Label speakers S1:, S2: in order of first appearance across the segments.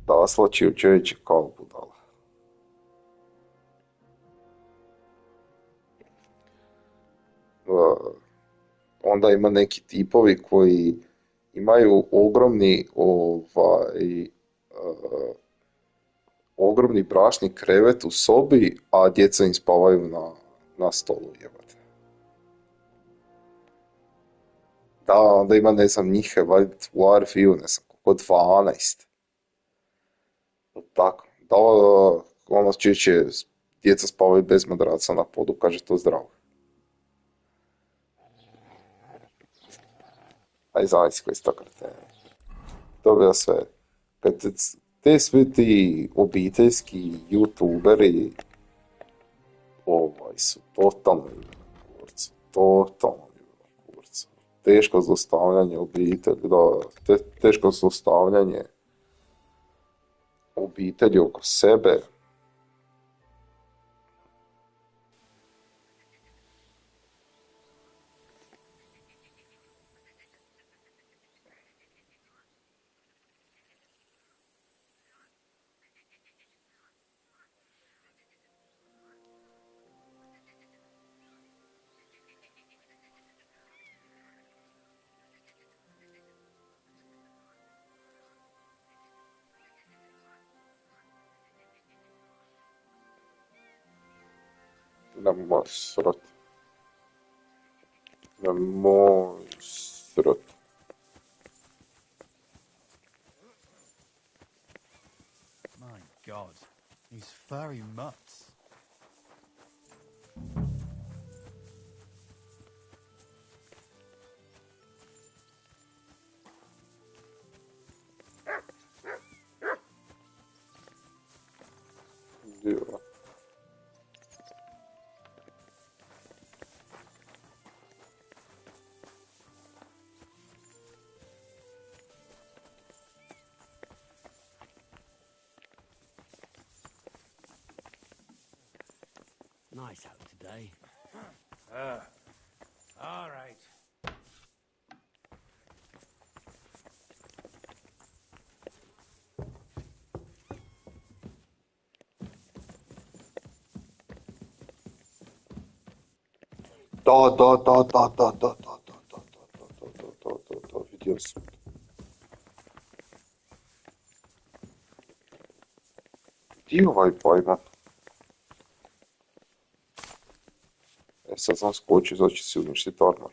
S1: Taslači u čeviće kao budala. Onda ima neki tipovi koji imaju ogromni brašni krevet u sobi, a djeca im spavaju na stolu, jebate. Da, onda ima, ne znam, njih je valjda u RV-u, ne znam, koliko 12. Tako, da, ono će djeca spavaju bez madraca na podu, kaže to zdravo. Aj zamisli koji su to kreteni. To bi sve. Kad te svi ti obiteljski youtuberi su totalno kurcu, totalno kurcu. Teško zlostavljanje obitelji, da, teško zlostavljanje obitelji oko sebe. Nemoj srati. Nemoj srati.
S2: My God, these furry mutts.
S1: Dio.
S3: Nice out today.
S4: All right.
S1: Da, vidio sam. Gdje je ovaj pajman? Sad sam skočio, znači si uništiti armor.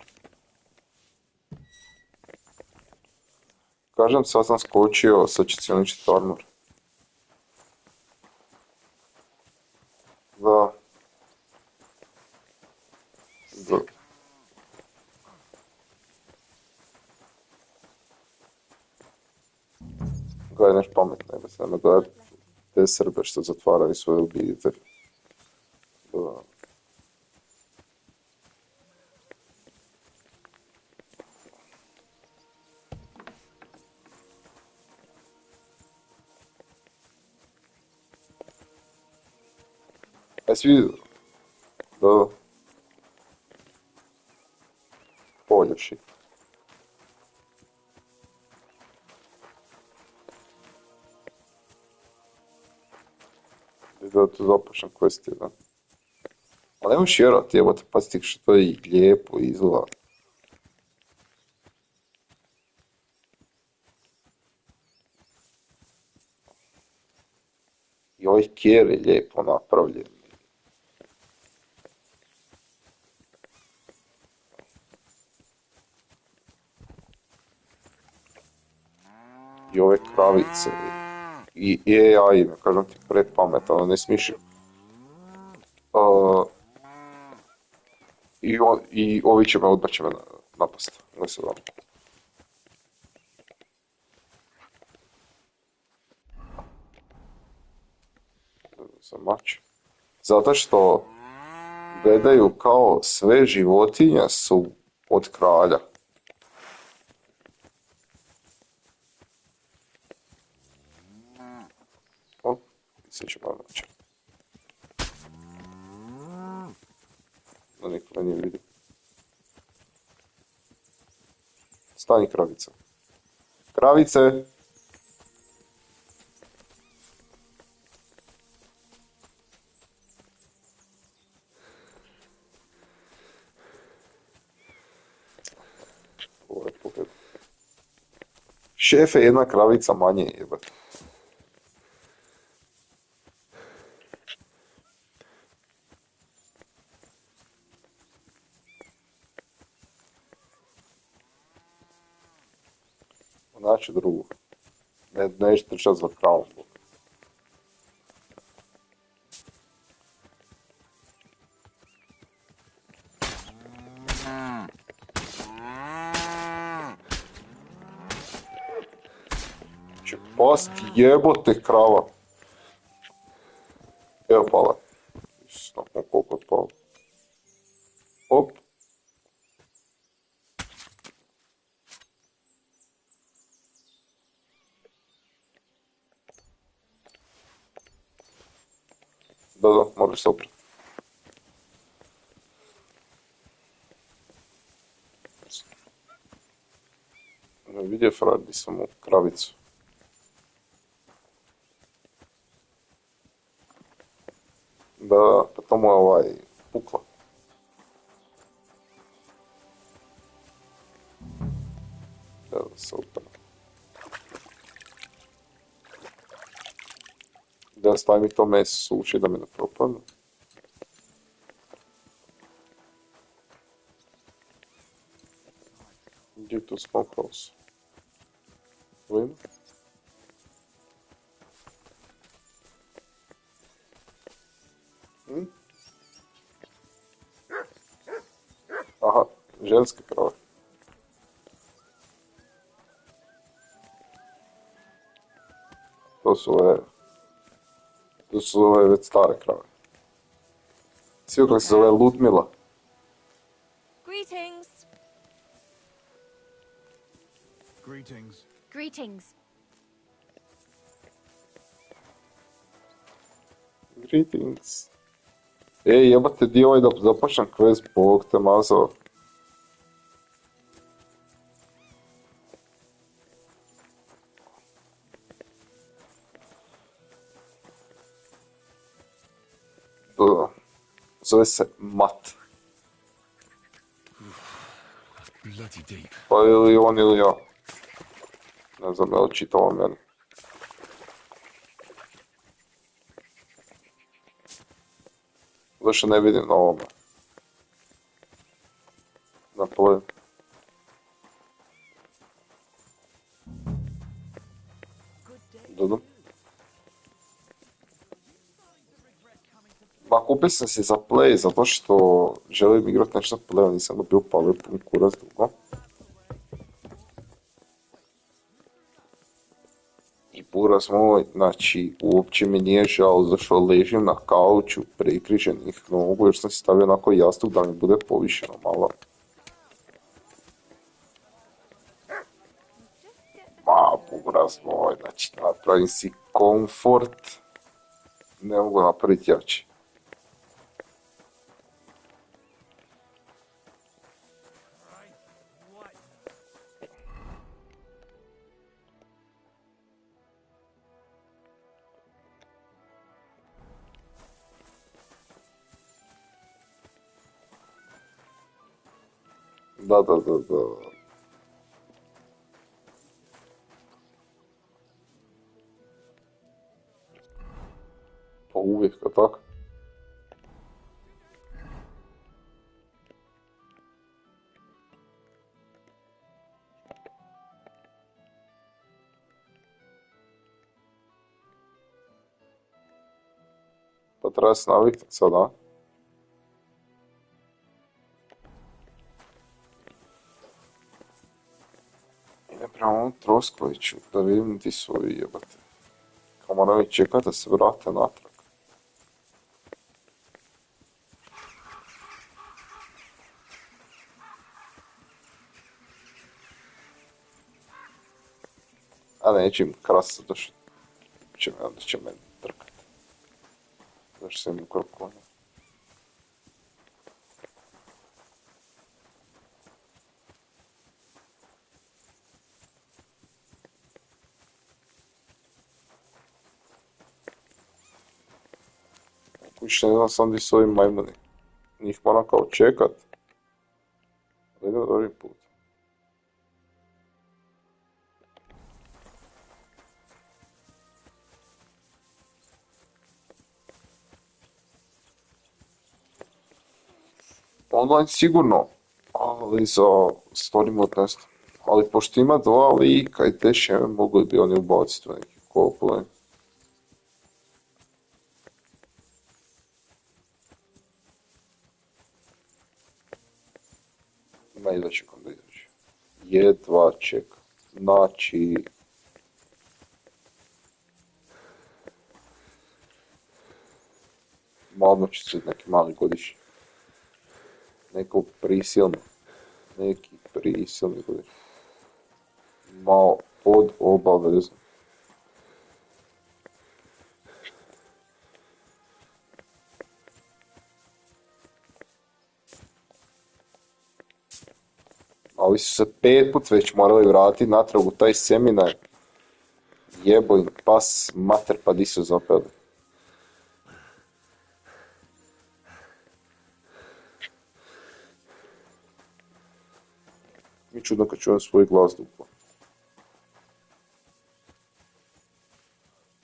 S1: Kažem, sad sam skočio, sad će si uništiti armor. Da. Gledaj neš pametno, ne se nema gledat te Srbe što zatvaraju svoje obitelji. Da. Jesi vidio? Da. Poljoši. Da to započnem quest, da. Ali nemoj šerat, jebate, pa ti što to i lijepo izgleda. I ovaj kjer je lijepo napravljen. I ove kravice. I AI, ne kažem ti, prepametan, ne smiješ. I ovi će me odmah napast. Ne se vam. Za mač. Zato što gledaju kao sve životinje su od kralja. Sad ću malo mača. Da niko me nije vidio. Stani kravica. Kravice! Šefe, jedna kravica manje jebate. Znači drugu. Neće trčat za kravom. Će pasti jebote krava. Evo pala. Snakon koliko je pala. Op. Da, moraš se oprati. Ne vidio frajer, di sam u kravicu. Da, pa to mu je pukla. Da, super. Da, stavi mi to meso suši da mi ne propadne. Gdje je tu smokehouse? Vidim? Aha, ženske krave. To su ove već stare krave. Svi kako se zove Ludmila.
S4: Greetings.
S2: Greetings.
S4: Greetings.
S1: Greetings. Ej, jebate, di ovaj da započnem quest, bog te mazao. Zove se Mat.
S2: Bloody deep.
S1: Pa ili on ili ja. Ne znam, je li čitao meni. Zašto ne vidim na ovome. Na play. Dodam. Ma kupio sam si za play zato što želim igrat nešto play, nisam dobio palio pun kurac dugo. I buraz moj, znači uopće mi nije žao zašto ležim na kauču prekriženih nogu jer sam si stavio onako jastuk da mi bude povišeno malo. Ma buraz moj, znači napravim si komfort, ne mogu napraviti jači. Da. Pa uvijek, a tako? Pa treba se naviknuti sad, a? Idem prema ovom Troskoviću da vidim di su ovi jebate. Kao moram ih čekat da se vrate natrag. A neće im krasa došli. Onda će meni trkat. Zašto sam im ukrao konja. Kući ne znam sam di su ovi majmuni. Njih moram kao čekat. Ali idem dobrim put. Online sigurno, ali za story mode ne znam. Ali pošto ima dva lika i te šeme mogli bi oni ubaciti u neki co-play. Ma jedva čekam da izađe. Jedva čekam. Znači... Malo će se neki mali godišnji. Neki prisilni godišnji. Malo pod obavezno. Ali su se 5 put već morali vratiti natrag u taj seminar. Jebo im pas mater pa di su zapeli. Mi čudno kad čujem svoj glas duplo.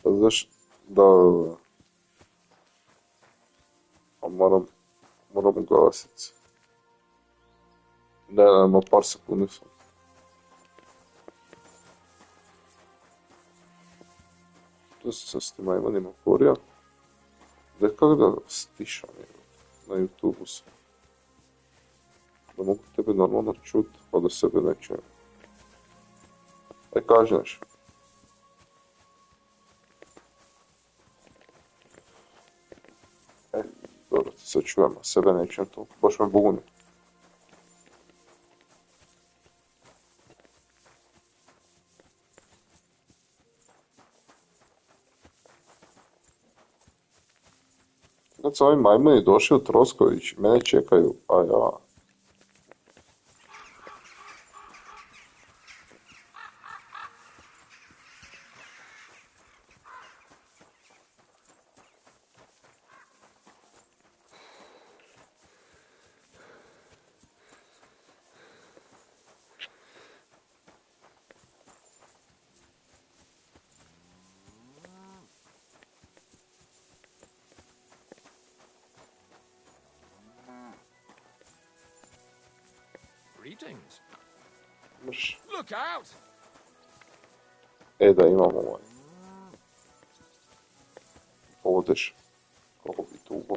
S1: Pa znaš, da... A moram ugasiti. Ne, ma par sekundi sam. Tu sam se s tim ajmanima porio. Da kako da stišam na YouTube-u sam. Da mogu tebe normalno čut, pa da sebe ne čujem. Aj kaži nešto. Dobro, ti se čujem, a sebe ne čujem to. Baš me buni. Kad su ovi majmuni došli u Trosković, mene čekaju, a ja...
S2: Greetings.
S1: Mrš.
S2: Look out!
S1: Da imamo ovaj. Odeš. Kako bi tubo.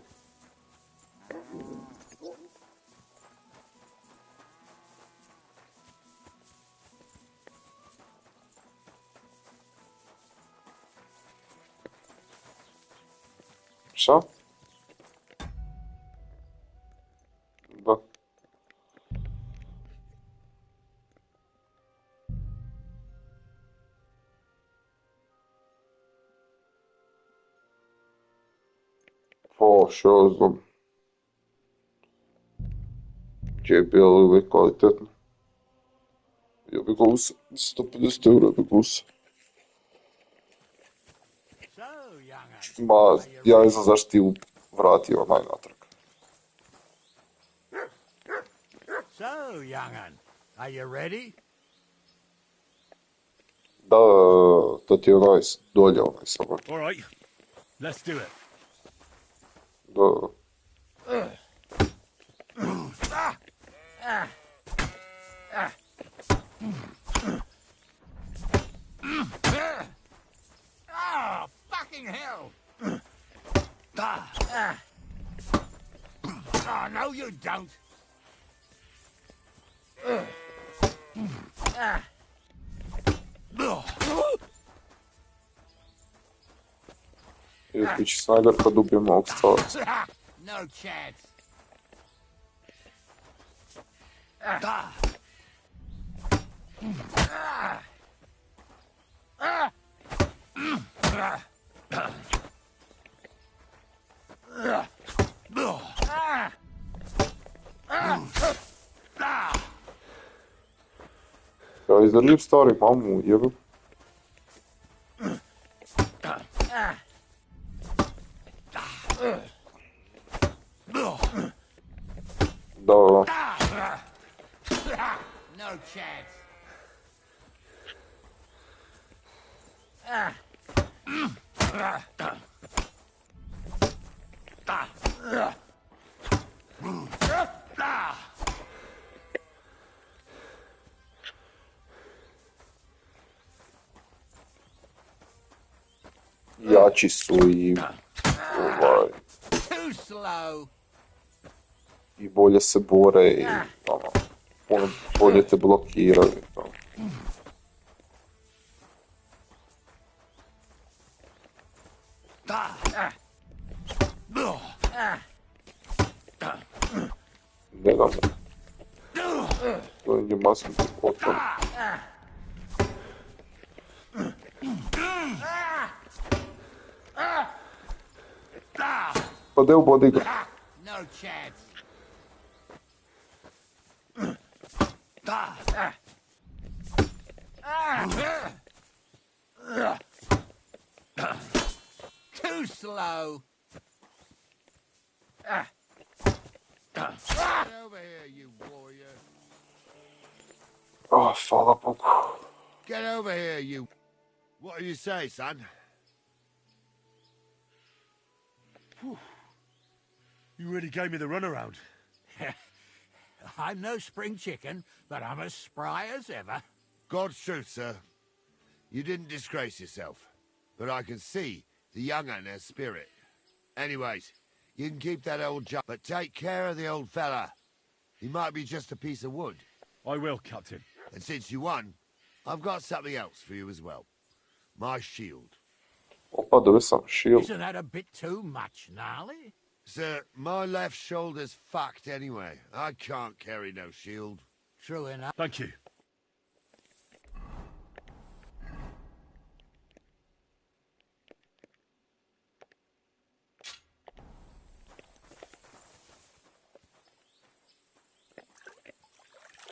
S1: Šta? Da. Što znam. Gdje je bilo ili kvalitetno. Ja bi ga usa. 150 € bi ga usa.
S3: So, young'un,
S1: Ma, ja ne znam zašto ti vratio onaj natrag.
S3: So, young'un, are you ready?
S1: Da, to ti je onaj dolje onaj samo.
S2: All right, let's do it.
S1: Da.
S3: Oh, fucking hell! Oh, no you don't!
S1: I bit će Snyder kad ubijemo ovog stava.
S3: No chance!
S1: Ja izdržim stari mamu, jebem. Da.
S3: No chance!
S1: jači su i
S3: Too slow.
S1: i bolje se bore i puno bolje te blokiraju. Ne dam mu. To je masno potom. Pa de ubodi ga.
S3: No chance. Too slow. Get over here, you warrior.
S1: Oh, hvala Bogu.
S3: Get over here, you... What do you say, son?
S2: You really gave me the runaround.
S3: I'm no spring chicken, but I'm as spry as ever.
S4: God's truth, sir. You didn't disgrace yourself, but I can see the young un has spirit. Anyways, you can keep that old job, but take care of the old fella. He might be just a piece of wood.
S2: I will, Captain.
S4: And since you won, I've got something else for you as well. My shield.
S1: Opa, dobio sam shield.
S3: Isn't that a bit too much, gnarly?
S4: Sir, my left shoulder's fucked anyway. I can't carry no shield.
S3: True enough.
S2: Thank you.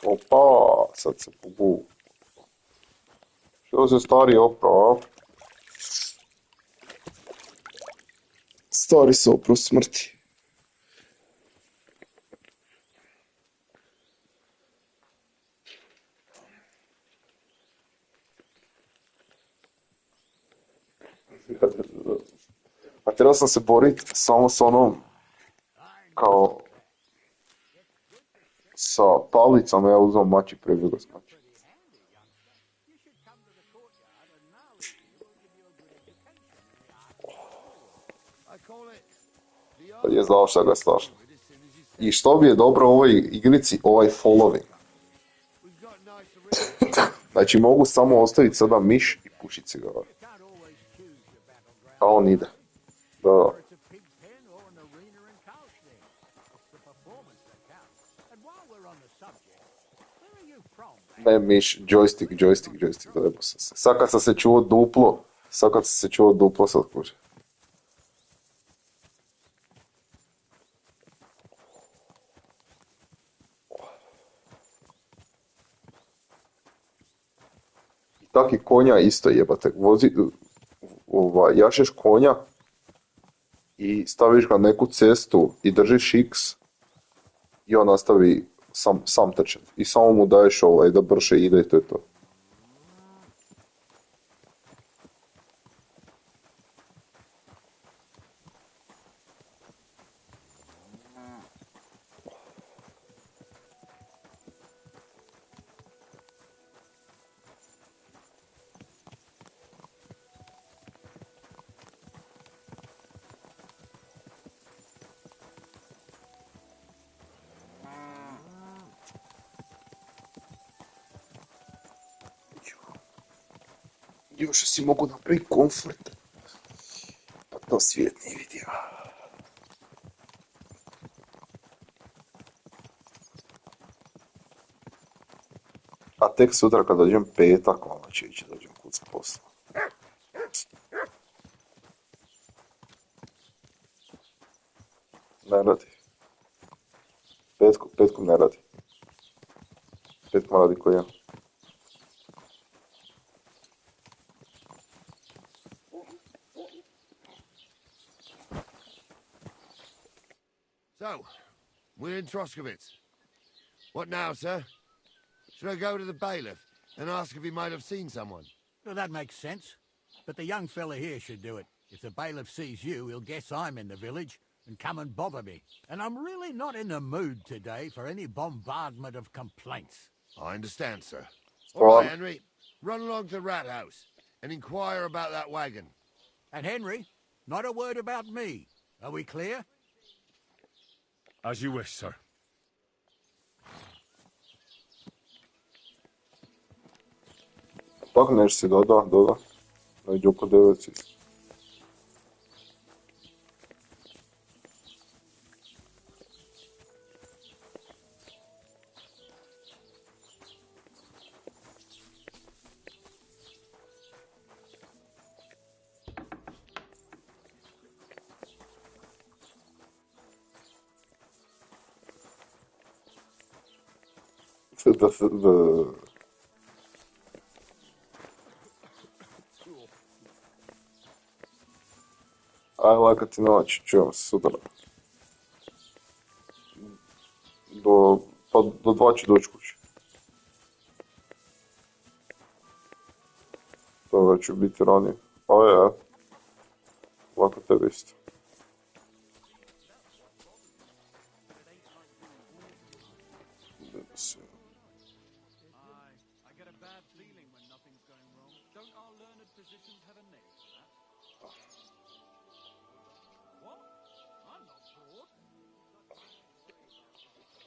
S1: Opa, sad se pobu. Što se stari oprao? Stari se oprao smrti. A trebao sam se boriti samo s onom, kao, sa palicama, ja uzam mač i prebjegao s mačem. Je znao šta ga strašno. I što bi je dobro u ovoj igrici, ovaj following. Znači mogu samo ostaviti sada miš i pušiti cigaru. A on ide. Da. Ne miš, joystick, zajebo sam se. Sad kad sam se čuo duplo, sad kuže. Tak i konja isto jebate, jašeš konja i staviš ga na neku cestu i držiš X i on nastavi sam trčati. I samo mu daješ da brže ide i to je to. Još si mogu napraviti komfort. Pa to svijet nije vidio. A tek sutra kad dođem petak, onda će ići dođem kuc posla. Ne radi. Petkom ne radi. Petkom radi ko ja.
S4: So, we're in Troskowitz. What now, sir? Should I go to the bailiff and ask if he might have seen someone?
S3: Well, that makes sense. But the young fella here should do it. If the bailiff sees you, he'll guess I'm in the village and come and bother me. And I'm really not in the mood today for any bombardment of complaints.
S4: I understand, sir. All right, Henry. Run along to the rat house and inquire about that wagon.
S3: And Henry, not a word about me. Are we clear?
S2: As you wish, sir.
S1: Так, нещо си, да. Найди oko 9 си. Да. Ай, лака ти ночи, чувам се сутра. До 2 će doći kući. Toga će biti ranije. A je, lako tebe isto.
S5: I get a bad feeling when nothing's going wrong. Don't our learned physicians have a name for that? What? I'm not bored.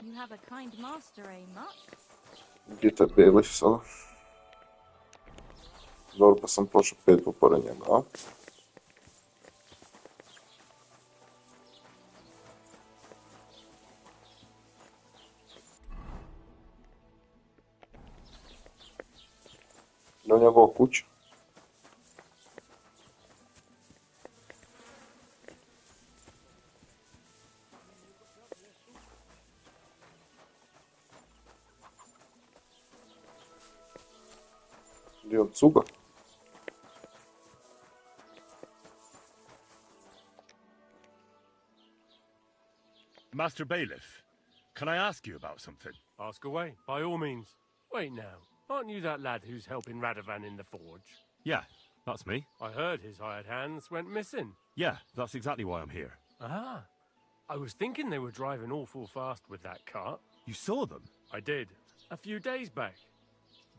S6: You have a kind master, eh, Mutt?
S1: Gdje te beliš sada? Dobro, pa sam prošao 5 pored njega, a? Do njegova kuća. Gdje od cuga?
S2: Master Bailiff, can I ask you about something?
S7: Ask away, by all means. Wait now, aren't you that lad who's helping Radovan in the forge?
S8: Yeah, that's me.
S7: I heard his hired hands went missing.
S8: Yeah, that's exactly why I'm here.
S7: Ah, I was thinking they were driving awful fast with that cart.
S8: You saw them?
S7: I did, a few days back.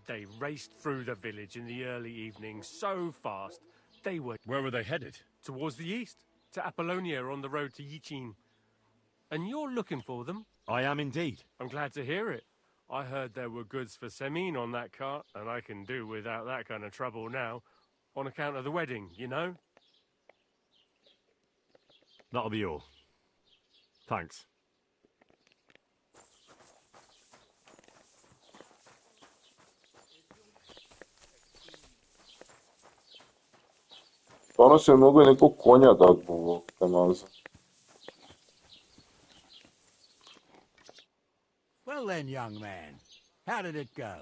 S7: They raced through the village in the early evening so fast, they were...
S2: Where were they headed?
S7: Towards the east, to Apollonia on the road to Yichin. And you're looking for them?
S8: I am indeed.
S7: I'm glad to hear it. I heard there were goods for Semin on that cart, and I can do without that kind of trouble now, on account of the wedding, you know?
S8: That'll be all. Thanks.
S1: Stvarno se mogu nekog konja dat u kanaza.
S3: Well then, young man, how did it go?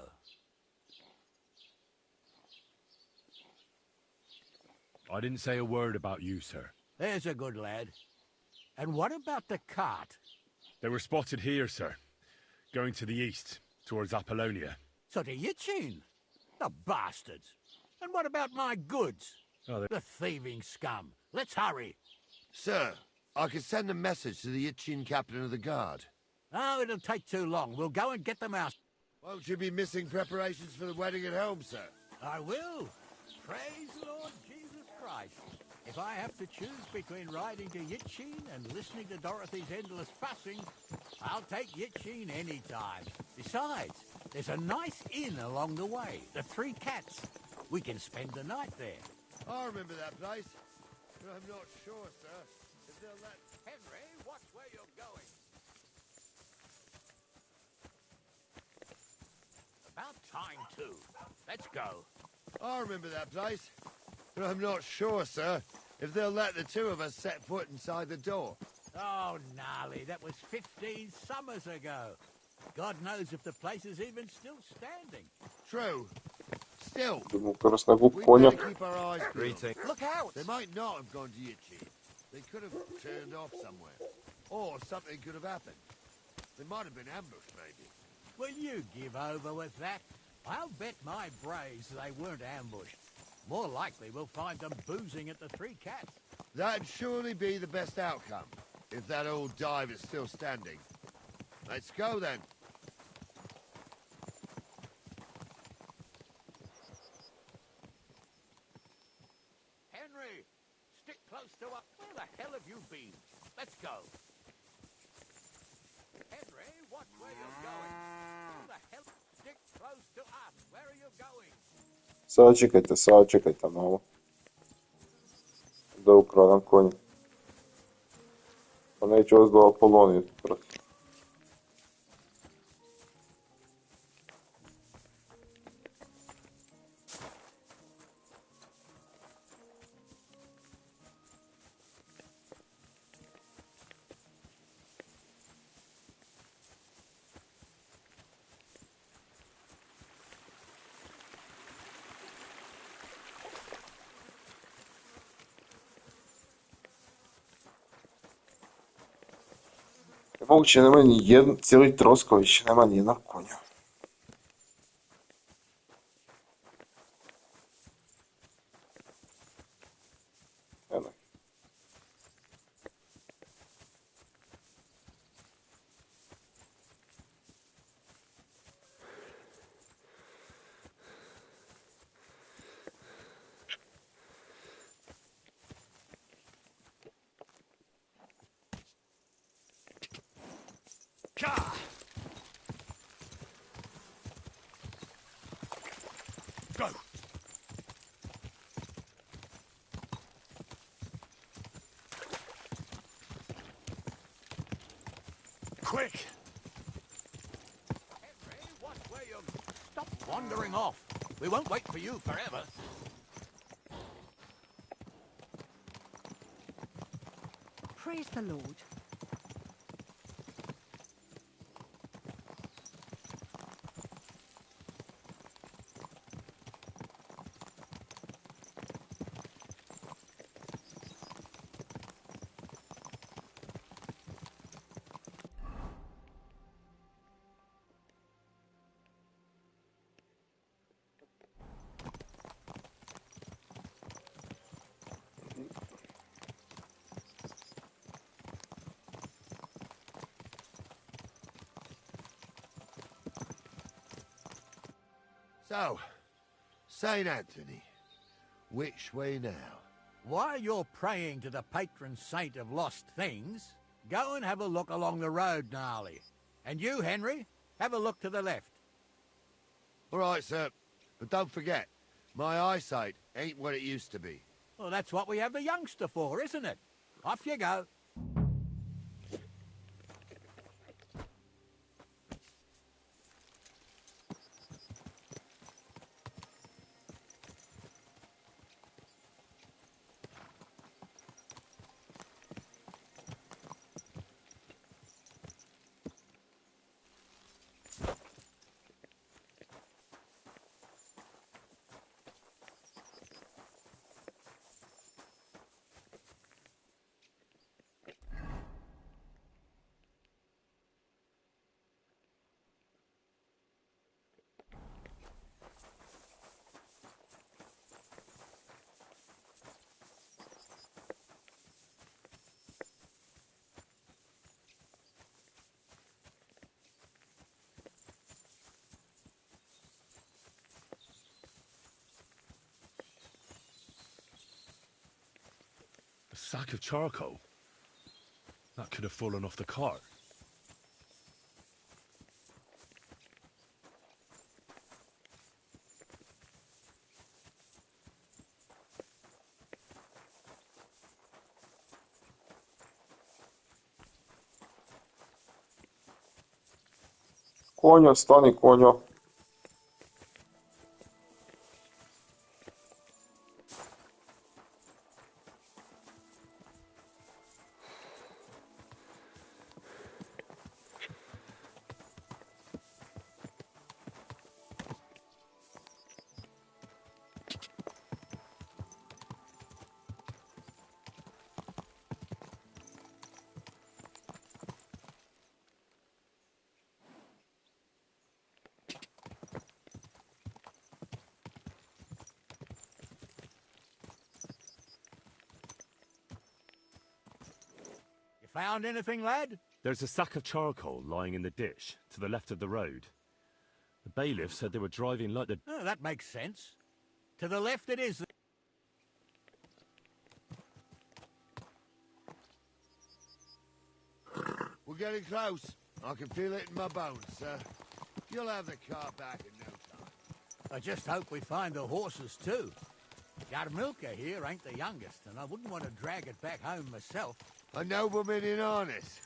S2: I didn't say a word about you, sir.
S3: There's a good lad. And what about the cart?
S2: They were spotted here, sir. Going to the east, towards Apollonia.
S3: So to Yichin? The bastards. And what about my goods?
S2: Oh,
S3: The thieving scum. Let's hurry.
S4: Sir, I can send a message to the Itchin captain of the guard.
S3: Oh, it'll take too long. We'll go and get them out.
S4: Won't you be missing preparations for the wedding at home, sir?
S3: I will. Praise Lord Jesus Christ. If I have to choose between riding to Yichin and listening to Dorothy's endless fussing, I'll take Yichin any time. Besides, there's a nice inn along the way, the Three Cats. We can spend the night there.
S4: I remember that place, but I'm not sure, sir, if they'll let...
S3: Henry, watch where you're going. About time, too. Let's go.
S4: I remember that place, but I'm not sure, sir, if they'll let the two of us set foot inside the door.
S3: Oh, gnarly, that was 15 summers ago. God knows if the place is even still standing.
S4: True. Still,
S1: Idemo kar s nekog
S4: we
S1: konja.
S4: better keep our eyes peeled.
S8: Greeting.
S4: Look out! They might not have gone to Yichin. They could have turned off somewhere. Or something could have happened. They might have been ambushed, maybe.
S3: Will you give over with that? I'll bet my brains they weren't ambushed. More likely we'll find them boozing at the Three Cats.
S4: That'd surely be the best outcome, if that old dive is still standing. Let's go, then.
S3: Henry, close to us. Where the hell have you been? Let's go. Henry, watch where you're going. Who the hell? Stick close to us. Where are you going?
S1: Sačekajte malo. Da ukradam konje. Pa neću vas do Apolonije prati. Moguće nema ni jedan, cijeli Trosković, nema ni jedna konja. Eno.
S2: Go! Quick!
S3: Henry, watch where you're... Stop wandering off. We won't wait for you forever.
S9: Praise the Lord.
S4: So, St. Anthony, which way now?
S3: While you're praying to the patron saint of lost things, go and have a look along the road, Gnarly. And you, Henry, have a look to the left.
S4: All right, sir. But don't forget, my eyesight ain't what it used to be.
S3: Well, that's what we have the youngster for, isn't it? Off you go.
S2: A sack of charcoal? That could have fallen off the cart.
S1: Konjo, stani konjo.
S3: Found anything, lad?
S8: There's a sack of charcoal lying in the ditch to the left of the road. The bailiff said they were driving like the...
S3: Oh, that makes sense. To the left it is.
S4: getting close. I can feel it in my bones, sir. You'll have the car back in no time.
S3: I just hope we find the horses too. Yarmilka here ain't the youngest, and I wouldn't want to drag it back home myself.
S4: A nobleman in harness.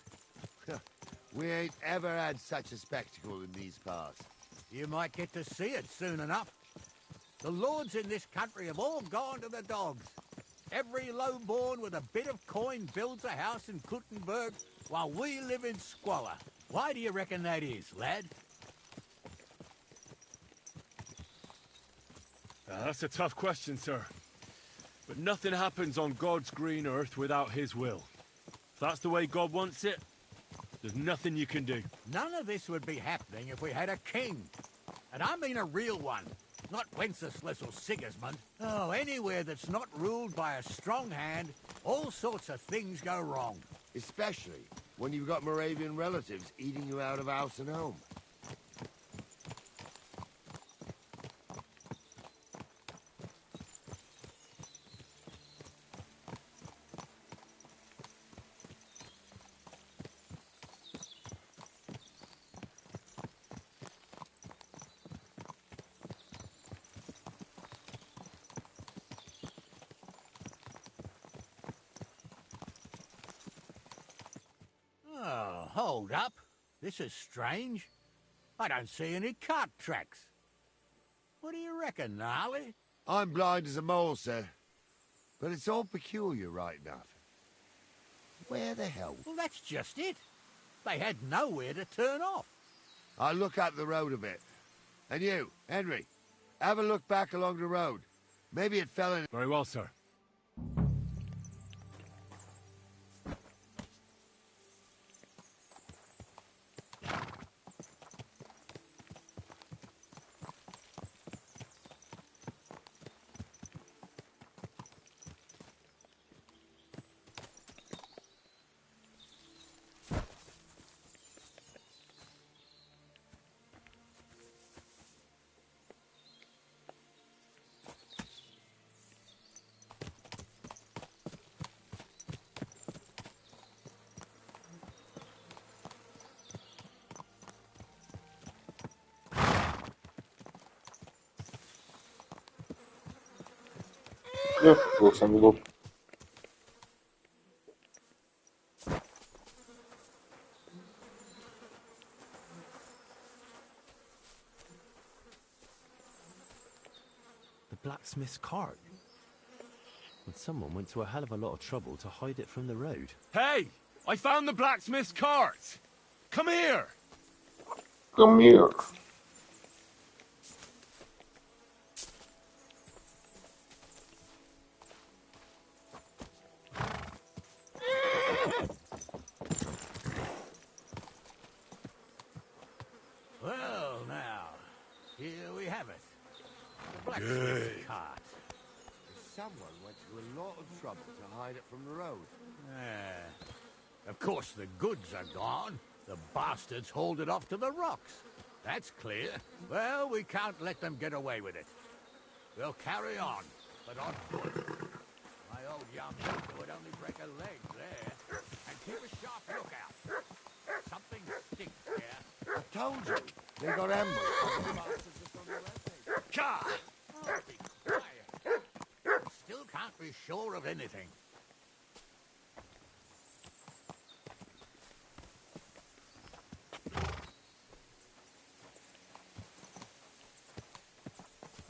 S4: We ain't ever had such a spectacle in these parts.
S3: You might get to see it soon enough. The lords in this country have all gone to the dogs. Every lowborn with a bit of coin builds a house in Kuttenberg, while we live in squalor. Why do you reckon that is, lad?
S2: That's a tough question, sir. But nothing happens on God's green earth without his will. If that's the way God wants it, there's nothing you can do.
S3: None of this would be happening if we had a king. And I mean a real one, not Wenceslas or Sigismund. Oh, anywhere that's not ruled by a strong hand, all sorts of things go wrong.
S4: Especially when you've got Moravian relatives eating you out of house and home.
S3: Oh, hold up. This is strange. I don't see any cart tracks. What do you reckon, Gnarly?
S4: I'm blind as a mole, sir. But it's all peculiar right enough. Where the hell?
S3: Well, that's just it. They had nowhere to turn off.
S4: I'll look up the road a bit. And you, Henry, have a look back along the road. Maybe it fell in...
S2: Very well, sir.
S1: Ja, to sam było.
S8: The blacksmith's cart. And someone went to a hell of a lot of trouble to hide it from the road.
S2: Hey! I found the blacksmith's cart! Come here!
S1: Come here.
S3: Well, now, here we have it. The blacksmith's cart.
S4: Someone went to a lot of trouble to hide it from the road.
S3: Of course, the goods are gone. The bastards hauled it off to the rocks. That's clear. Well, we can't let them get away with it. We'll carry on, but on foot. My old young Milka would only break a leg there. And keep a sharp lookout. Something stinks here.
S4: I told you, they got ambushed.
S2: Ka!
S3: Oh, be quiet. I still can't be sure of anything.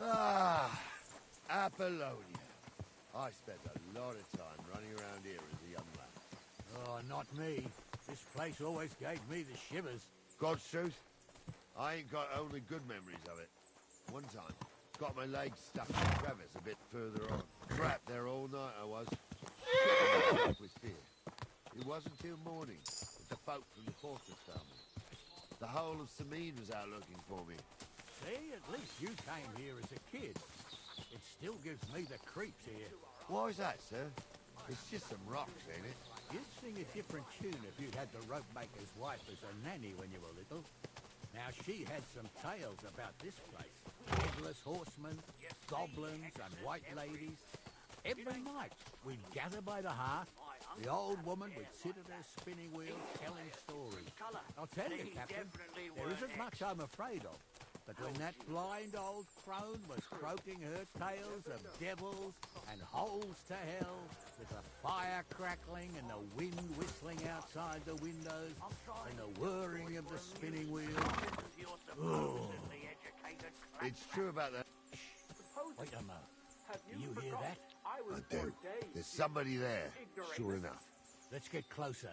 S4: Ah, Apollonia. I spent a lot of time running around here as a young lad.
S3: Oh, not me. This place always gave me the shivers.
S4: God's truth, I ain't got only good memories of it. One time, got my legs stuck in a crevice a bit further on. Trapped there all night I was. Shit with fear. It wasn't till morning that the folk from the fortress found me. The whole of Sameen was out looking for me.
S3: See, at least you came here as a kid. It still gives me the creeps here.
S4: Why is that, sir? It's just some rocks, ain't it?
S3: You'd sing a different tune if you'd had the rope maker's wife as a nanny when you were little. Now, she had some tales about this place. Headless horsemen, goblins, and white ladies. Every night, we'd gather by the hearth, The old woman would sit at her spinning wheel telling stories. I'll tell you, Captain, there isn't much I'm afraid of. But when that blind old crone was croaking her tales of devils and holes to hell, with the fire crackling and the wind whistling outside the windows, and the whirring of the spinning wheel... Oh.
S4: It's true about that.
S3: Wait a moment. Do you hear that?
S4: I do. There's somebody there, sure enough.
S3: Let's get closer.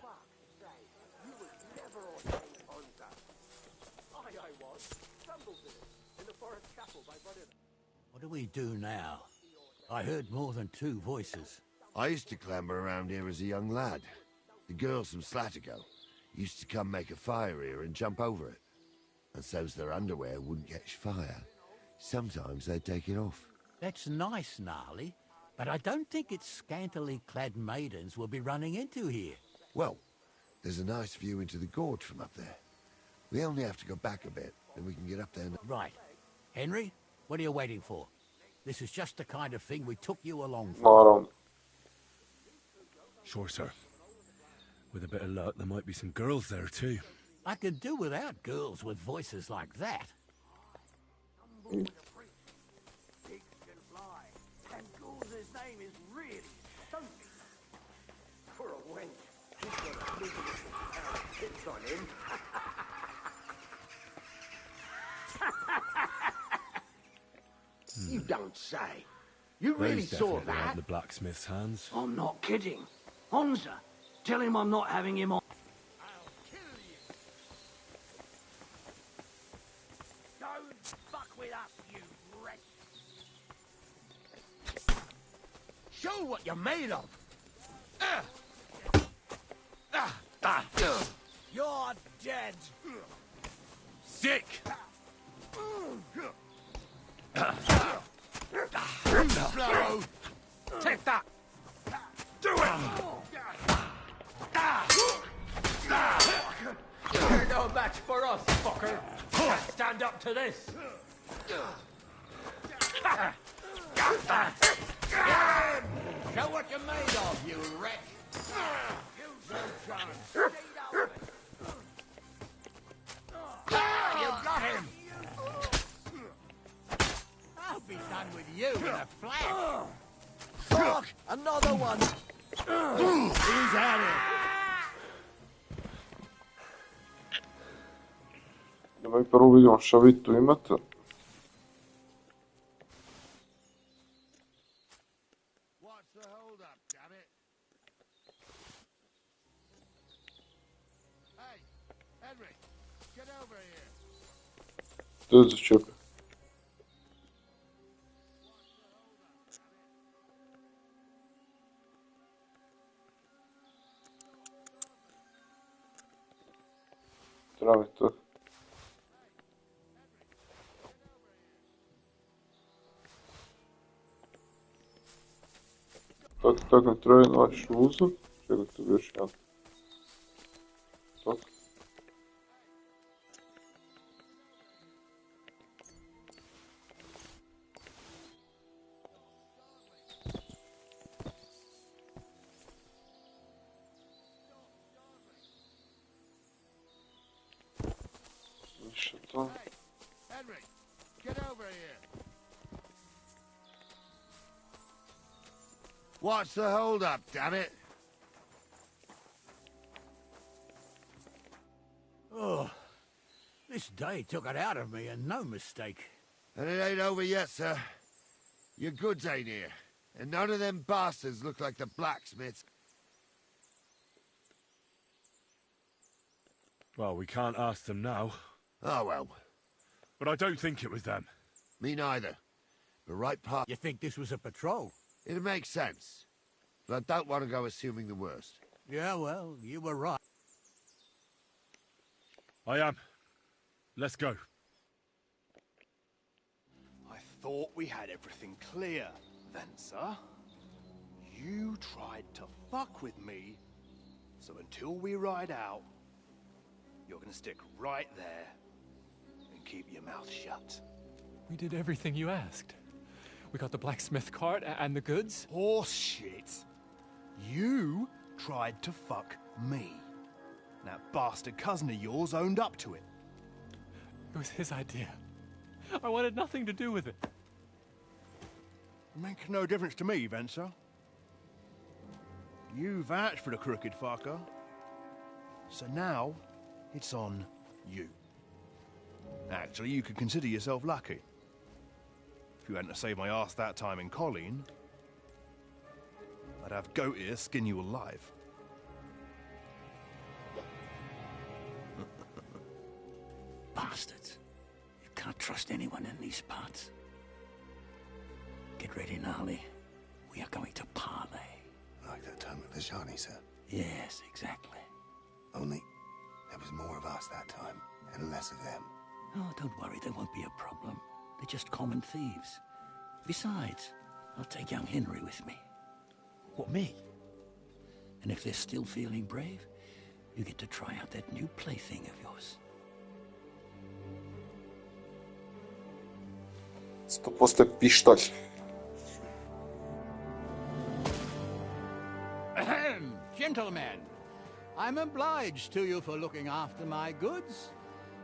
S3: What do we do now? I heard more than two voices.
S4: I used to clamber around here as a young lad. The girls from Slatigo used to come make a fire here and jump over it. And so's their underwear wouldn't catch fire. Sometimes they'd take it off.
S3: That's nice, Gnarly, but I don't think it's scantily clad maidens we'll be running into here.
S4: Well, there's a nice view into the gorge from up there. We only have to go back a bit, and we can get up there now.
S3: Right. Henry, what are you waiting for? This is just the kind of thing we took you along for.
S1: Naravno.
S2: Sure, sir. With a bit of luck, there might be some girls there, too.
S3: I could do without girls with voices like that.
S10: You don't say. You
S2: Those
S10: really saw
S2: definitely
S10: that?
S2: aren't the blacksmith's hands.
S10: I'm not kidding. Honza, tell him I'm not having him on. I'll kill you. Don't fuck with us, you wretch.
S3: Show what you're made of. You're dead.
S2: Sick!
S3: Blow.
S2: Take that! Do it!
S10: You're no match for us, fucker. Can't stand up to this.
S3: Show what you're made of, you wretch. Use no chance. You got him. I'll be done with you in a flash. Fuck! Another one. He's at it.
S1: Da mi prvo vidimo šta vi tu imate.
S4: What's the hold up, damn it? Hey, Henry, get over here.
S1: Dođe čekaj. Zdravite. Tako treba naš uzor. Čekajte još jedan. Tako. Ništa to.
S4: Henry, get over here. What's the hold up, damn it?
S3: Oh, this day took it out of me, and no mistake.
S4: And it ain't over yet, sir. Your goods ain't here. And none of them bastards look like the blacksmiths.
S2: Well, we can't ask them now.
S4: Oh, well.
S2: But I don't think it was them.
S4: Me neither. The right part...
S3: You think this was a patrol?
S4: It makes sense. But I don't want to go assuming the worst.
S3: Yeah, well, you were right.
S2: I am. Let's go.
S5: I thought we had everything clear, then, sir. You tried to fuck with me, so until we ride out, you're gonna stick right there and keep your mouth shut.
S11: We did everything you asked. We got the blacksmith cart and the goods.
S5: Horse shit. You tried to fuck me. That bastard cousin of yours owned up to it.
S11: It was his idea. I wanted nothing to do with it.
S5: Make no difference to me, Venser. You vouched for the crooked fucker. So now, it's on you. Actually, you could consider yourself lucky. If you hadn't saved my ass that time in Colleen, I'd have goat ear skin you alive.
S10: Bastards. You can't trust anyone in these parts. Get ready, Gnarly. We are going to parley.
S12: Like that time with the Shani, sir?
S10: Yes, exactly.
S12: Only there was more of us that time, and less of them.
S10: Oh, don't worry, there won't be a problem. They're just common thieves. Besides, I'll take young Henry with me.
S11: What, me?
S10: And if they're still feeling brave, you get to try out that new plaything of yours.
S1: To posle pištolj.
S3: Ahem, gentlemen. I'm obliged to you for looking after my goods,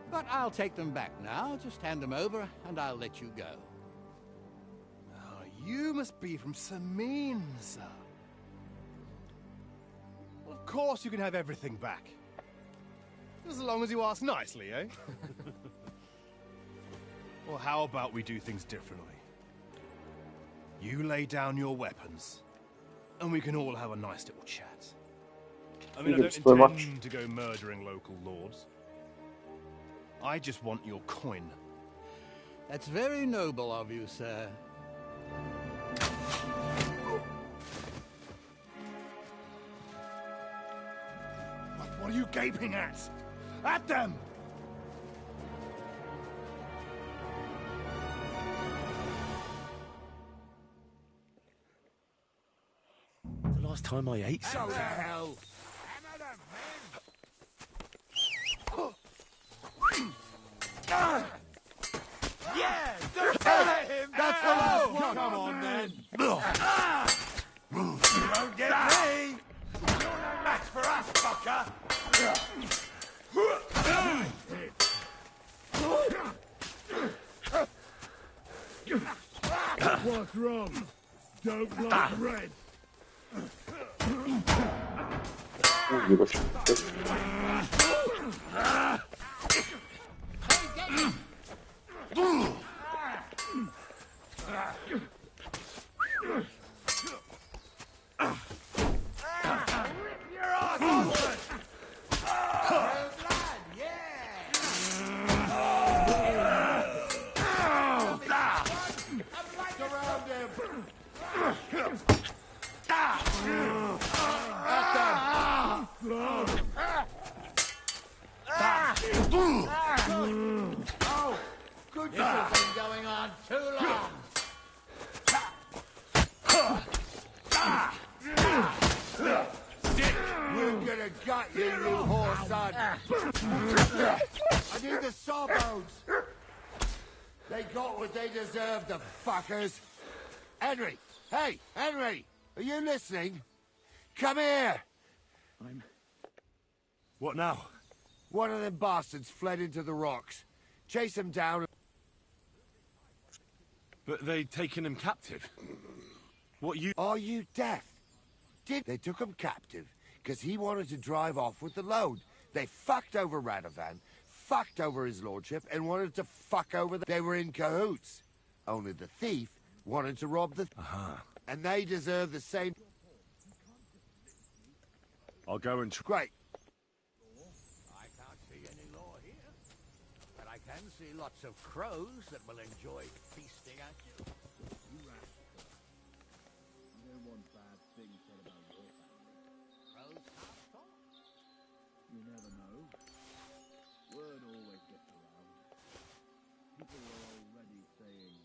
S3: but I'll take them back now. Just hand them over, and I'll let you go.
S5: Oh, you must be from Samin, sir. Well, of course you can have everything back. As long as you ask nicely, eh? Well, how about we do things differently? You lay down your weapons, and we can all have a nice little chat. I mean, I don't intend to go murdering local lords. I just want your coin.
S3: That's very noble of you, sir.
S5: What are you gaping at? At them!
S8: The last time I ate something.
S4: What the hell?
S5: Yeah! Don't let him!
S4: That's the last one! Come on, then! You won't get me! You're no match for us, fucker!
S5: What's wrong? Don't like red.
S3: This has been going on too long.
S4: We're gonna gut you, you whore son! I need the sawbones! They got what they deserved, the fuckers! Henry! Hey, Henry! Are you listening? Come here!
S8: What now?
S4: One of them bastards fled into the rocks. Chase him down.
S8: But they'd taken him captive. What you...
S4: Are you deaf? They took him captive because he wanted to drive off with the load. They fucked over Radovan, fucked over his lordship, and wanted to fuck over They were in cahoots. Only the thief wanted to rob the... And they deserve the same...
S8: I'll go and...
S4: Great.
S3: I can't see any law here, but I can see lots of crows that will enjoy feasting at you. Crows can't talk.
S13: You never know. Word always gets around. People are already saying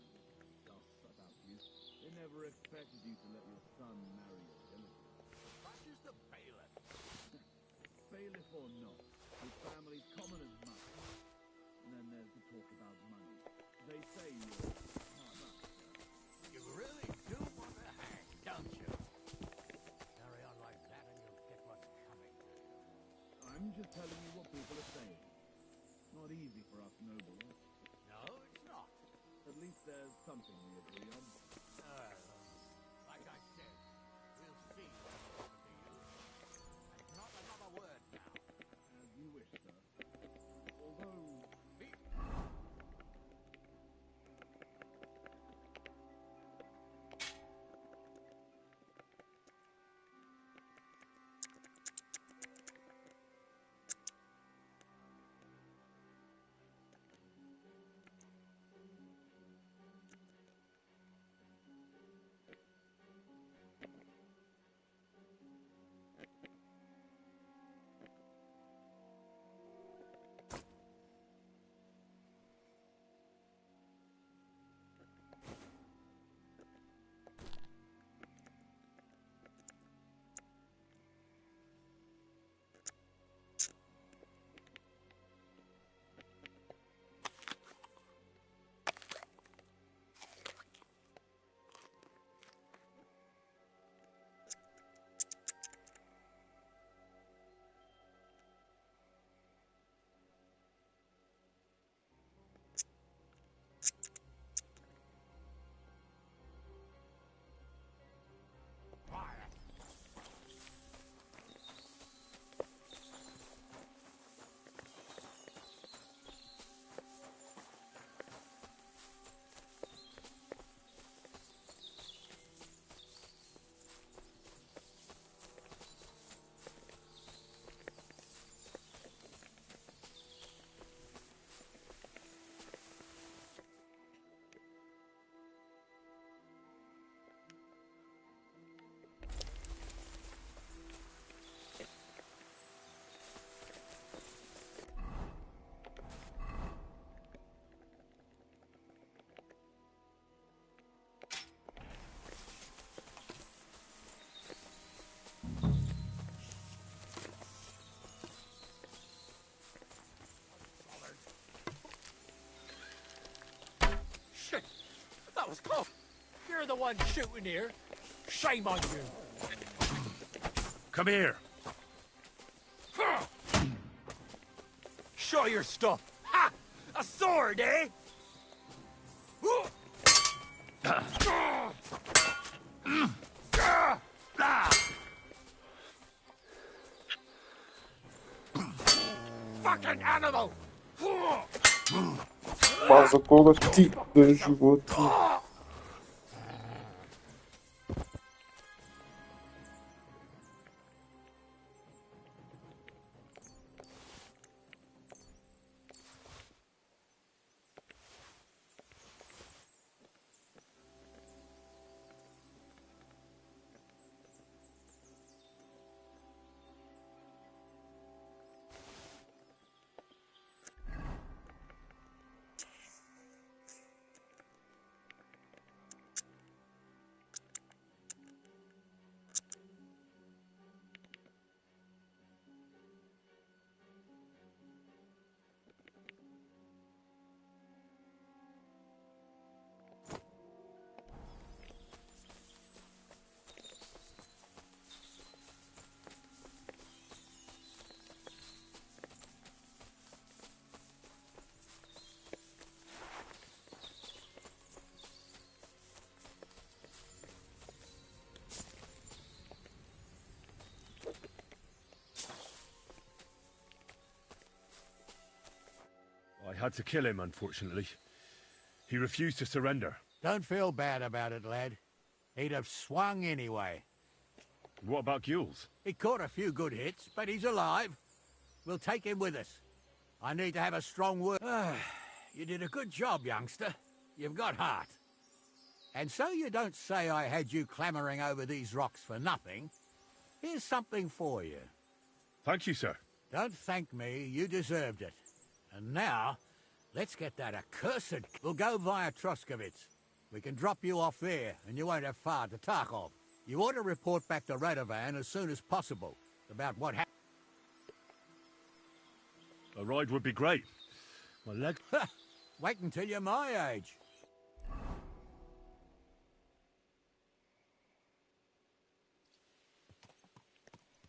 S13: stuff about you. They never expected you to let your son marry a villager.
S3: What is the bailiff?
S13: Bailiff or not, his family's common as much. And then there's the talk about money. They say you're hard up.
S3: You really do want to hang, don't you? Carry on like that and you'll get
S13: something we agree on.
S3: Like I said, we'll see what happens to you. And not another word now.
S13: As you wish, sir. Although...
S3: Shit! That was close. You're the one shooting here. Shame on you.
S2: Come here.
S3: Show your stuff. Ha! A sword, eh? Fucking animal!
S1: Vaza koga ti da životinje.
S2: I had to kill him, unfortunately. He refused to surrender.
S3: Don't feel bad about it, lad. He'd have swung anyway.
S2: What about Gules?
S3: He caught a few good hits, but he's alive. We'll take him with us. I need to have a strong word. You did a good job, youngster. You've got heart. And so you don't say I had you clambering over these rocks for nothing. Here's something for you.
S2: Thank you, sir.
S3: Don't thank me. You deserved it. And now, let's get that accursed... We'll go via Troskovitz. We can drop you off there, and you won't have far to Tarkov. You ought to report back to Radovan as soon as possible about what happened.
S2: A ride would be great. My leg...
S3: Wait until you're my age.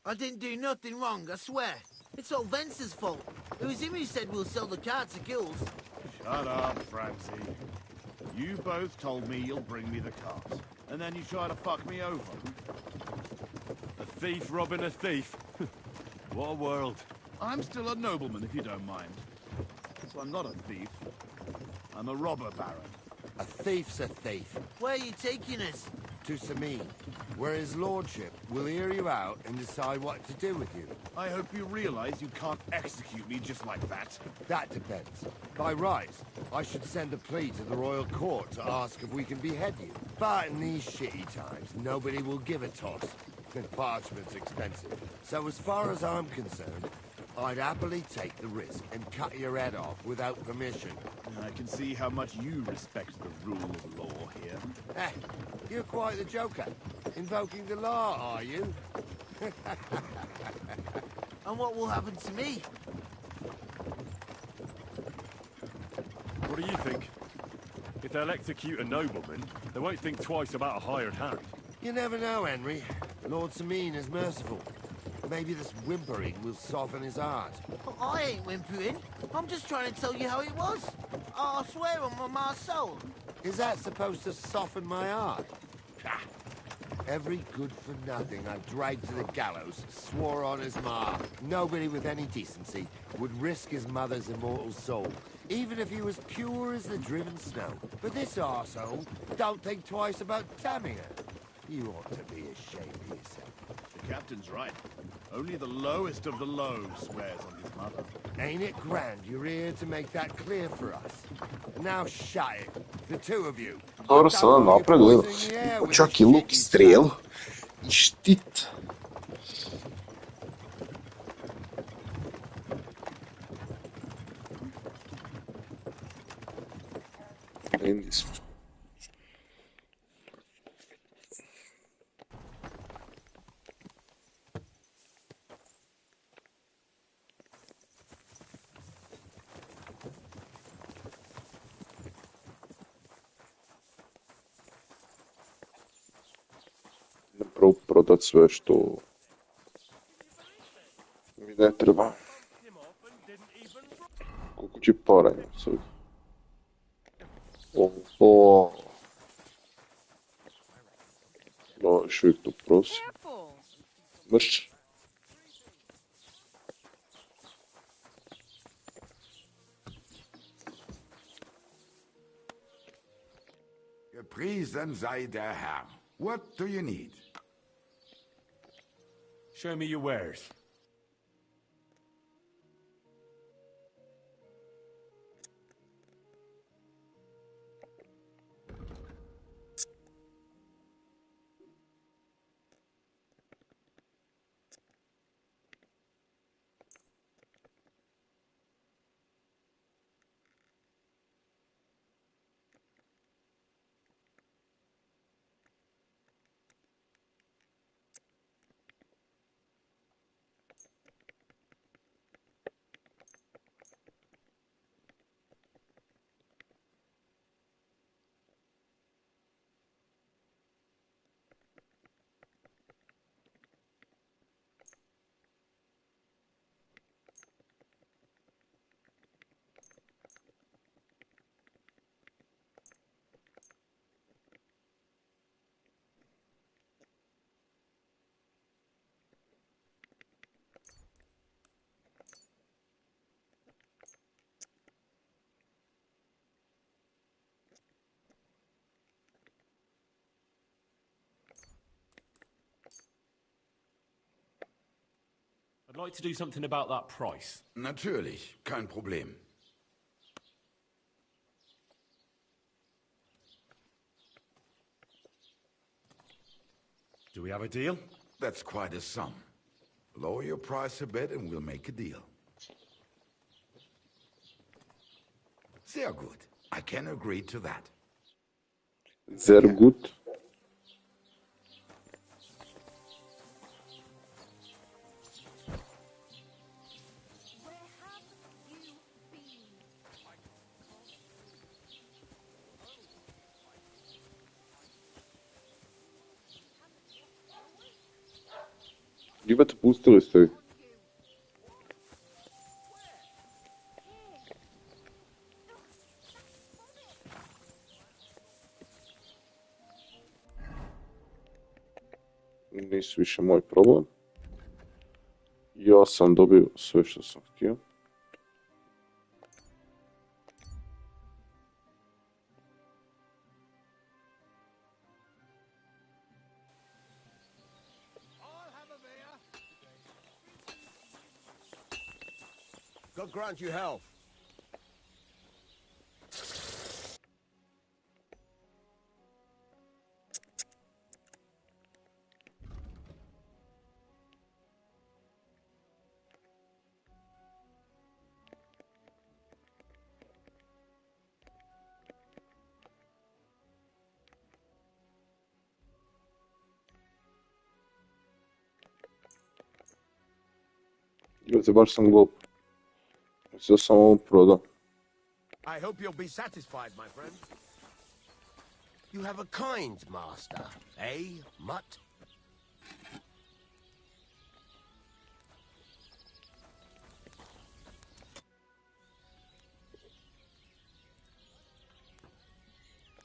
S14: I didn't do nothing wrong, I swear. It's all Vence's fault. It was him who said we'll sell the car to Gules.
S5: Shut up, Francie.
S13: You both told me you'll bring me the cart, and then you try to fuck me over.
S2: A thief robbing a thief. What a world.
S13: I'm still a nobleman, if you don't mind. So I'm not a thief. I'm a robber baron.
S4: A thief's a thief.
S14: Where are you taking us?
S4: To Svakim, where his lordship will hear you out and decide what to do with you.
S13: I hope you realize you can't execute me just like that.
S4: That depends. By rights, I should send a plea to the royal court to ask if we can behead you. But in these shitty times, nobody will give a toss. And parchment's expensive. So as far as I'm concerned, I'd happily take the risk and cut your head off without permission.
S13: I can see how much you respect the rule of law here.
S4: Eh, you're quite the joker. Invoking the law, are you?
S14: And what will happen to me?
S2: What do you think? If they'll execute a nobleman, they won't think twice about a hired hand.
S4: You never know, Henry. Lord Svakim is merciful. Maybe this whimpering will soften his heart.
S14: Oh, I ain't whimpering. I'm just trying to tell you how it was. I swear on my soul.
S4: Is that supposed to soften my heart? Every good-for-nothing I dragged to the gallows swore on his ma. Nobody with any decency would risk his mother's immortal soul, even if he was pure as the driven snow. But this arsehole don't think twice about damning her. You ought to be ashamed of yourself.
S13: The captain's right. Only the lowest of the low swears on his mother.
S4: Ain't it grand you're here to make that clear for us? Now shut it, the two of you.
S1: Dobro, sada napred, gledaj. Čak I luk I strijel. I štit. Prodat sve što mi ne treba. Koliko će para imam sad? Oho. No, još uvijek to prosi. Mrš.
S15: Gepriesen sei der Herr. What do you need?
S2: Show me your wares. I'd like to do something about that price.
S15: Natürlich, kein Problem.
S8: Do we have a deal?
S15: That's quite a sum. Lower your price a bit and we'll make a deal. Sehr gut. I can agree to that.
S1: Sehr gut. Ribete, pustili ste vi. Nisu više moj problem. Ja sam dobio sve što sam htio.
S14: God grant you health.
S1: Gledajte, baš sam glup. Mislio sam ovo prodao.
S14: I hope you'll be satisfied, my friend. You have a kind master, eh, mutt?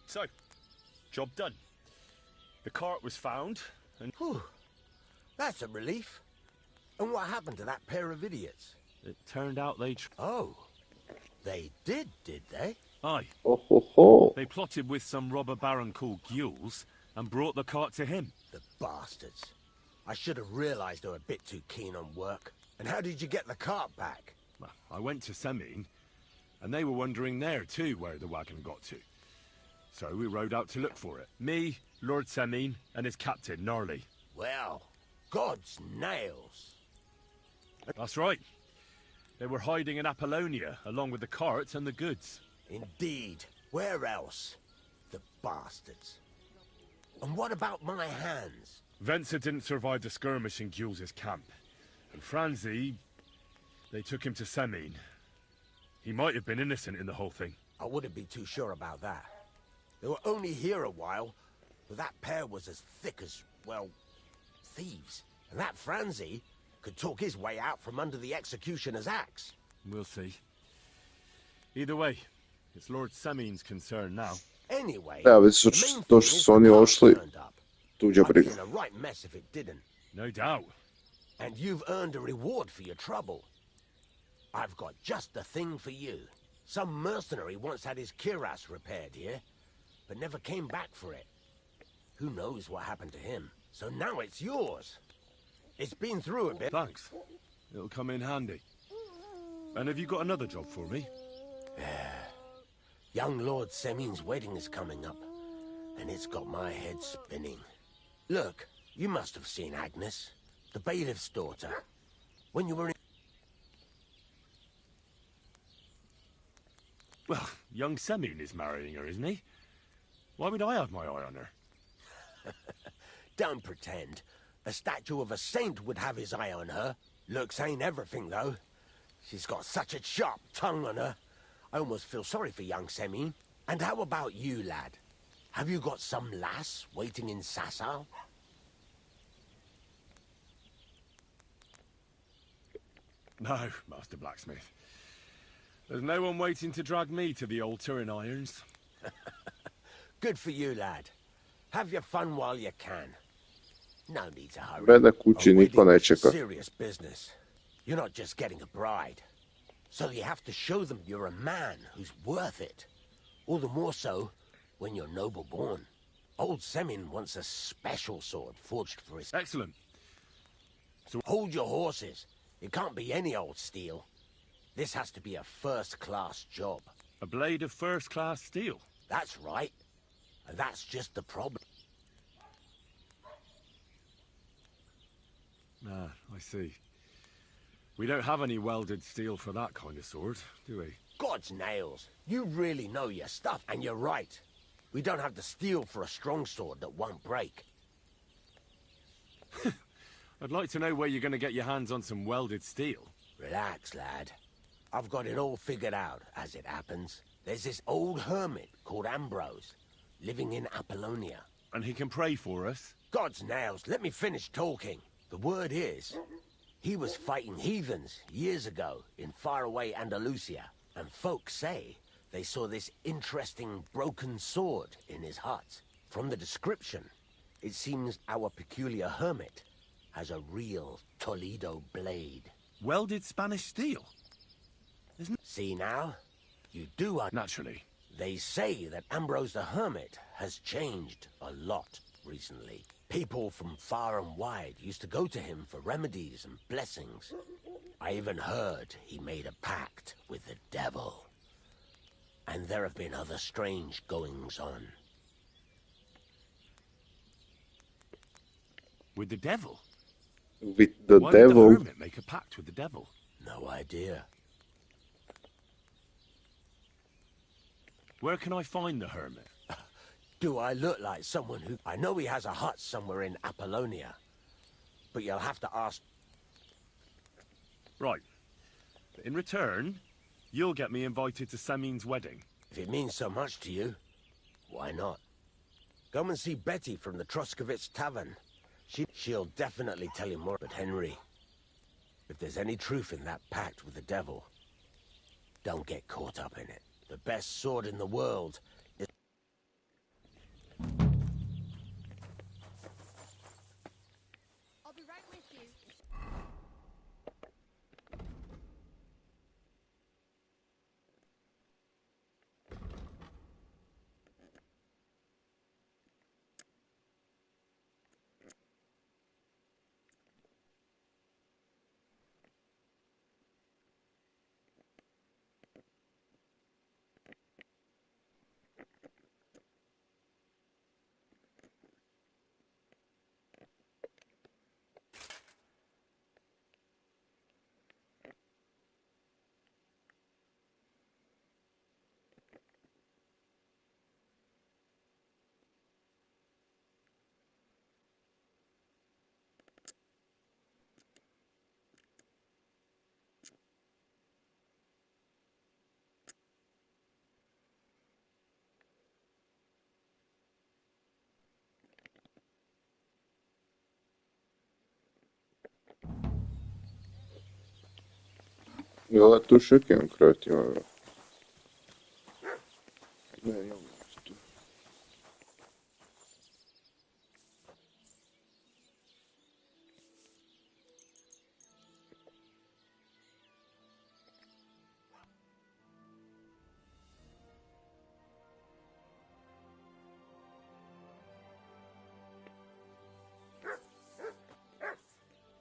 S2: So, job done. The cart was found, and...
S14: Whew. That's a relief. And what happened to that pair of idiots?
S8: It turned out they...
S14: Oh. They did they?
S8: Aye.
S1: Oh ho ho.
S8: They plotted with some robber baron called Gules and brought the cart to him.
S14: The bastards. I should have realized they were a bit too keen on work. And how did you get the cart back?
S8: Well, I went to Semine, and they were wondering there too where the wagon got to. So we rode out to look for it. Me, Lord Semine, and his captain, Gnarly.
S14: Well, God's nails.
S8: That's right. They were hiding in Apollonia, along with the carts and the goods.
S14: Indeed. Where else? The bastards. And what about my hands?
S8: Venser didn't survive the skirmish in Gules' camp. And Franzi... they took him to Semine. He might have been innocent in the whole thing.
S14: I wouldn't be too sure about that. They were only here a while, but that pair was as thick as, well, thieves. And that Franzi could talk his way out from under the executioner's axe.
S8: We'll see. Either way, it's Lord Semine's concern now.
S14: Anyway,
S1: Ja, već su to što su oni ošli, tuđa
S14: I'd be
S1: briga.
S14: in a right mess if it didn't.
S8: No doubt.
S14: And you've earned a reward for your trouble. I've got just the thing for you. Some mercenary once had his cuirass repaired here, but never came back for it. Who knows what happened to him? So now it's yours. It's been through a bit.
S8: Thanks. It'll come in handy. And have you got another job for me?
S14: Young Lord Semine's wedding is coming up, and it's got my head spinning. Look, you must have seen Agnes, the bailiff's daughter, when you were in...
S8: Well, young Semine is marrying her, isn't he? Why would I have my eye on her?
S14: Don't pretend. A statue of a saint would have his eye on her. Looks ain't everything, though. She's got such a sharp tongue on her. I almost feel sorry for young Semine. And how about you, lad? Have you got some lass waiting in Sasau?
S8: No, Master Blacksmith. There's no one waiting to drag me to the altar in irons.
S14: Good for you, lad. Have your fun while you can. No need to hurry.
S1: Mene kući niko ne čeka.
S14: Serious business. You're not just getting a bride. So you have to show them you're a man who's worth it. All the more so when you're noble born. Old Semine wants a special sword forged for his...
S8: Excellent.
S14: So hold your horses. It can't be any old steel. This has to be a first-class job.
S8: A blade of first-class steel?
S14: That's right. And that's just the problem.
S8: Ah, I see. We don't have any welded steel for that kind of sword, do we?
S14: God's nails. You really know your stuff, and you're right. We don't have the steel for a strong sword that won't break.
S8: I'd like to know where you're going to get your hands on some welded steel.
S14: Relax, lad. I've got it all figured out, as it happens. There's this old hermit called Ambrose, living in Apollonia.
S8: And he can pray for us?
S14: God's nails, let me finish talking. The word is, he was fighting heathens years ago in faraway Andalusia, and folks say they saw this interesting broken sword in his hut. From the description, It seems our peculiar hermit has a real Toledo blade.
S8: Welded Spanish steel?
S14: See now? You do
S8: Naturally.
S14: They say that Ambrose the Hermit has changed a lot recently. People from far and wide used to go to him for remedies and blessings. I even heard he made a pact with the devil. And there have been other strange goings-on.
S8: With the devil?
S1: With the
S8: Why
S1: devil?
S8: Would the hermit make a pact with the devil?
S14: No idea.
S8: Where can I find the hermit?
S14: Do I look like someone who... I know he has a hut somewhere in Apollonia. But you'll have to ask...
S8: Right. But in return, you'll get me invited to Samin's wedding.
S14: If it means so much to you, why not? Come and see Betty from the Troskovitz Tavern. She'll definitely tell you more. But Henry, if there's any truth in that pact with the devil, don't get caught up in it. The best sword in the world is...
S6: I'll be right with you.
S1: Jel tu šekijem kreativa? Ne, imam tu.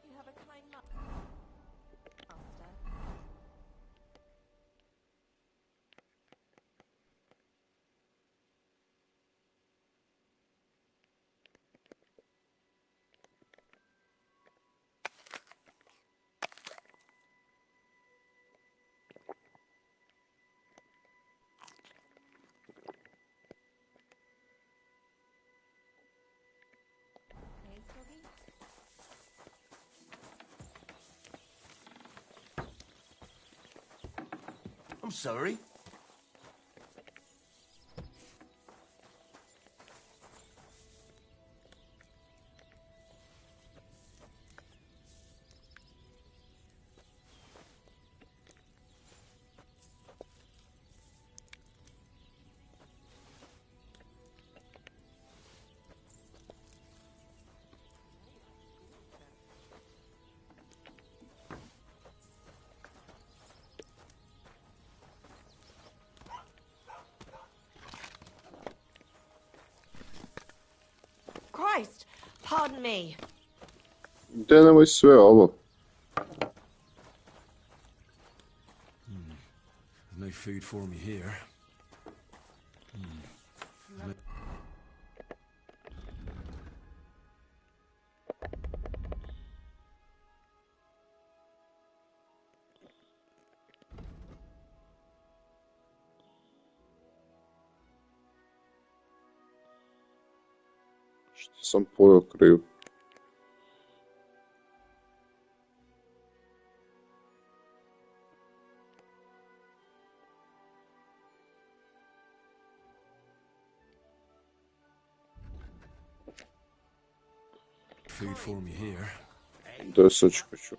S6: You have a kind master. Hey, Dodi.
S14: I'm sorry.
S16: Christ! Pardon me.
S1: Gdje nemoj sve ovo?
S8: There's no food for me here.
S1: Što sam pojeo krivo?
S8: Food for me here.
S1: Desačka ću.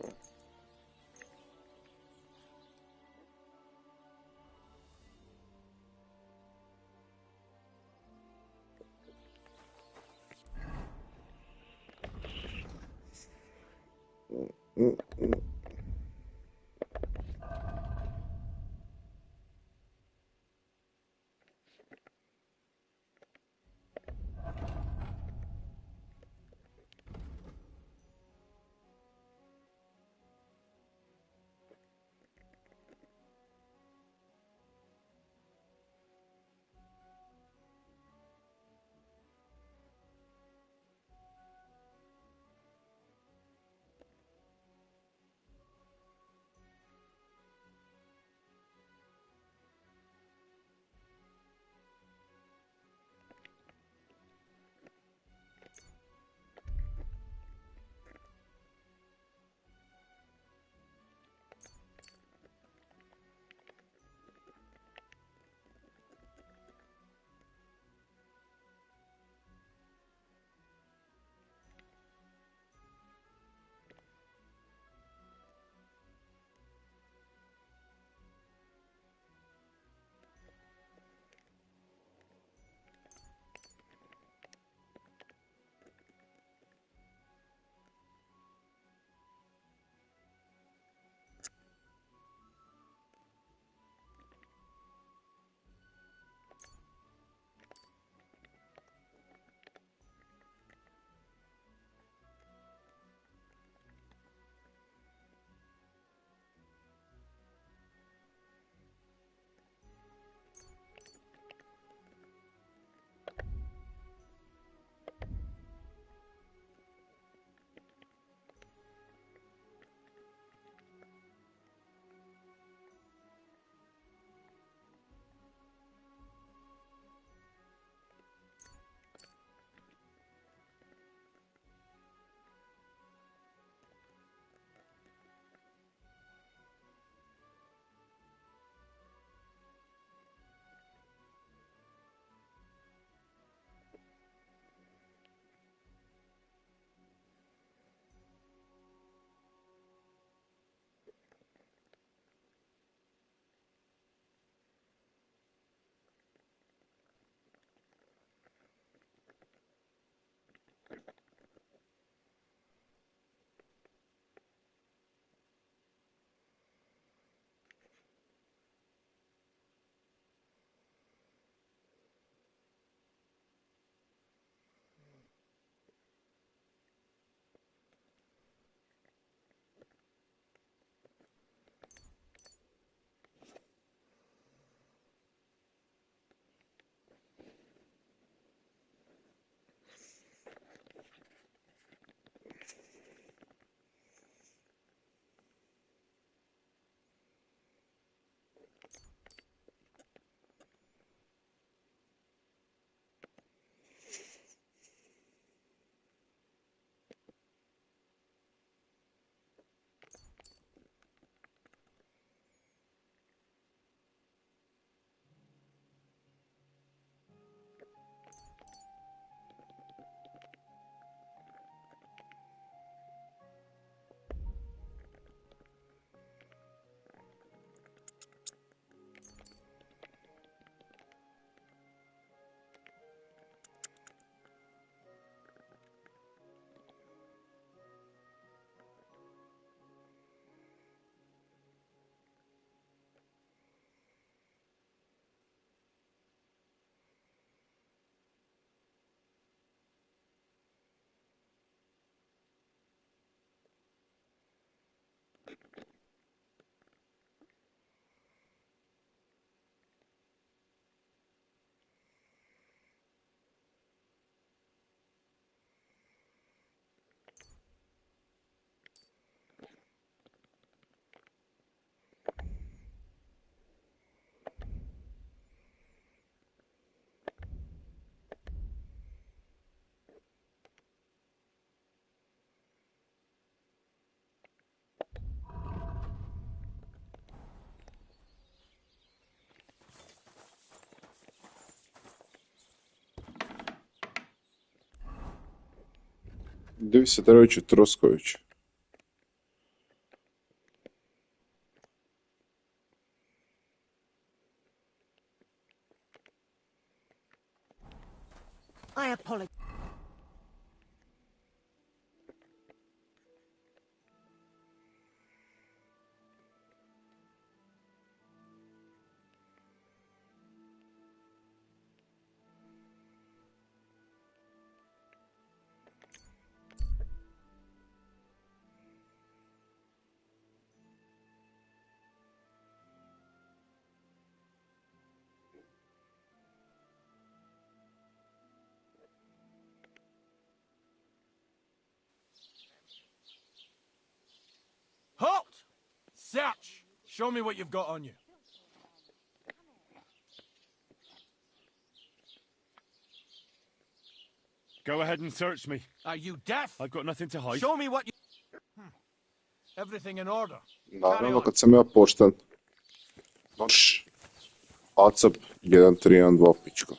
S1: Дивися, до речі, Троскович.
S9: I apologize.
S2: Search! Show me what you've got on you.
S8: Go ahead and search me.
S2: Are you deaf?
S8: I've got nothing to hide.
S2: Show me what you... Everything in order.
S1: Naravno, kad sam ja pošten. Marš. Acap 1312 pičko.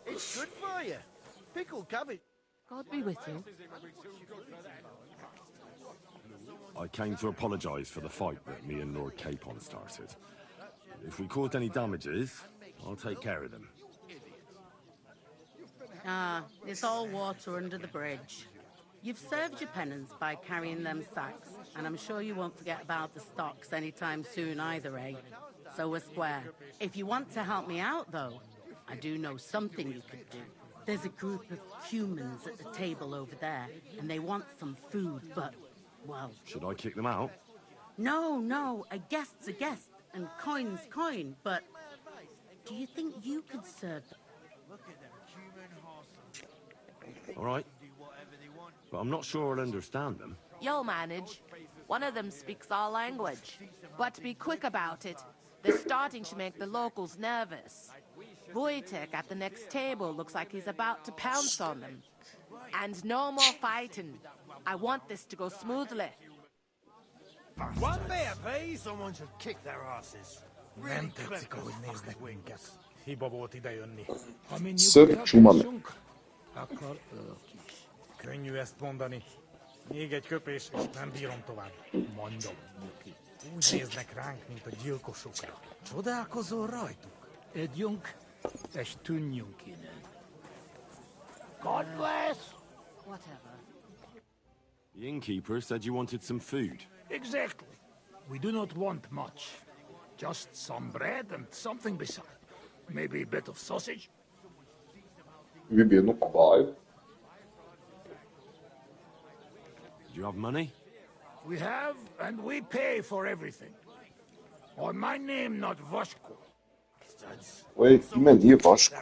S17: It's good for you. Pickled cabbage.
S9: God be with you.
S8: I came to apologise for the fight that me and Lord Capon started. If we caused any damages, I'll take care of them.
S18: Ah, it's all water under the bridge. You've served your penance by carrying them sacks, and I'm sure you won't forget about the stocks anytime soon either, eh? So we're square. If you want to help me out, though, I do know something you could do. There's a group of humans at the table over there, and they want some food, but, well...
S8: Should I kick them out?
S18: No, a guest's a guest, and coin's coin, but... Do you think you could serve them?
S8: All right. But I'm not sure I'll understand them.
S19: You'll manage. One of them speaks our language. But be quick about it. They're starting to make the locals nervous. Wojtek at the next table looks like he's about to pounce on them. And no more fighting. I want this to go smoothly.
S17: One beer, please. Someone should kick their asses. Really clever.
S20: Hiba volt idejönni.
S1: Sir Csumame.
S20: Akkor... Könnyű ezt mondani. Még egy köpés, és nem bírom tovább. Mondom. Úgy néznek ránk, mint a gyilkosokra. Csodálkozol rajtuk? Együnk, és tűnjünk innen.
S17: God bless!
S18: Whatever.
S8: The innkeeper said you wanted some food.
S20: Exactly. We do not want much. Just some bread and something beside. Maybe a bit of sausage.
S1: Vi bi jednu kobaju.
S8: Do you have money?
S20: We have, and we pay for everything. On my name, not Vashko.
S1: Oj, ime nije Vaško.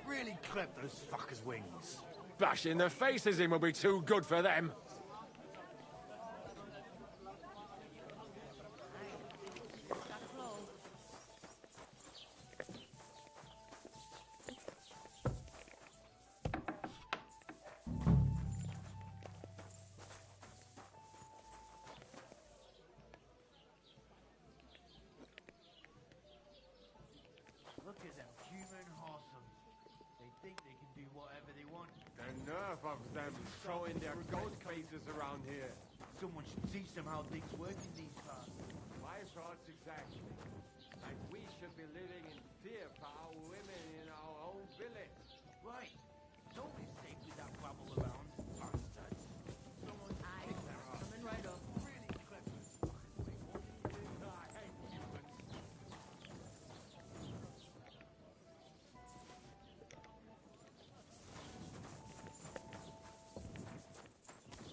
S17: Really clip those fuckers' wings.
S2: Bashing their faces in will be too good for them.
S17: Look at them human horsems. They think they can do whatever they want.
S2: The nerve of them throwing their ghost faces around here.
S17: Someone should teach them how things work in these parts.
S2: My thoughts exactly. Like we should be living in fear for our women in our own village.
S17: Right. Don't be safe with that rabble around. Bastards. Someone kick their ass. Coming right up. Really clever.
S2: I hate humans.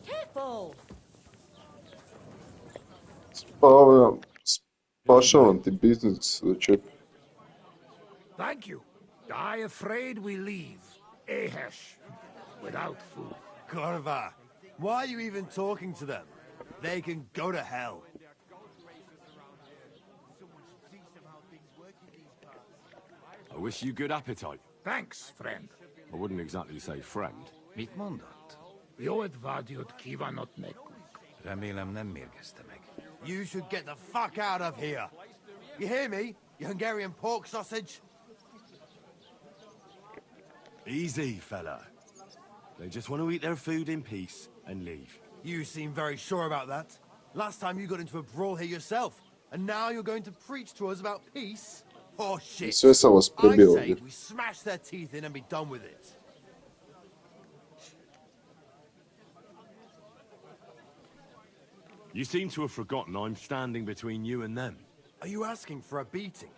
S19: Careful!
S1: Spašavam ti biznis za čep.
S20: Thank you. I afraid we leave. Ahesh. Without food.
S17: Korva, why are you even talking to them? They can go to hell.
S8: I wish you good appetite.
S20: Thanks, friend.
S8: I wouldn't exactly say friend.
S20: Mit mondott? Jó advádiót kívánott nekünk. Remélem nem mérgezte meg.
S17: You should get the fuck out of here. You hear me, you Hungarian pork sausage?
S8: Easy, fella. They just want to eat their food in peace and leave.
S17: You seem very sure about that. Last time you got into a brawl here yourself, and now you're going to preach to us about peace? Oh shit.
S1: Sve sam vas
S17: I
S1: prebio
S17: say
S1: ovdje.
S17: we smash their teeth in and be done with it.
S8: You seem to have forgotten I'm standing between you and them.
S17: Are you asking for a beating?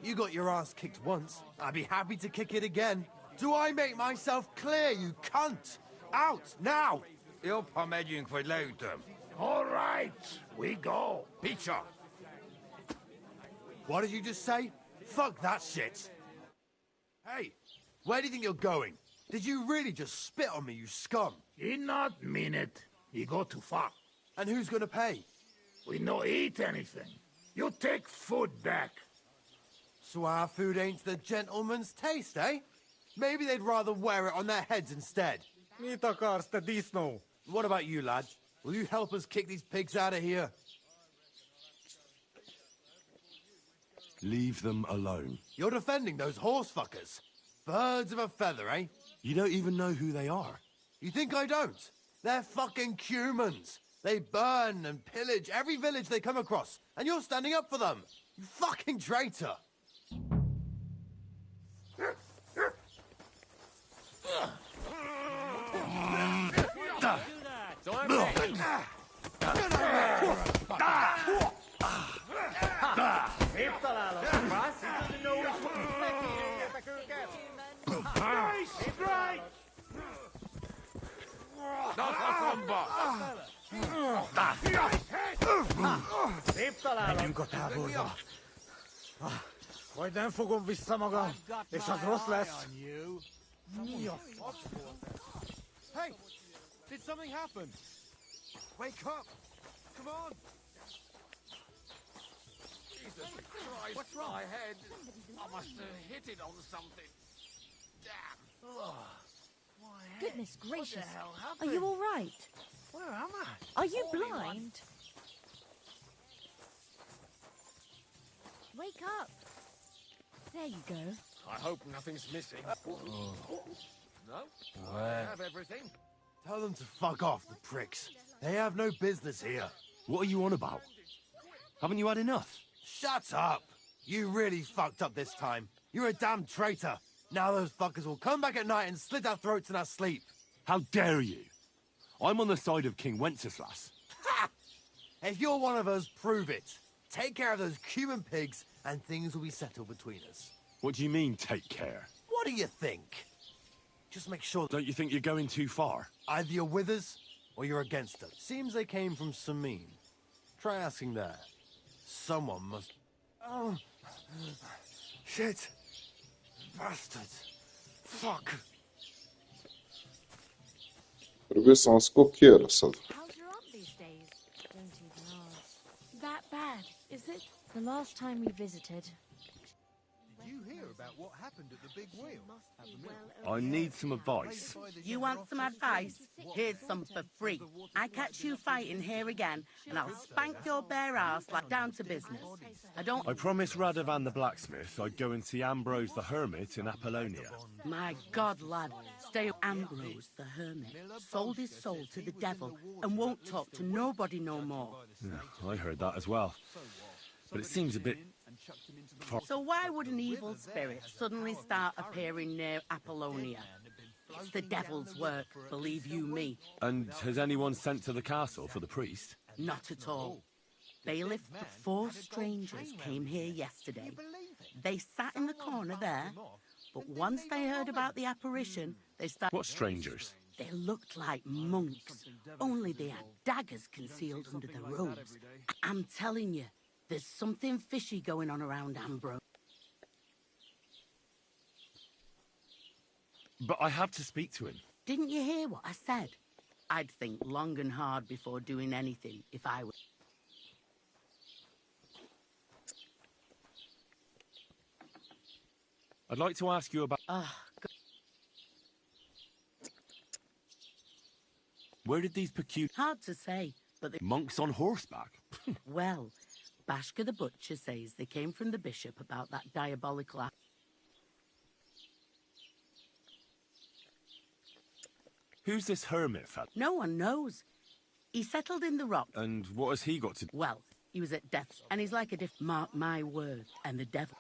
S17: You got your ass kicked once. I'd be happy to kick it again. Do I make myself clear, you cunt? Out, now!
S15: Jobb, ha megyünk, vagy leütöm.
S20: All right, we go.
S15: Picsa!
S17: What did you just say? Fuck that shit. Hey, where do you think you're going? Did you really just spit on me, you scum?
S10: He not mean it. He go too far.
S17: And who's gonna pay?
S10: We no eat anything. You take food back.
S17: So our food ain't the gentleman's taste, eh? Maybe they'd rather wear it on their heads instead. What about you, lad? Will you help us kick these pigs out of here?
S8: Leave them alone.
S17: You're defending those horse fuckers. Birds of a feather, eh?
S8: You don't even know who they are.
S17: You think I don't? They're fucking humans. They burn and pillage every village they come across, and you're standing up for them. You fucking traitor.
S20: Majd nem fogom vissza magam, és az rossz lesz. Mi a fasz volt ez?
S17: Hey! Did something happen? Wake up! Come on!
S14: Jesus Christ! What's wrong? My head. I must have hit it on something. Damn.
S6: Goodness gracious.
S14: What the hell
S6: Are
S14: happened?
S6: you all right?
S14: Where am I?
S6: Are you blind? Wake up. There you go.
S14: I hope nothing's missing. No? I
S17: Where?
S14: have everything.
S17: Tell them to fuck off, the pricks. They have no business here.
S8: What are you on about? Haven't you had enough?
S17: Shut up! You really fucked up this time. You're a damn traitor. Now those fuckers will come back at night and slit our throats in our sleep.
S8: How dare you? I'm on the side of King Wenceslas.
S17: Ha! If you're one of us, prove it. Take care of those Cuban pigs, and things will be settled between us.
S8: What do you mean, take care?
S17: What do you think? Just make sure...
S8: Don't you think you're going too far?
S17: Either you're with us, or you're against us. Seems they came from Svakim. Try asking there. Someone must... Oh... Shit! Bastards! Fuck!
S1: Probio sam vas kokjera sad.
S6: How's your aunt these days? Don't even ask. That bad, is it? The last time we visited.
S17: Did you hear about what happened at the big wheel?
S8: I need some advice.
S18: You want some advice? Here's some for free. I catch you fighting here again, and I'll spank your bare ass like down to business.
S8: I promised Radovan the blacksmith I'd go and see Ambrose the hermit in Apollonia.
S18: My God, lad, stay Ambrose the hermit sold his soul to the devil and won't talk to nobody no more.
S8: Yeah, I heard that as well. But it seems a bit far.
S18: So why would an evil spirit suddenly start appearing near Apollonia? It's the devil's work, believe you me.
S8: And has anyone sent to the castle for the priest?
S18: Not at all. Bailiff, 4 strangers came here yesterday. They sat in the corner there, but once they heard about the apparition, they started...
S8: What strangers?
S18: They looked like monks, only they had daggers concealed under their robes. I'm telling you, there's something fishy going on around Ambrose.
S8: But I have to speak to him.
S18: Didn't you hear what I said? I'd think long and hard before doing anything if I were...
S8: I'd like to ask you about... Where did these peculiar...
S18: Hard to say, but...
S8: Monks on horseback?
S18: Well, Bashka the butcher says they came from the bishop about that diabolical act.
S8: Who's this hermit fella?
S18: No one knows. He settled in the rock.
S8: And what has he got to...
S18: Well, he was at death's, and he's like a mark my word, and the devil.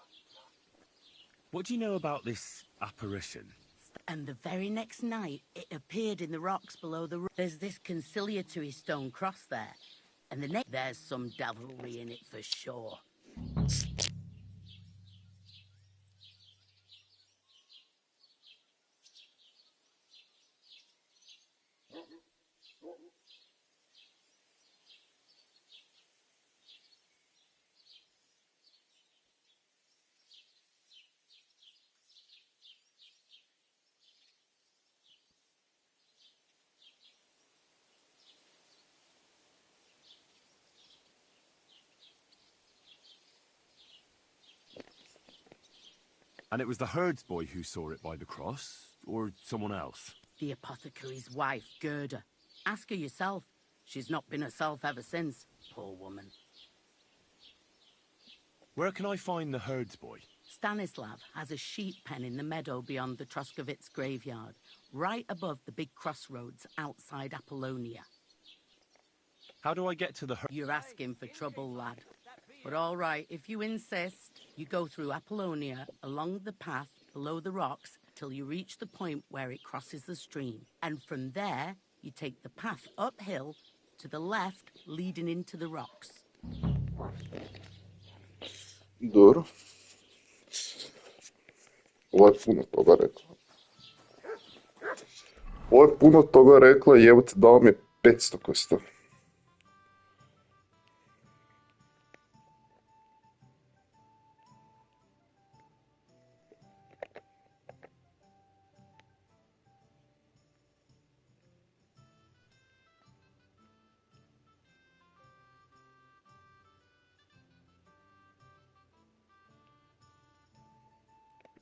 S8: What do you know about this apparition?
S18: And the very next night, it appeared in the rocks below the... There's this conciliatory stone cross there. And the next... There's some devilry in it for sure.
S8: And it was the herds boy who saw it by the cross, or someone else?
S18: The apothecary's wife, Gerda. Ask her yourself. She's not been herself ever since, poor woman.
S8: Where can I find the herds boy?
S18: Stanislav has a sheep pen in the meadow beyond the Troskovitz graveyard, right above the big crossroads outside Apollonia.
S8: How do I get to the
S18: You're asking for trouble, lad. But all right, if you insist, you go through Apollonia, along the path below the rocks, till you reach the point where it crosses the stream. And from there, you take the path uphill to the left, leading into the rocks.
S1: Dobro. Ovo je puno toga rekla. Ovo je puno toga rekla, jebate, dao mi je 500 kosta.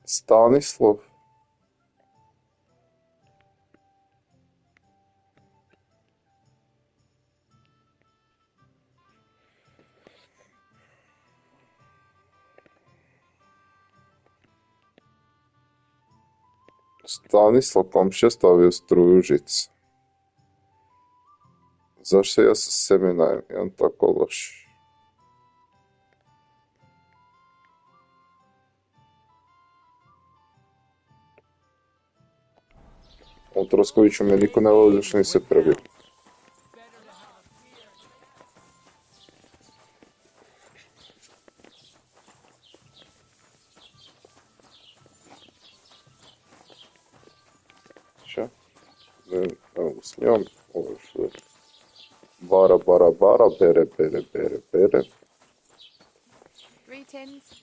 S1: Stanislav. Stanislav komšija stavio struju u žicu. Zašto ja sa seminajem imam tako loš? U Troskoviću me niko ne voli, zašto nisi se prebio. Šta? Ne mogu s njom, ovo je što je. Bara, bara, bara, bere, bere, bere, bere.
S19: Greetings.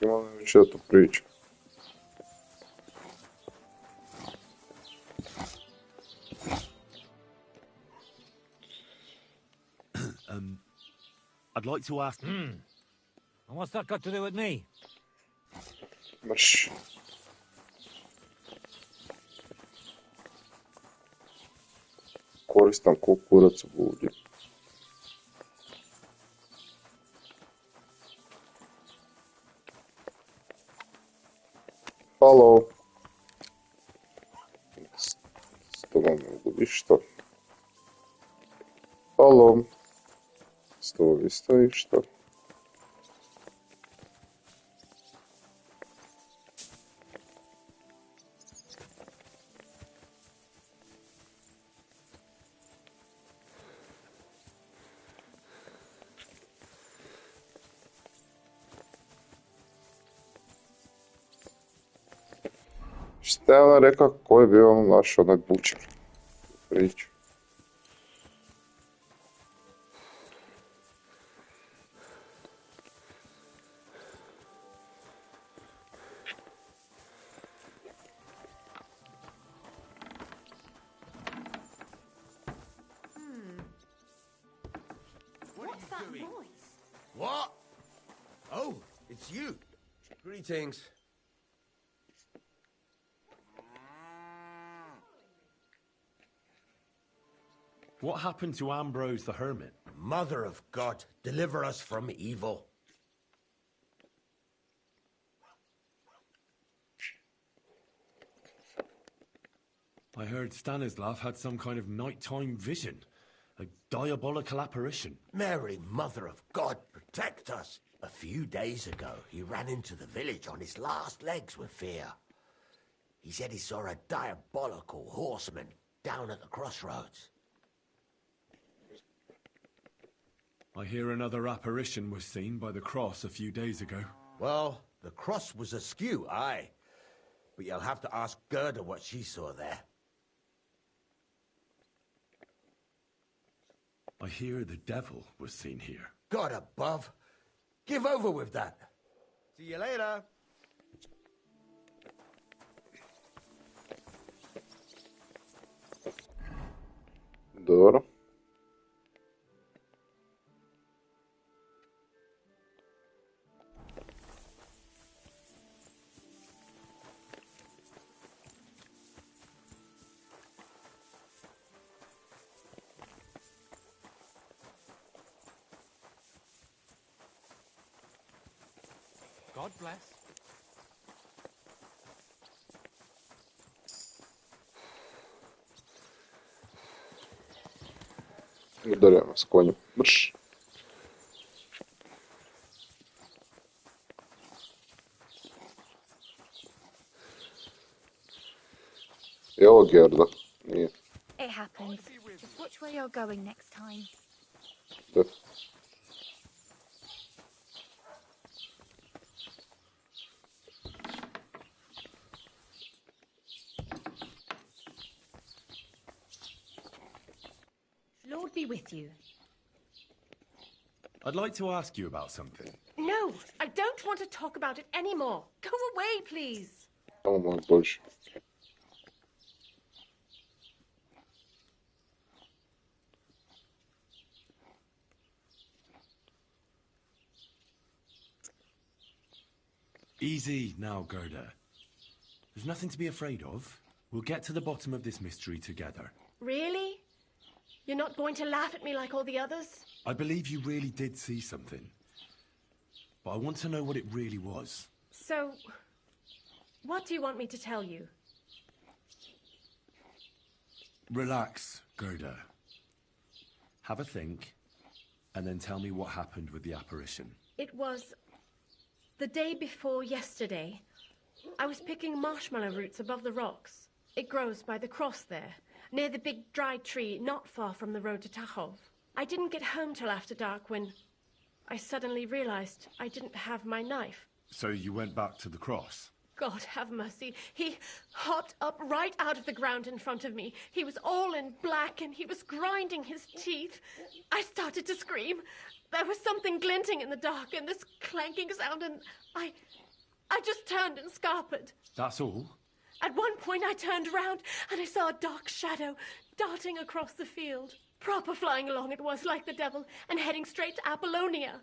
S1: Imam više da tu pričam.
S8: I'd like to ask...
S20: And what's that got to do with me?
S1: Marš. Koristan ko kurac u budi. Halo. S tobom ne mogu ništa. Halo. S tobom isto ništa. Šta je ona rekla, ko je bio ono naš onaj bučar? Priču.
S14: What's that noise? What? Oh, it's you. Greetings.
S8: What happened to Ambrose the Hermit?
S14: Mother of God, deliver us from evil.
S8: I heard Stanislav had some kind of nighttime vision. A diabolical apparition.
S14: Mary, Mother of God, protect us. A few days ago, he ran into the village on his last legs with fear. He said he saw a diabolical horseman down at the crossroads.
S8: I hear another apparition was seen by the cross a few days ago.
S14: Well, the cross was askew, aye. But you'll have to ask Gerda what she saw there.
S8: I hear the devil was seen here.
S14: God above. Give over with that. See you later.
S1: Dobro.
S11: God bless.
S1: Udarujemo s konjem. Brš. Je ovo Gerda? Nije.
S21: It happens. Just watch where you're going next time.
S1: Da.
S21: Lord be with you.
S8: I'd like to ask you about something.
S22: No, I don't want to talk about it anymore. Go away, please.
S1: O moj Bože.
S8: Easy now, Gerda. There's nothing to be afraid of. We'll get to the bottom of this mystery together.
S22: Really? You're not going to laugh at me like all the others?
S8: I believe you really did see something. But I want to know what it really was.
S22: So, what do you want me to tell you?
S8: Relax, Gerda. Have a think, and then tell me what happened with the apparition.
S22: It was the day before yesterday. I was picking marshmallow roots above the rocks. It grows by the cross there, near the big dry tree not far from the road to Tachov. I didn't get home till after dark when I suddenly realized I didn't have my knife.
S8: So you went back to the cross?
S22: God have mercy. He hopped up right out of the ground in front of me. He was all in black and he was grinding his teeth. I started to scream. There was something glinting in the dark and this clanking sound, and I just turned and scarpered.
S8: That's all?
S22: At one point I turned around and I saw a dark shadow darting across the field. Proper flying along it was, like the devil, and heading straight to Apollonia.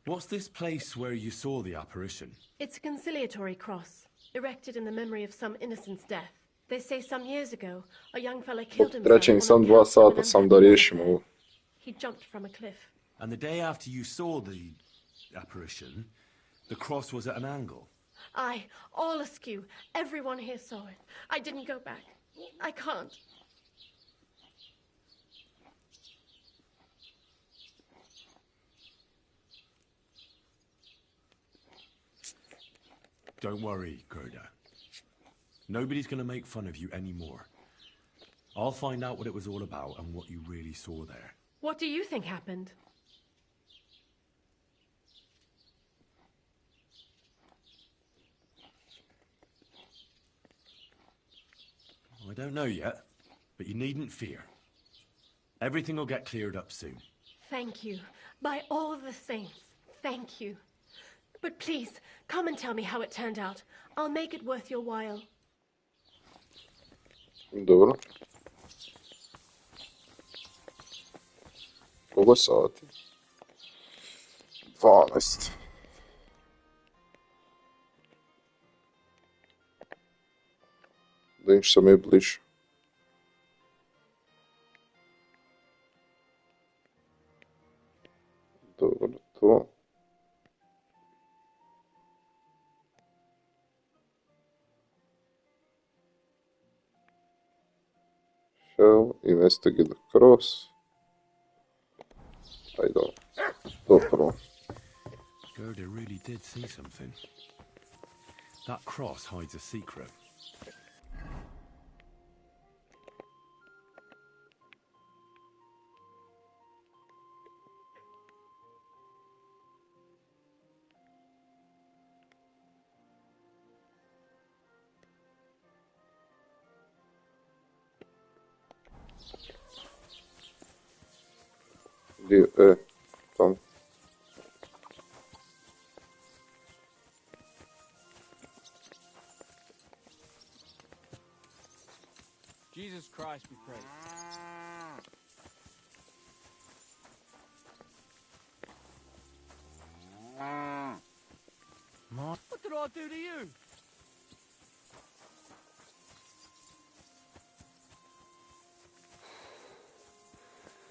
S8: What's this place where you saw the apparition?
S22: It's a conciliatory cross, erected in the memory of some innocent's death. They say some years ago, a young fella killed himself.
S1: Treće im sam 2 sata sam da riješimo ovo.
S22: He jumped from a cliff.
S8: And the day after you saw the apparition, the cross was at an angle.
S22: Aye, all askew. Everyone here saw it. I didn't go back. I can't.
S8: Don't worry, Gerda. Nobody's going to make fun of you anymore. I'll find out what it was all about and what you really saw there.
S22: What do you think happened?
S8: I don't know yet, but you needn't fear. Everything will get cleared up soon.
S22: Thank you. By all the saints, thank you. But please, come and tell me how it turned out. I'll make it worth your while.
S1: Dobro. Koliko sati? 12. Da im što mi je bliže. Dobro, to. Shall investigate the cross. Ajde, to prvo.
S8: Gerda really did see something. That cross hides a secret.
S1: Tam.
S20: Christ be praised. What did I do to you?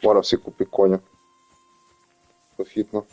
S1: Moram si kupi konja. To hitno.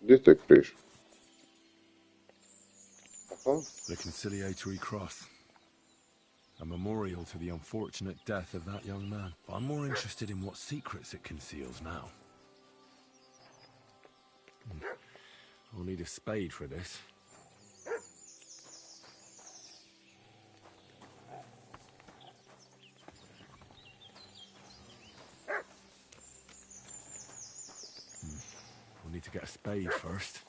S1: Gdje te križ? Aha.
S8: The conciliatory cross. A memorial to the unfortunate death of that young man. But I'm more interested in what secrets it conceals now. I'll need a spade for this. We'll need to get a spade first.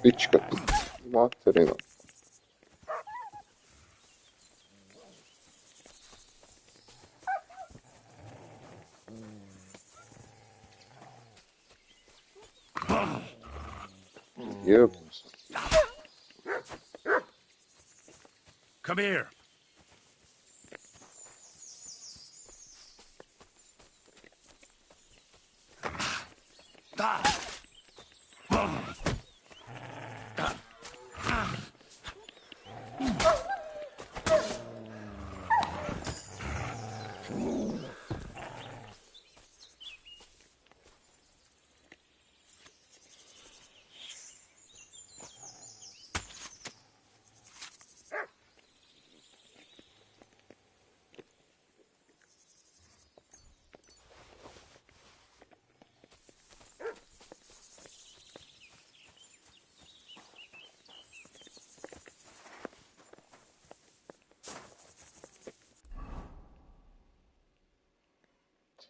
S1: Pička ti. Materina. Jebam se.
S8: Come here.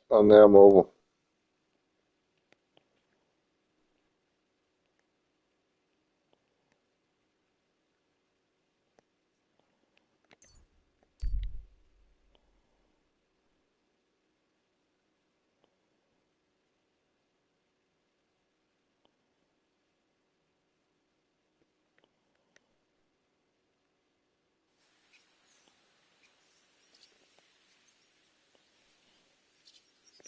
S1: A nemamo ovo.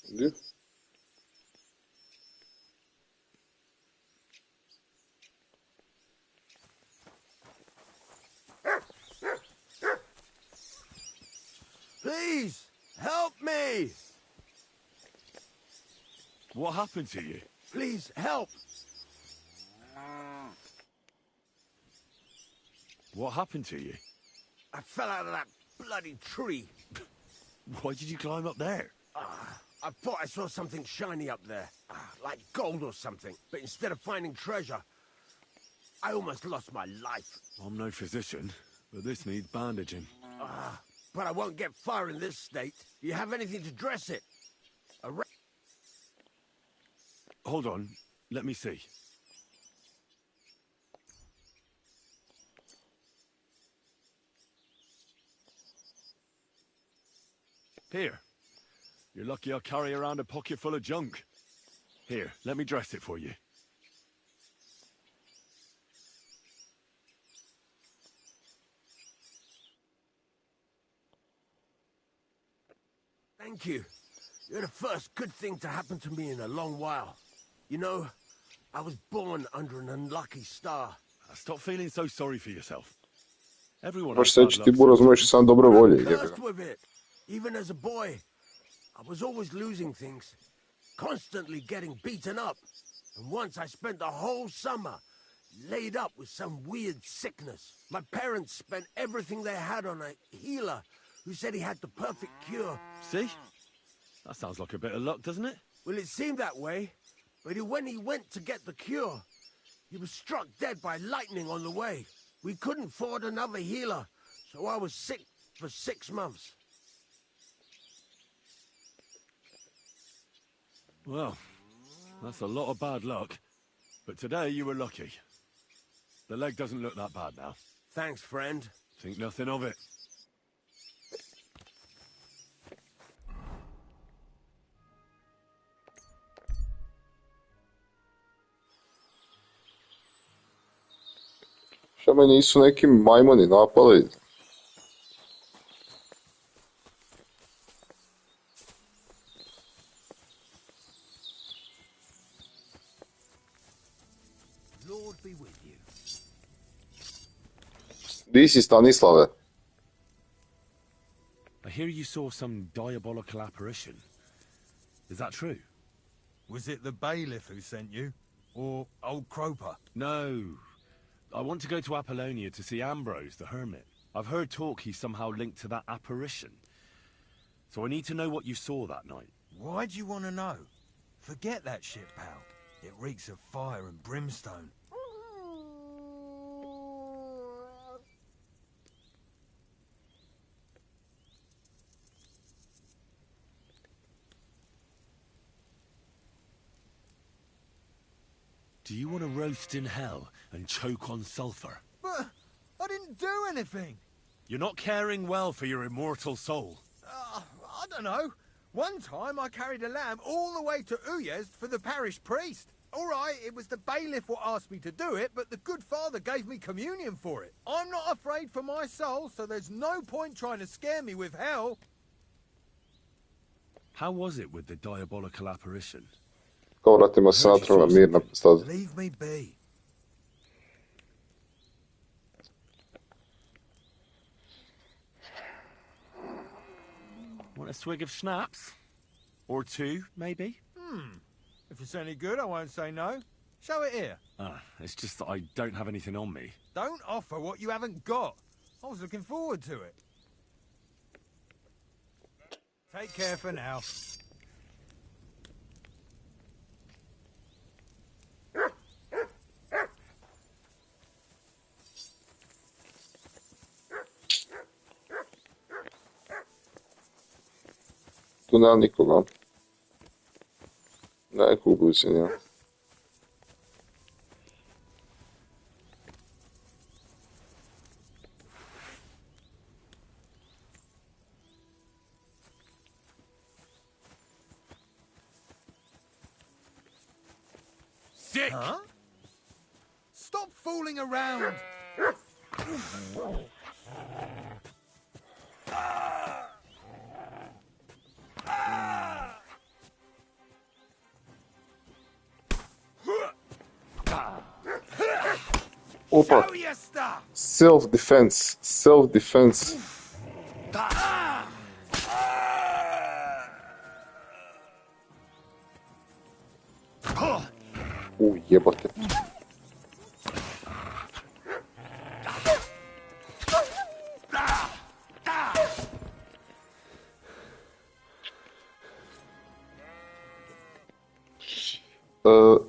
S1: Gdje?
S14: Please, help me!
S8: What happened to you?
S14: Please, help!
S8: What happened to you?
S14: I fell out of that bloody tree.
S8: Why did you climb up there?
S14: I thought I saw something shiny up there, like gold or something. But instead of finding treasure, I almost lost my life.
S8: I'm no physician, but this needs bandaging.
S14: But I won't get far in this state. Do you have anything to dress it?
S8: Hold on, let me see. Here. You're lucky I carry around a pocket full of junk. Here, let me dress it for you.
S14: Thank you. You're the first good thing to happen to me in a long while. You know, I was born under an unlucky star.
S8: Stop feeling so sorry for yourself. Everyone
S1: Baš
S8: has
S1: se
S8: bad
S1: ti
S8: luck
S1: Buraz možeš
S8: sometimes.
S1: sam dobre volje, jebi ga.
S14: Cursed with it. Even as a boy, I was always losing things, constantly getting beaten up. And once I spent the whole summer laid up with some weird sickness. My parents spent everything they had on a healer who said he had the perfect cure.
S8: See? That sounds like a bit of luck, doesn't it?
S14: Well, it seemed that way, but when he went to get the cure, he was struck dead by lightning on the way. We couldn't afford another healer, so I was sick for 6 months.
S8: Well, that's a lot of bad luck. But today you were lucky. The leg doesn't look that bad now.
S14: Thanks, friend.
S8: Think nothing of it.
S1: Šta me nisu neki majmuni napali?
S3: Lord be with you.
S1: Di si, Stanislave?
S8: I hear you saw some diabolical apparition. Is that true?
S7: Was it the bailiff who sent you? Or old Croper?
S8: No. I want to go to Apollonia to see Ambrose, the hermit. I've heard talk he's somehow linked to that apparition. So I need to know what you saw that night.
S7: Why do you want to know? Forget that shit, pal. It reeks of fire and brimstone.
S8: Do you want to roast in hell and choke on sulfur?
S7: But I didn't do anything.
S8: You're not caring well for your immortal soul.
S7: I don't know. One time I carried a lamb all the way to Uyezd for the parish priest. All right, it was the bailiff who asked me to do it, but the good father gave me communion for it. I'm not afraid for my soul, so there's no point trying to scare me with hell.
S8: How was it with the diabolical apparition?
S1: Kao vratimo se natrag na mirna staza.
S7: Leave me be.
S8: Want a swig of schnapps? Or two, maybe?
S7: If it's any good, I won't say no. Show it here.
S8: It's just that I don't have anything on me.
S7: Don't offer what you haven't got. I was looking forward to it. Take care for now.
S1: Tu nema nikoga. Neko u blizini, ja.
S7: Sick! Huh? Stop fooling around!
S1: Opa! Self-defense. Self-defense. Jebote.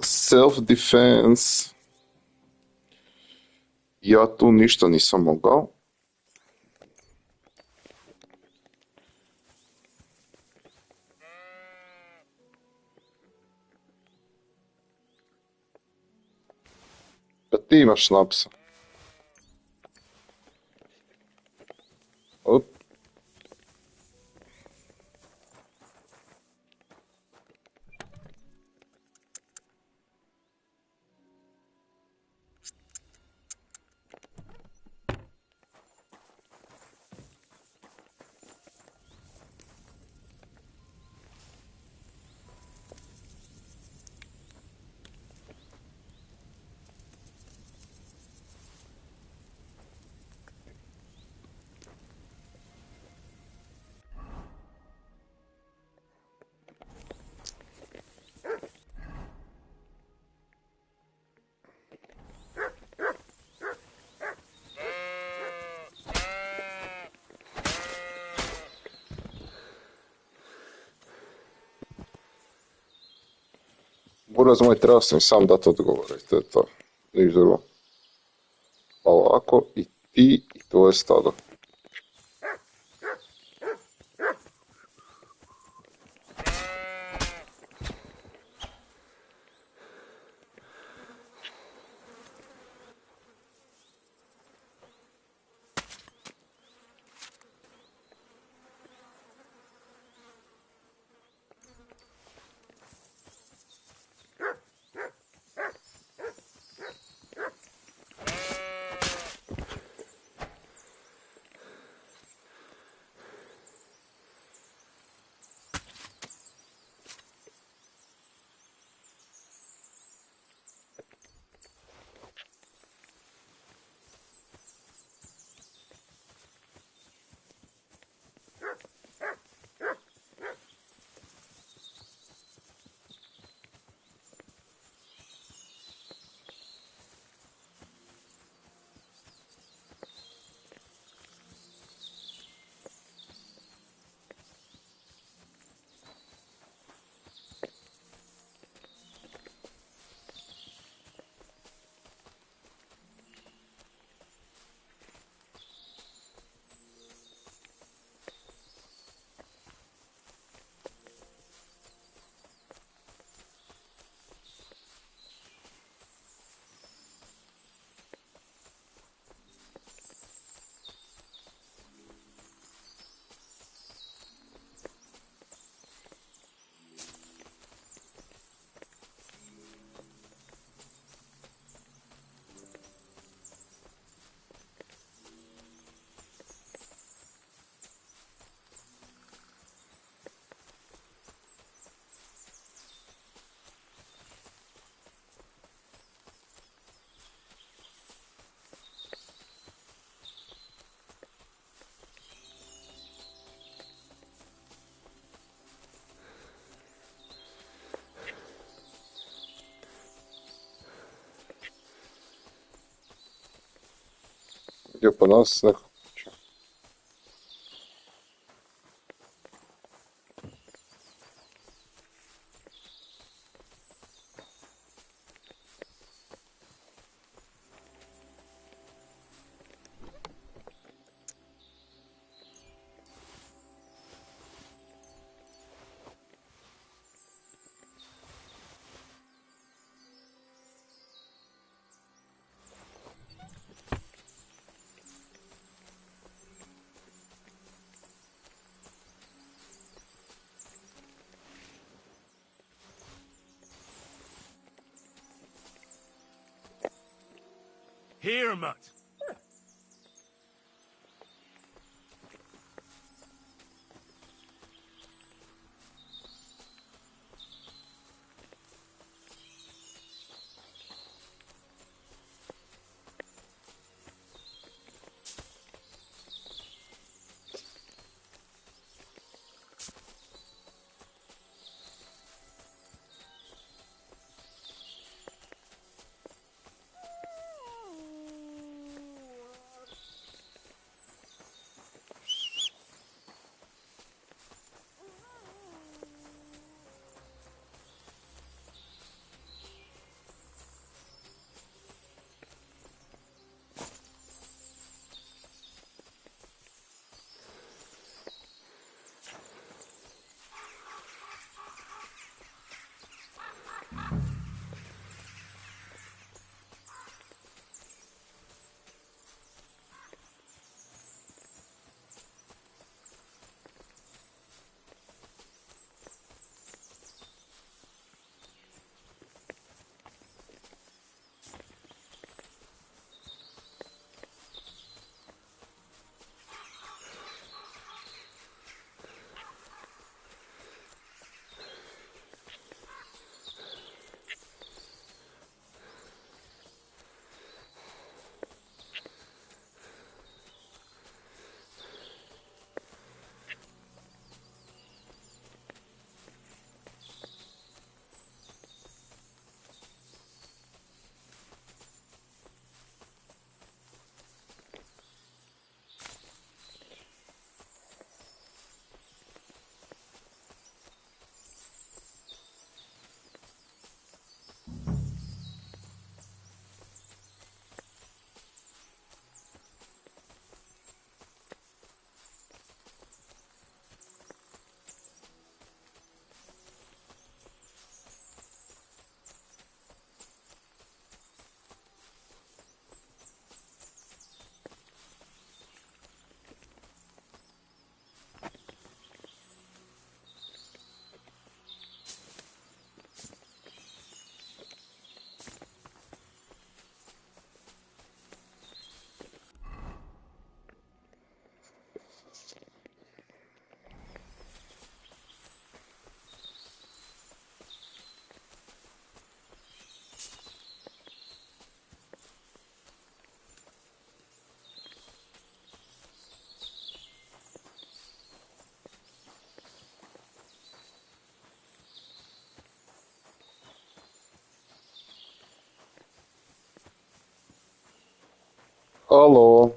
S1: Self-defense. Ja tu ništa nisam mogao. Pa ti imaš šnapsa. Op. Buraz moj, treba sam sam dati odgovore, to je to. Niš drugo. Pa ovako i ti i tvoje stado. Gdje po nas neko kuća.
S8: Here, Mutt.
S1: Alo.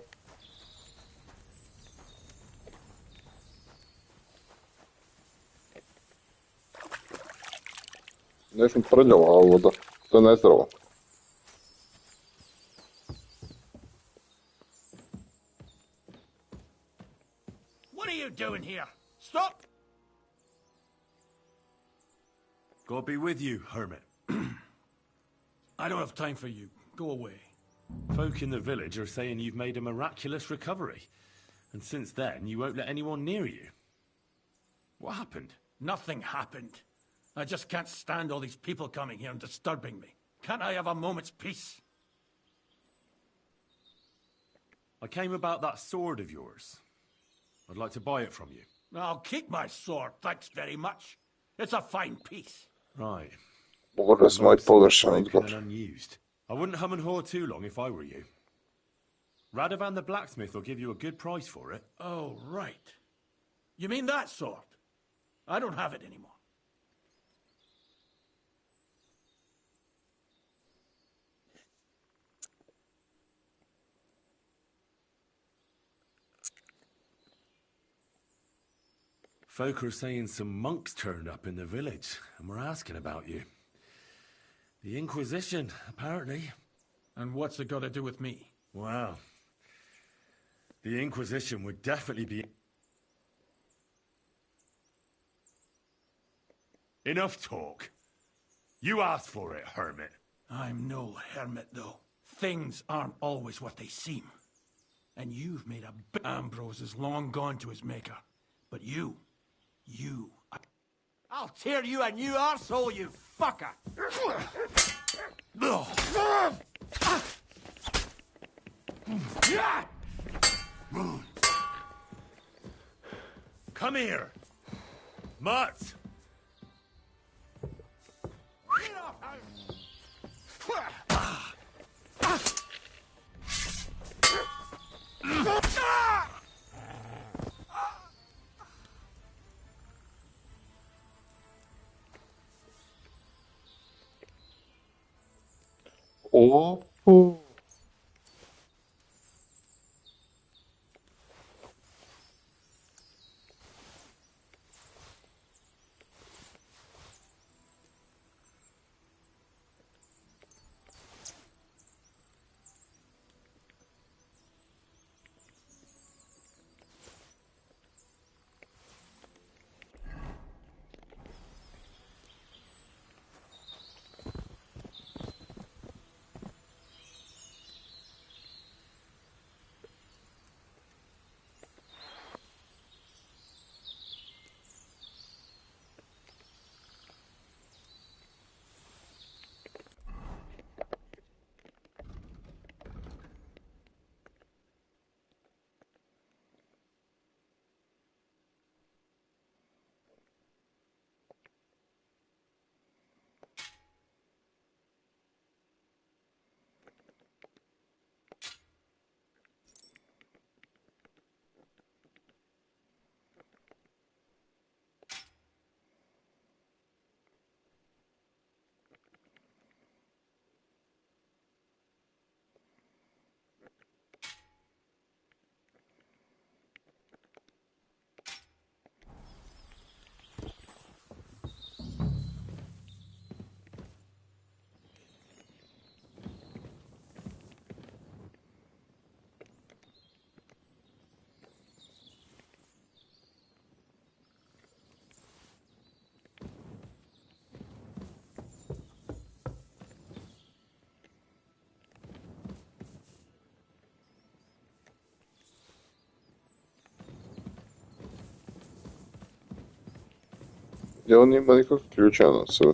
S1: Nešto prljava ova voda. To je nezdravo.
S10: What are you doing here? Stop!
S8: God be with you, hermit.
S10: I don't have time for you. Go away.
S8: Folk in the village are saying you've made a miraculous recovery. And since then, you won't let anyone near you. What happened?
S10: Nothing happened. I just can't stand all these people coming here and disturbing me. Can't I have a moment's peace?
S8: I came about that sword of yours. I'd like to buy it from you.
S10: I'll keep my sword, thanks very much. It's a fine piece.
S8: Right.
S1: Mogu sam ovaj površan
S8: Broken
S1: odgovor.
S8: and unused. I wouldn't hum and haw too long if I were you. Radovan the blacksmith will give you a good price for it.
S10: Oh, right. You mean that sword? I don't have it anymore.
S8: Folk are saying some monks turned up in the village, and were asking about you. The Inquisition, apparently.
S10: And what's it got to do with me?
S8: Well, the Inquisition would definitely be... Enough talk. You asked for it, hermit.
S10: I'm no hermit, though. Things aren't always what they seem. And you've made a big... Ambrose is long gone to his maker. But you...
S14: I'll tear you a new arsehole, you fucker!
S8: Come here! Mutt!
S1: Oh. I on nima nikakvog ključa na sebe.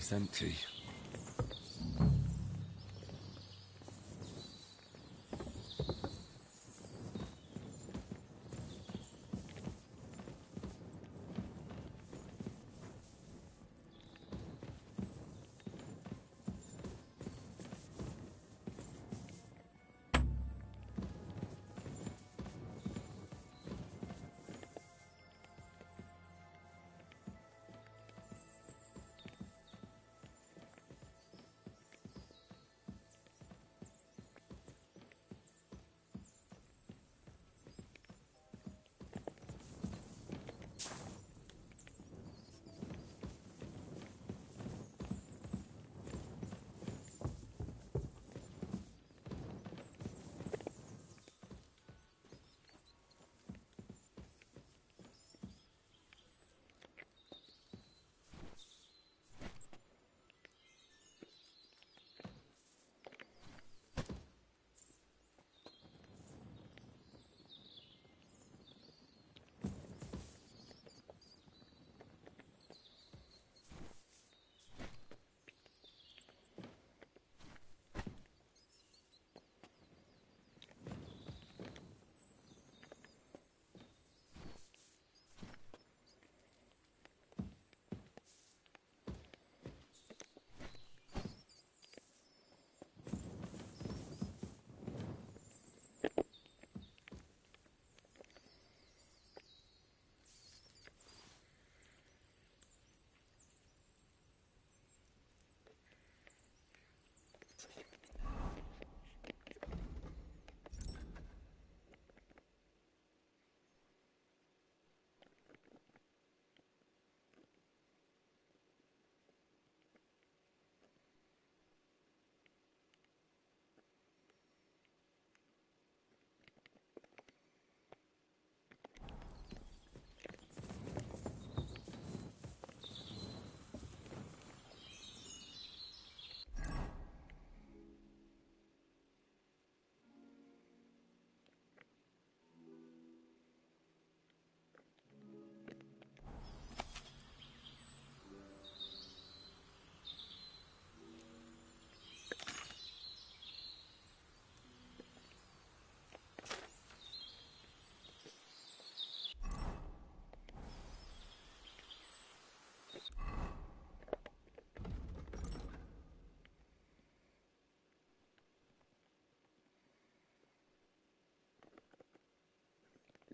S8: It's empty.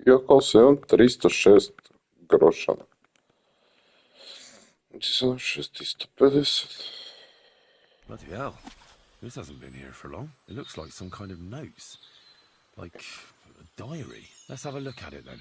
S1: Iako se on 306 grošana. Znači sam 650.
S8: Bloody hell. This hasn't been here for long. It looks like some kind of notes. Like a diary. Let's have a look at it then.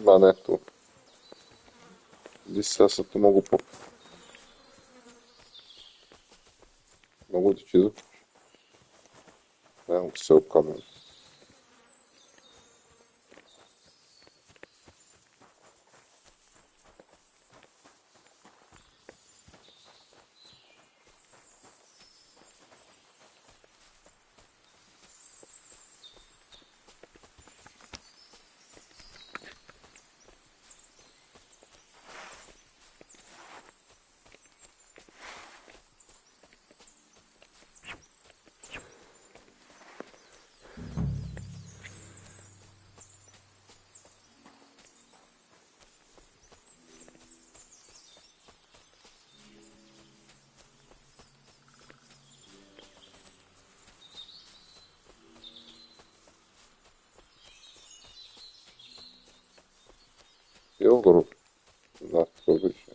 S1: Ma ne tu. Gdje se ja sad tu mogu popiti? Mogu otići iza? Ne mogu se u kameru. Jogurów dodatkowych.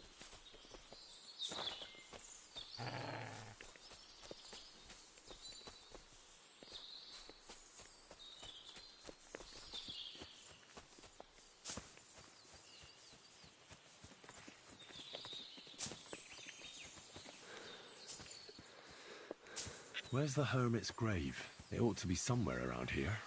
S8: Where's the hermit's grave? It ought to be somewhere around here.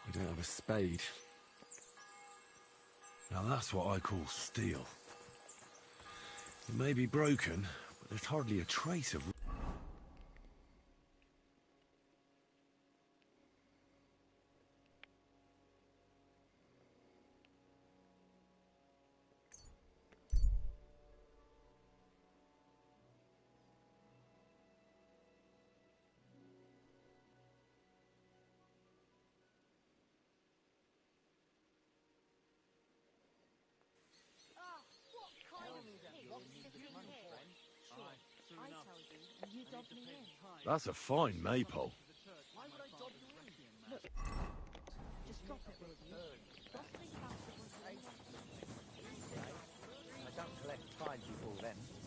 S8: We don't have a spade. Now that's what I call steel. It may be broken, but there's hardly a trace of... That's a fine maypole.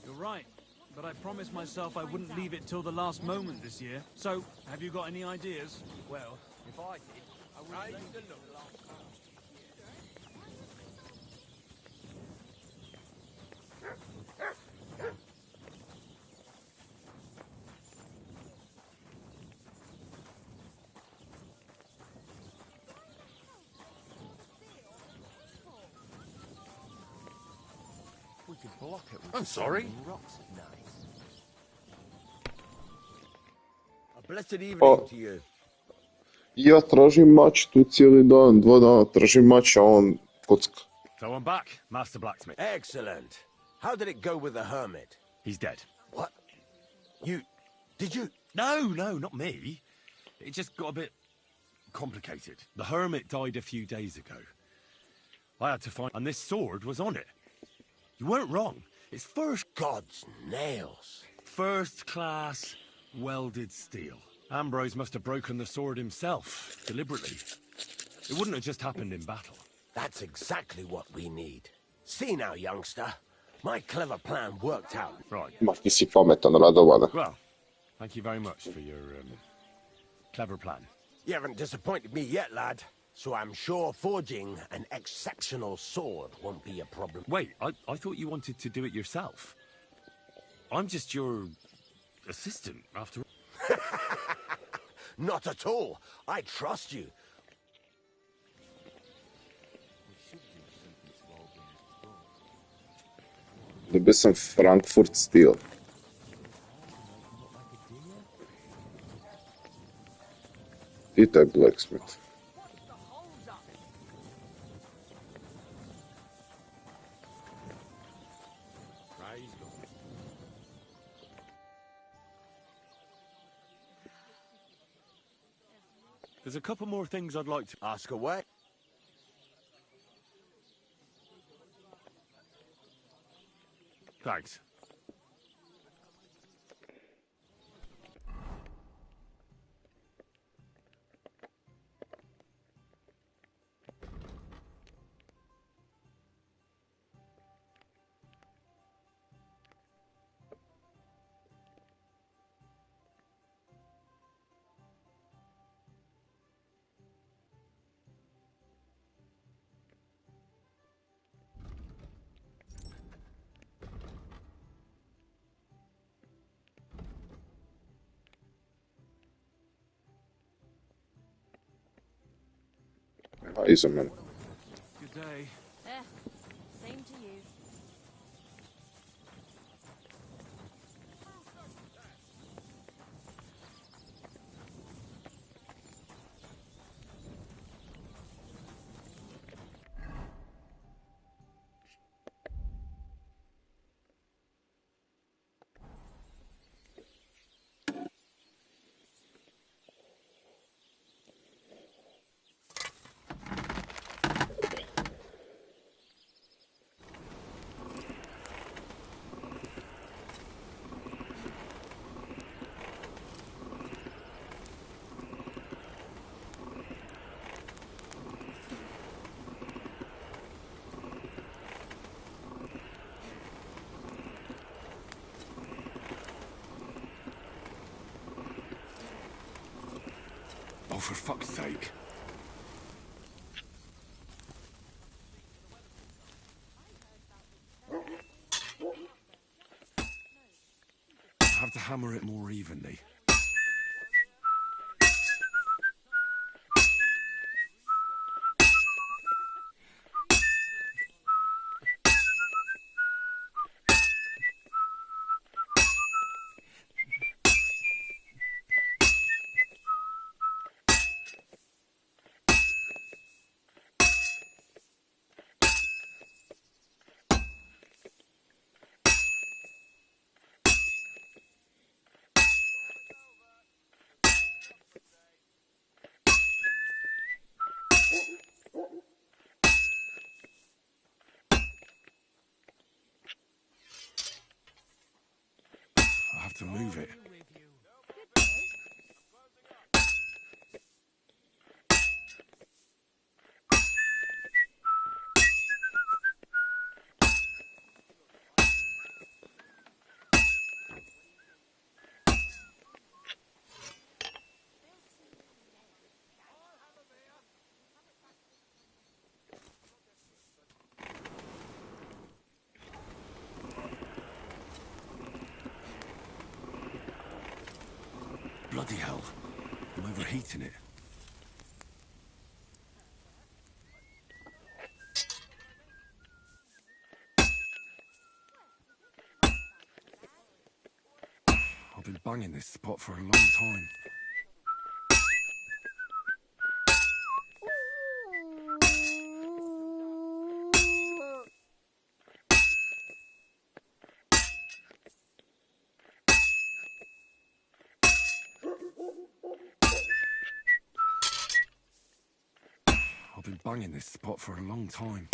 S20: You're right, but I promised myself I wouldn't leave it till the last moment this year. So, have you got any ideas?
S17: Well, if I did, I would leave the look.
S14: We could block it with
S17: I'm sorry?
S14: rocks at night. A blessed evening
S1: O,
S14: to you.
S1: ja tražim mač tu cijeli dan, 2 dana tražim mač, a on kocka.
S8: So I'm back, Master Blacksmith.
S14: Excellent. How did it go with the hermit?
S8: He's dead.
S14: What? Did you?
S8: No, not me. It just got a bit complicated. The hermit died a few days ago. I had to find... And this sword was on it. You weren't wrong. It's
S14: God's nails.
S8: First-class welded steel. Ambrose must have broken the sword himself, deliberately. It wouldn't have just happened in battle.
S14: That's exactly what we need. See now, youngster. My clever plan worked out.
S8: Right.
S1: Ma ti si pametan, Radovane.
S8: Well, thank you very much for your clever plan.
S14: You haven't disappointed me yet, lad. So I'm sure forging an exceptional sword won't be a problem.
S8: Wait, I thought you wanted to do it yourself. I'm just your assistant, after all.
S14: Not at all. I trust you.
S1: Dobio sam Frankfurt Steel. I taj blacksmith.
S8: There's a couple more things I'd like to...
S14: Ask away.
S8: Thanks.
S1: Izomen.
S20: Good day.
S6: Same to you.
S8: for fuck's sake. I have to hammer it more evenly. I have to move it. Bloody hell. I'm overheating it. I've been banging this spot for a long time. I've been banging this spot for a long time.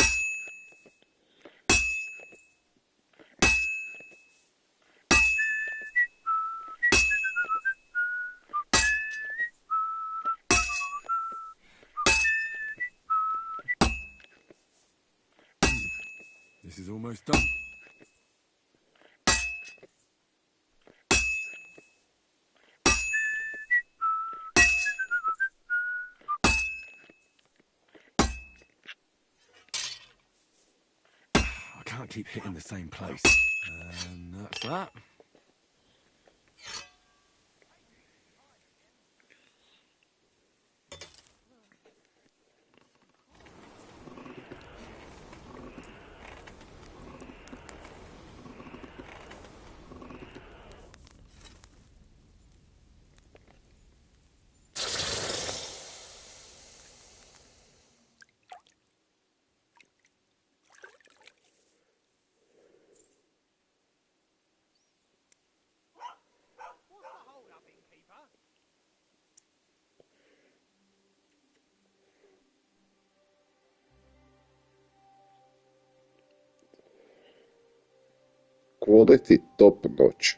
S8: This is almost done. I can't keep hitting the same place. And that's that.
S1: Quality top notch.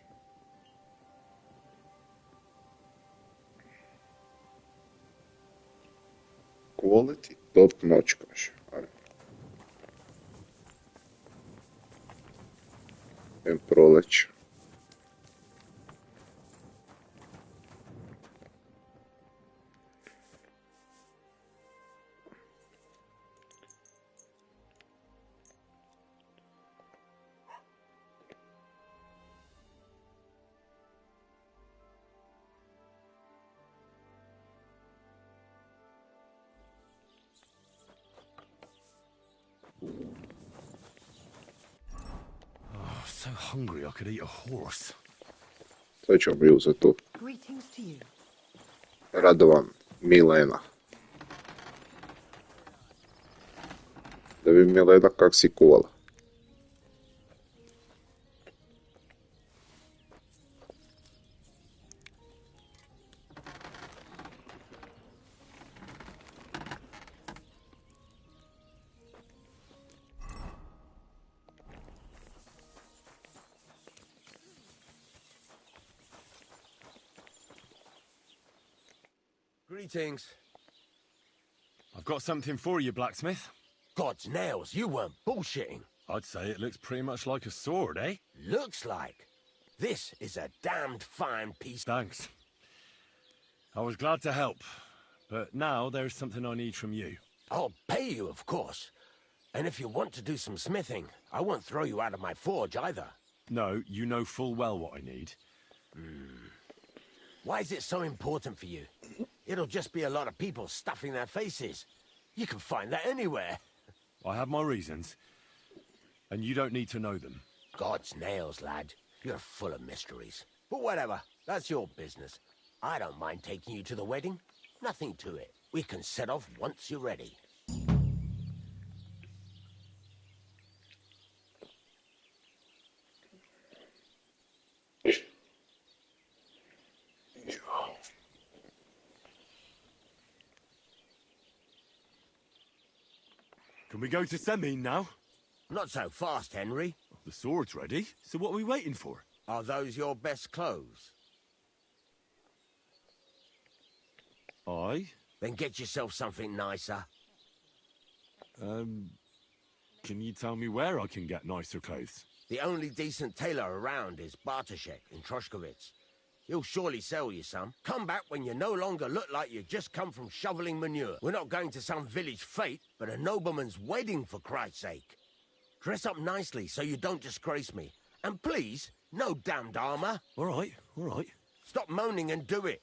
S1: Quality top notch, kaže. Ajde. En proleć.
S8: Oh, so hungry I could eat a horse.
S1: Sad ćemo mi uzeti tu.
S9: Greetings to you.
S1: Radovan Milena. Da bi Milena kak si kuvala.
S14: Greetings.
S8: I've got something for you, blacksmith.
S14: God's nails, you weren't bullshitting.
S8: I'd say it looks pretty much like a sword, eh?
S14: Looks like. This is a damned fine piece.
S8: Thanks. I was glad to help, But now there's something I need from you.
S14: I'll pay you, of course. And if you want to do some smithing, I won't throw you out of my forge either.
S8: No, you know full well what I need.
S14: Why is it so important for you? It'll just be a lot of people stuffing their faces. You can find that anywhere.
S8: I have my reasons, and you don't need to know them.
S14: God's nails, lad. You're full of mysteries. But whatever, that's your business. I don't mind taking you to the wedding. Nothing to it. We can set off once you're ready.
S8: Can we go to Semin now?
S14: Not so fast, Henry.
S8: The sword's ready, so what are we waiting for?
S14: Are those your best clothes?
S8: Aye.
S14: Then get yourself something nicer.
S8: Can you tell me where I can get nicer clothes?
S14: The only decent tailor around is Bartoszek in Troszkowiec. He'll surely sell you some. Come back when you no longer look like you just come from shoveling manure. We're not going to some village fete, but a nobleman's wedding, for Christ's sake. Dress up nicely so you don't disgrace me. And please, no damned armor.
S8: All right, all right.
S14: Stop moaning and do it.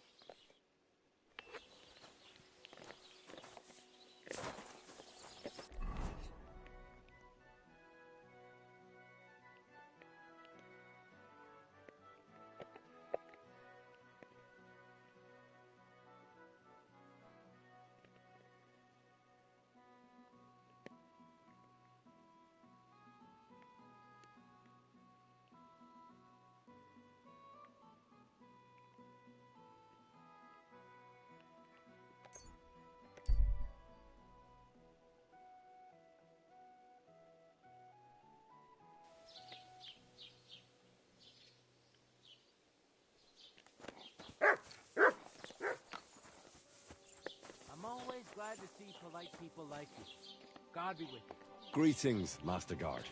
S5: I'm always glad to see polite people like you. God be with you.
S8: Greetings, Master Guard.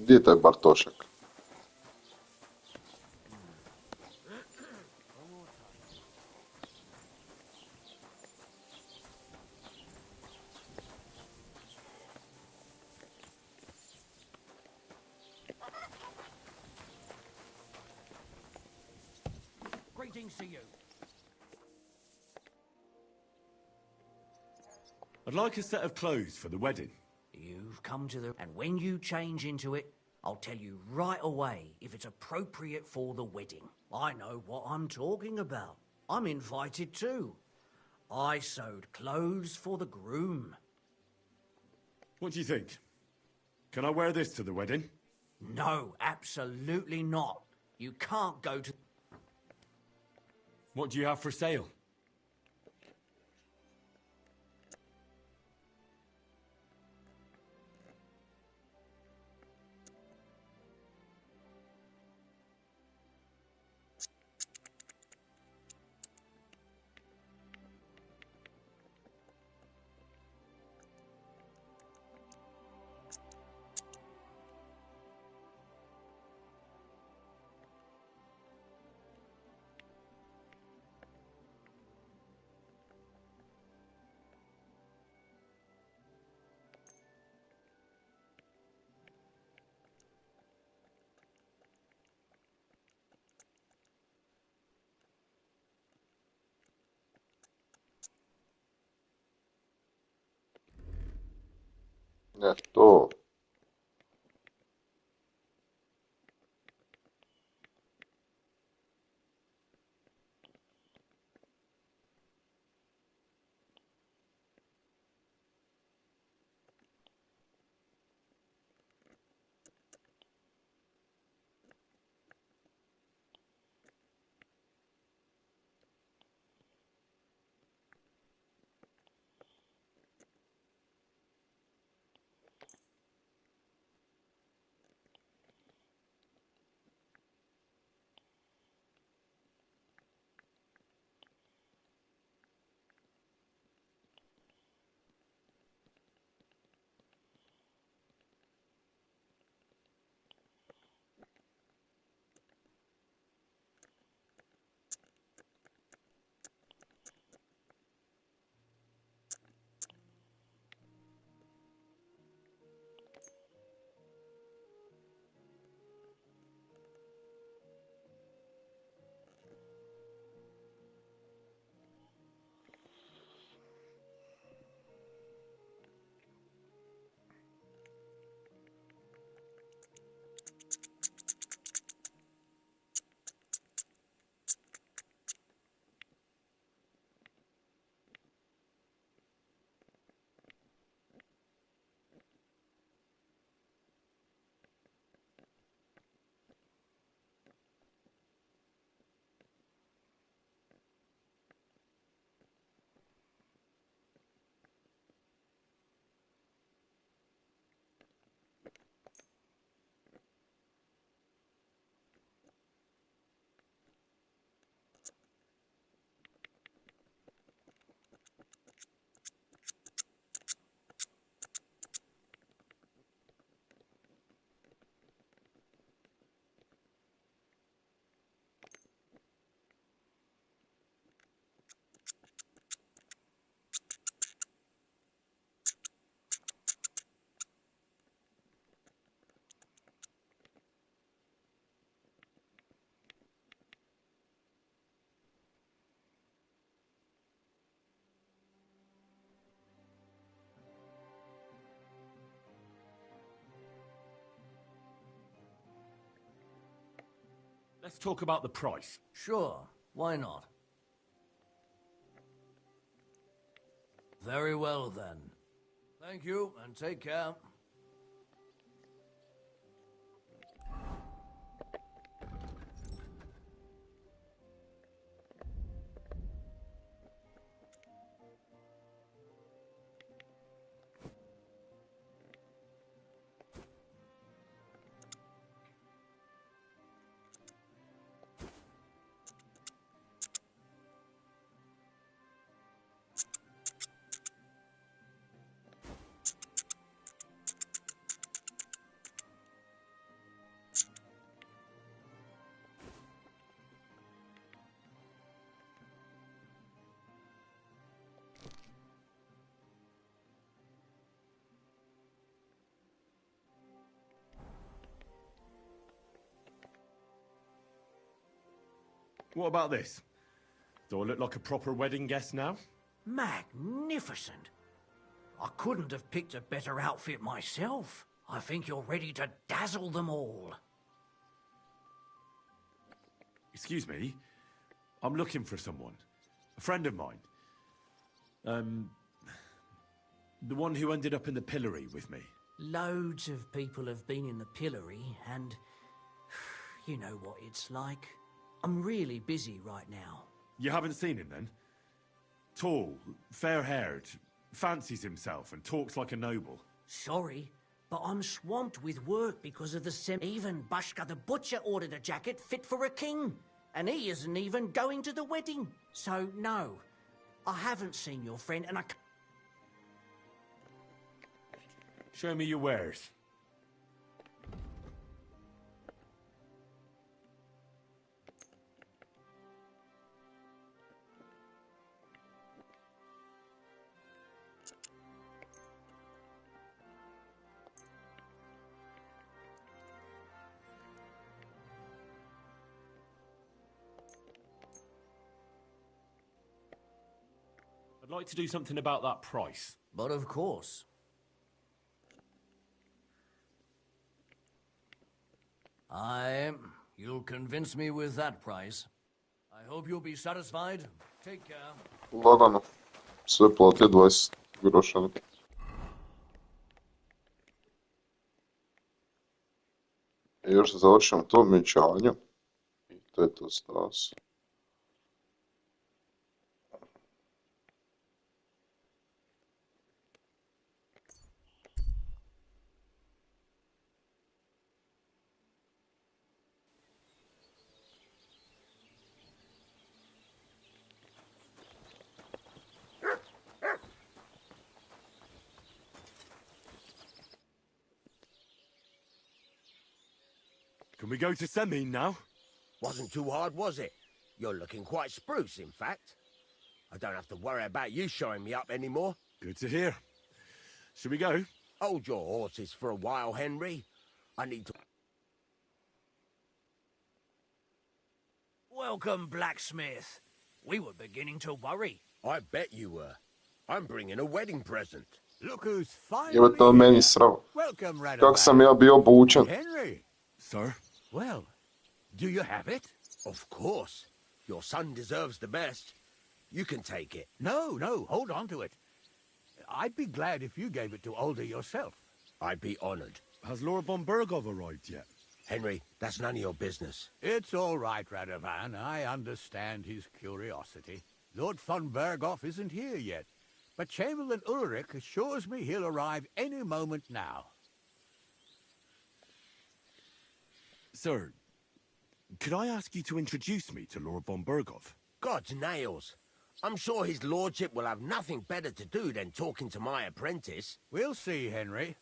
S1: Gdje je taj Bartošek?
S5: Greetings to you.
S8: I'd like a set of clothes for the wedding.
S5: You've come to the... And when you change into it, I'll tell you right away if it's appropriate for the wedding. I know what I'm talking about. I'm invited too. I sewed clothes for the groom.
S8: What do you think? Can I wear this to the wedding?
S5: No, absolutely not. You can't go to...
S8: What do you have for sale?
S1: Ne, to.
S8: Let's talk about the price.
S5: Sure, why not? Very well, then. Thank you, and take care.
S8: What about this? Do I look like a proper wedding guest now?
S5: Magnificent. I couldn't have picked a better outfit myself. I think you're ready to dazzle them all.
S8: Excuse me? I'm looking for someone. A friend of mine. The one who ended up in the pillory with me.
S5: Loads of people have been in the pillory, and you know what it's like. I'm really busy right now.
S8: You haven't seen him then? Tall, fair-haired, fancies himself and talks like a noble.
S5: Sorry, but I'm swamped with work because of the Even Bashka the Butcher ordered a jacket fit for a king, and he isn't even going to the wedding. So, no, I haven't seen your friend, and I can't...
S8: Show me your wares. I'd like to do something about that price.
S5: But of course. You'll convince me with that price. I hope you'll be satisfied. Take care.
S1: Lagano. Sve platio 20 groša. I još da završimo to vjenčanje. I to je to za nas.
S8: Can we go to Semin now?
S14: Wasn't too hard, was it? You're looking quite spruce, in fact. I don't have to worry about you showing me up anymore.
S8: Good to hear. Should we go?
S14: Hold your horses for a while, Henry. I need to...
S5: Welcome, blacksmith. We were beginning to worry.
S14: I bet you were. I'm bringing a wedding present.
S3: Look who's finally
S1: Jebe to meni srao.
S3: Welcome, Radovan.
S1: Kak sam ja bio obučen.
S3: Henry.
S8: Sir?
S3: Well, do you have it?
S14: Of course. Your son deserves the best. You can take it.
S3: No, hold on to it. I'd be glad if you gave it to Older yourself.
S14: I'd be honored.
S8: Has Laura von Bergov arrived yet?
S14: Henry, that's none of your business.
S3: It's all right, Radovan. I understand his curiosity. Lord von Bergov isn't here yet, but Chamberlain Ulrich assures me he'll arrive any moment now.
S8: Sir, could I ask you to introduce me to Lord von Bergov?
S14: God's nails. I'm sure his lordship will have nothing better to do than talking to my apprentice.
S3: We'll see, Henry.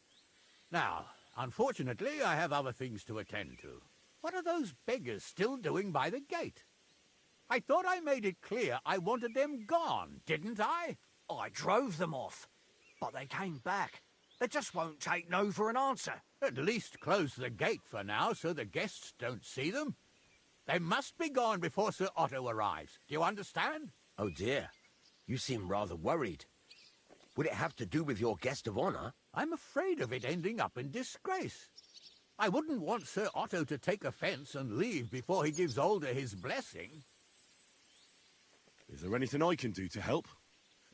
S3: Now, unfortunately, I have other things to attend to. What are those beggars still doing by the gate? I thought I made it clear I wanted them gone, didn't I?
S5: I drove them off, but they came back. They just won't take no for an answer.
S3: At least close the gate for now so the guests don't see them. They must be gone before Sir Otto arrives. Do you understand?
S14: Oh dear. You seem rather worried. Would it have to do with your guest of honor?
S3: I'm afraid of it ending up in disgrace. I wouldn't want Sir Otto to take offence and leave before he gives Alder his blessing.
S8: Is there anything I can do to help?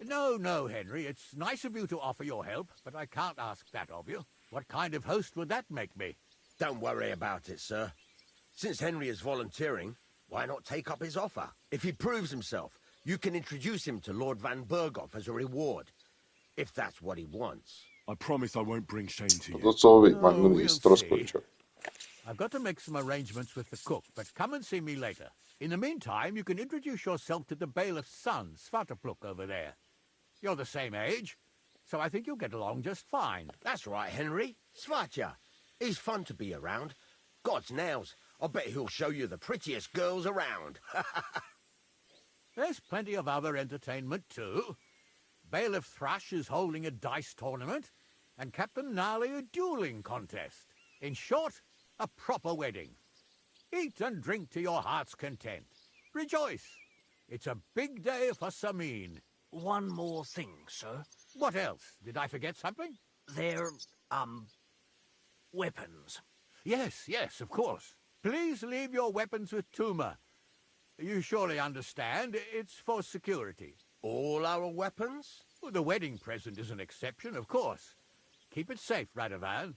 S3: No, no, Henry. It's nice of you to offer your help, but I can't ask that of you. What kind of host would that make me?
S14: Don't worry about it, sir. Since Henry is volunteering, why not take up his offer? If he proves himself, you can introduce him to Lord Van Berghoff as a reward. If that's what he wants.
S8: I promise I won't bring shame to you.
S1: To su ovi magnani iz Troskovića.
S3: I've got to make some arrangements with the cook, but come and see me later. In the meantime, you can introduce yourself to the bailiff's son, Svatopluk, over there. You're the same age, so I think you'll get along just fine.
S14: That's right, Henry. Svatja. He's fun to be around. God's nails. I bet he'll show you the prettiest girls around.
S3: There's plenty of other entertainment, too. Bailiff Thrush is holding a dice tournament, and Captain Gnarly a dueling contest. In short, a proper wedding. Eat and drink to your heart's content. Rejoice. It's a big day for Samin.
S5: One more thing, sir.
S3: What else? Did I forget something?
S5: They're, weapons.
S3: Yes, yes, of course. Please leave your weapons with Tuma. You surely understand, it's for security.
S14: All our weapons?
S3: Well, the wedding present is an exception, of course. Keep it safe, Radovan.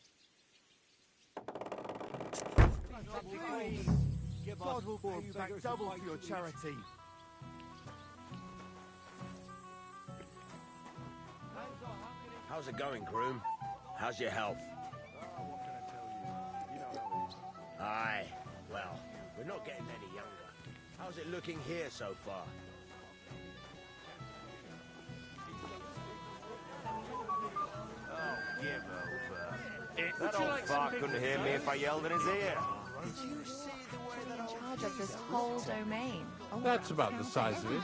S17: God will pay you back double for your charity.
S14: How's it going, groom? How's your health? Aye, well, we're not getting any younger. How's it looking here so far?
S12: Oh, give over. That old fart couldn't hear me if I yelled in his ear.
S17: Did you see the way that
S6: In charge of this whole domain.
S13: That's about the size of it.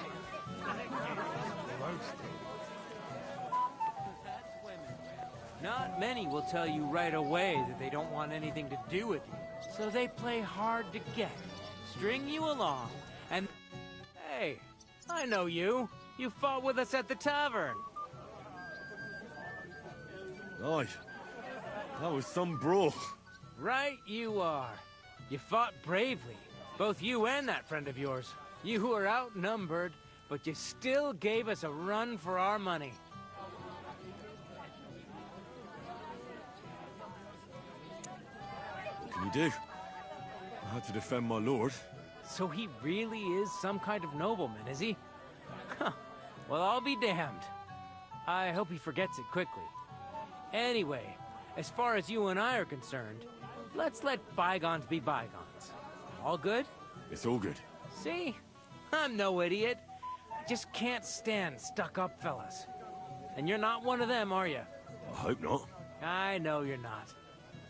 S20: Not many will tell you right away that they don't want anything to do with you. So they play hard to get, string you along, and... Hey, I know you. You fought with us at the tavern.
S8: Aye, that was some brawl.
S20: Right you are. You fought bravely, both you and that friend of yours. You were outnumbered, but you still gave us a run for our money.
S8: What can you do? I had to defend my lord.
S20: So he really is some kind of nobleman, is he? Huh. Well, I'll be damned. I hope he forgets it quickly. Anyway, as far as you and I are concerned, let's let bygones be bygones. All good?
S8: It's all good.
S20: See? I'm no idiot. I just can't stand stuck-up fellas. And you're not one of them, are you?
S8: I hope not.
S20: I know you're not.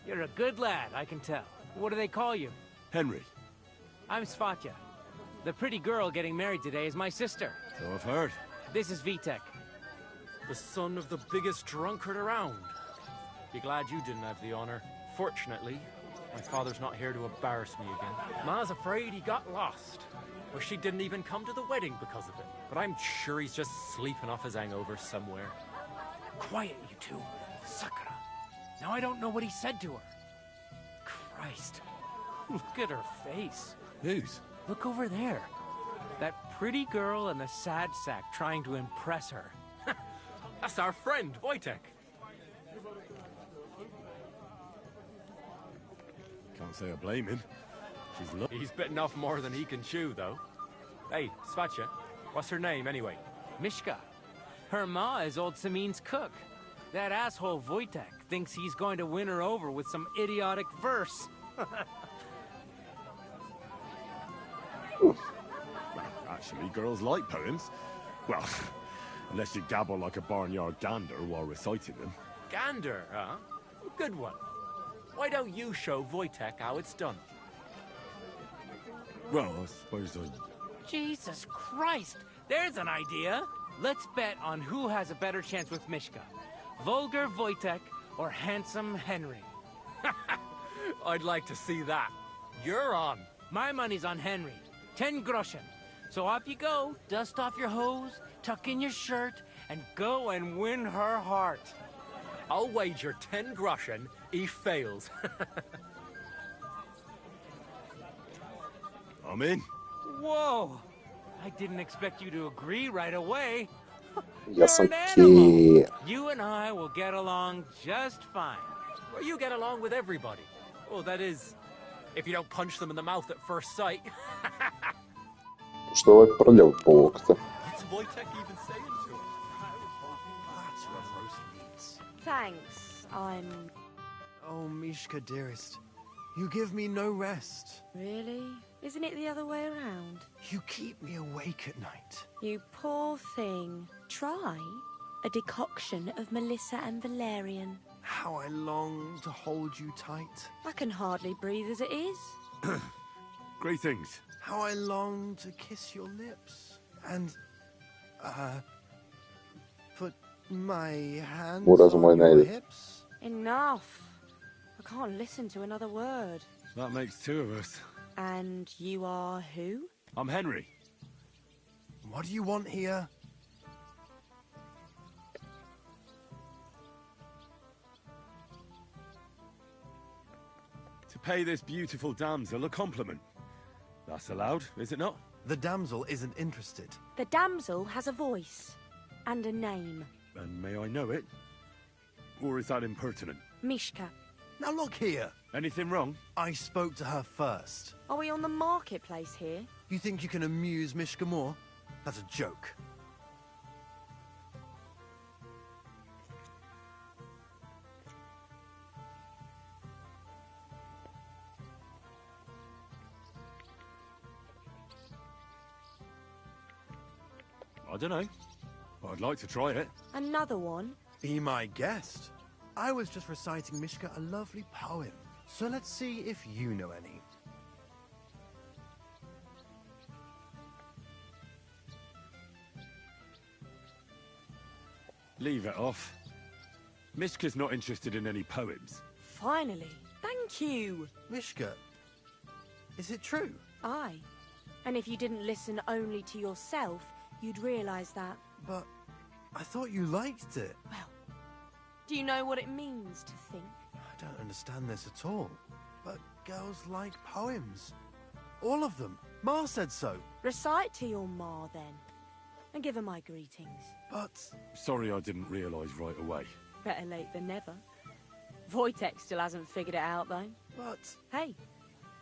S20: You're a good lad, I can tell. What do they call you?
S8: Henry.
S20: I'm Svatja. The pretty girl getting married today is my sister.
S8: So I've heard.
S20: This is Vitek.
S11: The son of the biggest drunkard around. Be glad you didn't have the honor. Fortunately, my father's not here to embarrass me again. Ma's afraid he got lost. Or she didn't even come to the wedding because of it. But I'm sure he's just sleeping off his hangover somewhere.
S20: Quiet, you two. Sakura. Now I don't know what he said to her. Christ. Look at her face.
S8: Whose?
S20: Look over there. That pretty girl and the sad sack trying to impress her.
S11: That's our friend, Wojtek.
S8: Can't say I blame him.
S11: He's bitten off more than he can chew, though. Hey, Svatja, what's her name, anyway?
S20: Mishka. Her ma is old Samin's cook. That asshole Wojtek thinks he's going to win her over with some idiotic verse.
S8: Actually, girls like poems. Well, unless you gabble like a barnyard gander while reciting them.
S11: Gander, huh? Good one. Why don't you show Wojtek how it's done?
S8: Well, I suppose I...
S20: Jesus Christ! There's an idea! Let's bet on who has a better chance with Mishka. Vulgar Wojtek or handsome Henry.
S11: I'd like to see that. You're on.
S20: My money's on Henry. 10 groschen. So off you go, dust off your hose, tuck in your shirt, and go and win her heart.
S11: I'll wager 10 groschen he fails.
S8: I'm in.
S11: Whoa! I didn't expect you to agree right away.
S1: Ja sam
S11: You're an animal.
S1: Kir.
S11: You and I will get along just fine.
S2: Or you get along with everybody. Well, that is, if you don't punch them in the mouth at first sight.
S1: Što je ovaj prljav, Bog te?
S8: What's Wojtek even saying to us?
S17: That's what roast meats.
S6: Thanks, I'm...
S17: Oh, Mishka, dearest. You give me no rest.
S6: Really? Isn't it the other way around?
S17: You keep me awake at night.
S6: You poor thing. Try a decoction of Melissa and valerian.
S17: How I long to hold you tight.
S6: I can hardly breathe as it is.
S8: Great things.
S17: How I long to kiss your lips. And, put my hands on your hips.
S6: Enough. I can't listen to another word.
S8: That makes two of us.
S6: And you are who?
S8: I'm Henry.
S17: What do you want here?
S8: To pay this beautiful damsel a compliment. That's allowed, is it not?
S17: The damsel isn't interested.
S6: The damsel has a voice and a name.
S8: And may I know it? Or is that impertinent?
S6: Mishka.
S17: Now look here.
S8: Anything wrong?
S17: I spoke to her first.
S6: Are we on the marketplace here?
S17: You think you can amuse Mishka more? That's a joke.
S8: I don't know. But I'd like to try it.
S6: Another one?
S17: Be my guest. I was just reciting Mishka a lovely poem. So let's see if you know any.
S8: Leave it off. Mishka's not interested in any poems.
S6: Finally. Thank you.
S17: Mishka, is it true?
S6: Aye. And if you didn't listen only to yourself, you'd realise that.
S17: But I thought you liked it.
S6: Well, do you know what it means to think?
S17: I don't understand this at all. But girls like poems. All of them. Ma said so.
S6: Recite to your ma, then. And give her my greetings.
S17: But...
S8: Sorry I didn't realise right away.
S6: Better late than never. Wojtek still hasn't figured it out, though.
S17: But...
S6: Hey,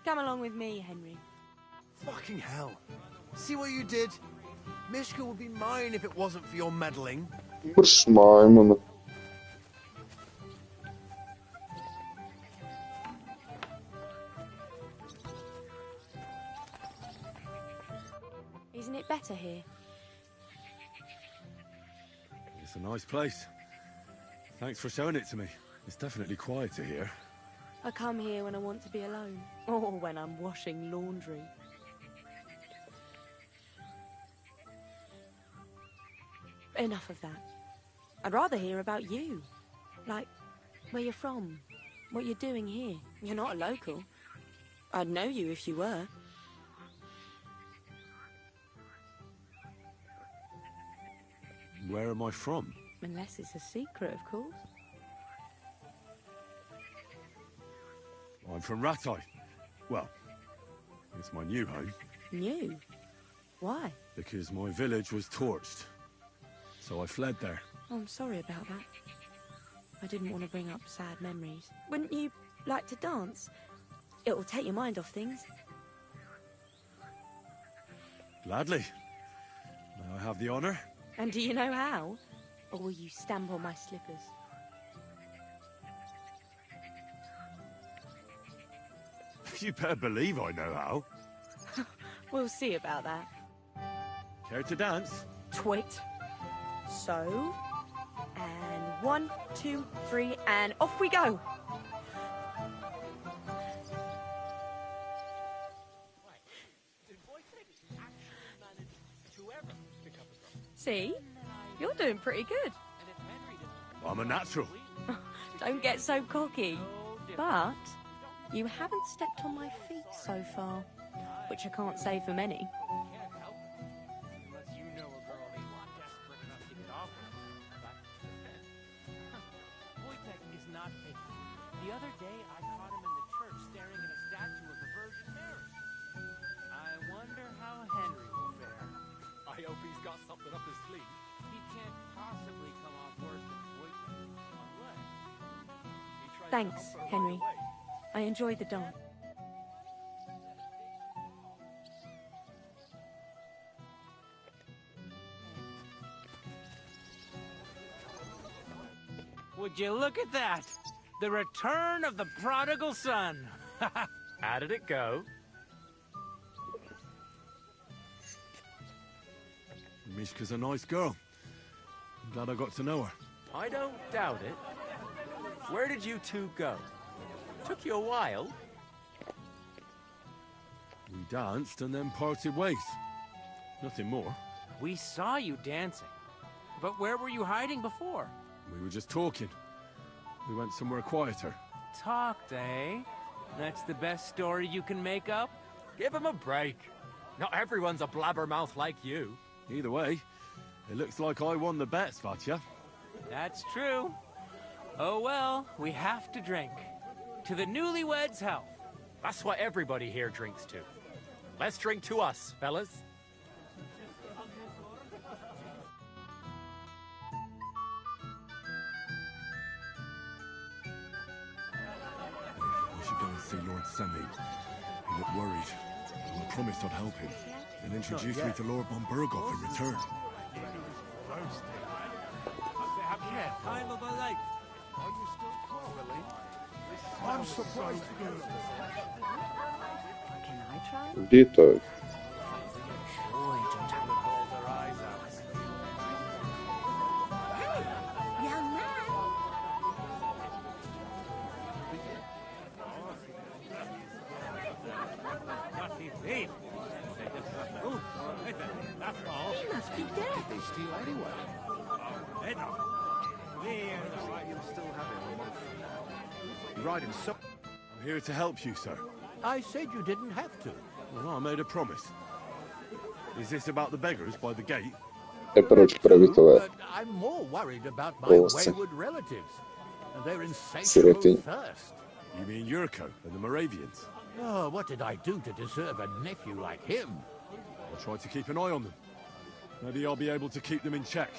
S6: come along with me, Henry.
S17: Fucking hell. See what you did? Mishka would be mine if it wasn't for your meddling.
S1: Mrš majmuna.
S6: Isn't it better here?
S8: It's a nice place. Thanks for showing it to me. It's definitely quieter here.
S6: I come here when I want to be alone. Or when I'm washing laundry. Enough of that. I'd rather hear about you. Like, where you're from. What you're doing here. You're not a local. I'd know you if you were.
S8: Where am I from?
S6: Unless it's a secret, of course.
S8: I'm from Ratai. Well, it's my new home.
S6: New? Why?
S8: Because my village was torched. So I fled there.
S6: Oh, I'm sorry about that. I didn't want to bring up sad memories. Wouldn't you like to dance? It'll take your mind off things.
S8: Gladly. May I have the honour?
S6: And do you know how? Or will you stamp on my slippers?
S8: You better believe I know how.
S6: We'll see about that.
S8: Care to dance?
S6: Twit. So, and 1, 2, 3, and off we go. See? You're doing pretty good.
S8: I'm a natural.
S6: Don't get so cocky. But you haven't stepped on my feet so far, which I can't say for many.
S11: The other day, I caught him in the church staring at a statue of the Virgin Mary. I but up his sleeve, he can't possibly come off worse than poison, unless he tries
S6: Thanks,
S11: to help her
S6: Henry.
S11: right away.
S6: I enjoyed the dance.
S11: Would you look at that? The return of the prodigal son. How did it go?
S8: Mishka's a nice girl. I'm glad I got to know her.
S11: I don't doubt it. Where did you two go? Took you a while.
S8: We danced and then parted ways. Nothing more.
S11: We saw you dancing. But where were you hiding before?
S8: We were just talking. We went somewhere quieter.
S11: Talked, eh? That's the best story you can make up? Give him a break. Not everyone's a blabbermouth like you.
S8: Either way, it looks like I won the bet, Svatya.
S11: That's true. Oh well, we have to drink. To the newlyweds' health. That's what everybody here drinks to. Let's drink to us, fellas.
S8: I should go and see Lord Semi. He looked worried. Well, I promised I'd help him. And introduce me to Lord von Berghoff in return.
S10: Time of a life. Are you still quarreling? I'm surprised.
S21: Can I try?
S1: Gdje je to?
S21: Young man. He must be dead.
S15: Did they steal anyway? You'll still have him a month from now. You ride him so...
S8: I'm here to help you, sir.
S3: I said you didn't have to.
S8: Well, I made a promise. Is this about the beggars by the gate?
S1: Proč pravit ove
S3: But I'm more worried about my
S1: Ovce.
S3: wayward relatives and their insatiable
S1: Sirotinj.
S3: thirst.
S8: You mean Yurko and the Moravians?
S3: Oh, what did I do to deserve a nephew like him?
S8: I'll try to keep an eye on them. Maybe I'll be able to keep them in check.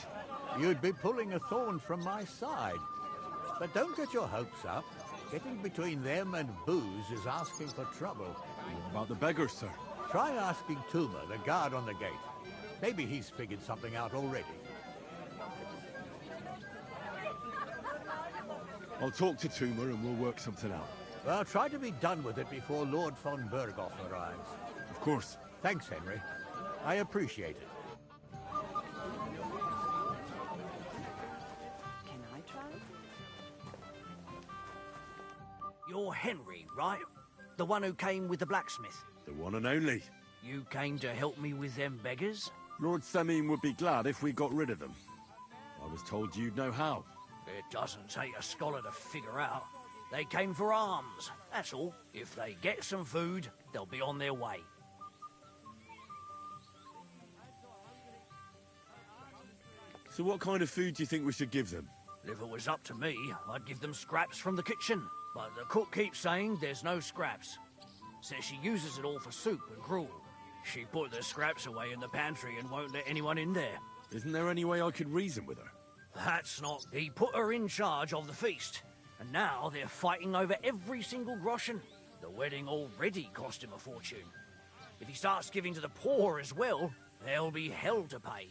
S3: You'd be pulling a thorn from my side. But don't get your hopes up. Getting between them and booze is asking for trouble.
S8: What about the beggars, sir?
S3: Try asking Tuma, the guard on the gate. Maybe he's figured something out already.
S8: I'll talk to Tuma and we'll work something out.
S3: Well, try to be done with it before Lord von Berghoff arrives.
S8: Of course.
S3: Thanks, Henry. I appreciate it.
S21: Can I try?
S5: You're Henry, right? The one who came with the blacksmith.
S8: The one and only.
S5: You came to help me with them beggars?
S8: Lord Semin would be glad if we got rid of them. I was told you'd know how.
S5: It doesn't take a scholar to figure out. They came for alms, that's all. If they get some food, they'll be on their way.
S8: So what kind of food do you think we should give them?
S5: If it was up to me, I'd give them scraps from the kitchen. But the cook keeps saying there's no scraps. Says she uses it all for soup and gruel. She put the scraps away in the pantry and won't let anyone in there.
S8: Isn't there any way I could reason with her?
S5: That's not... He put her in charge of the feast. And now they're fighting over every single groschen. The wedding already cost him a fortune. If he starts giving to the poor as well, there'll be hell to pay.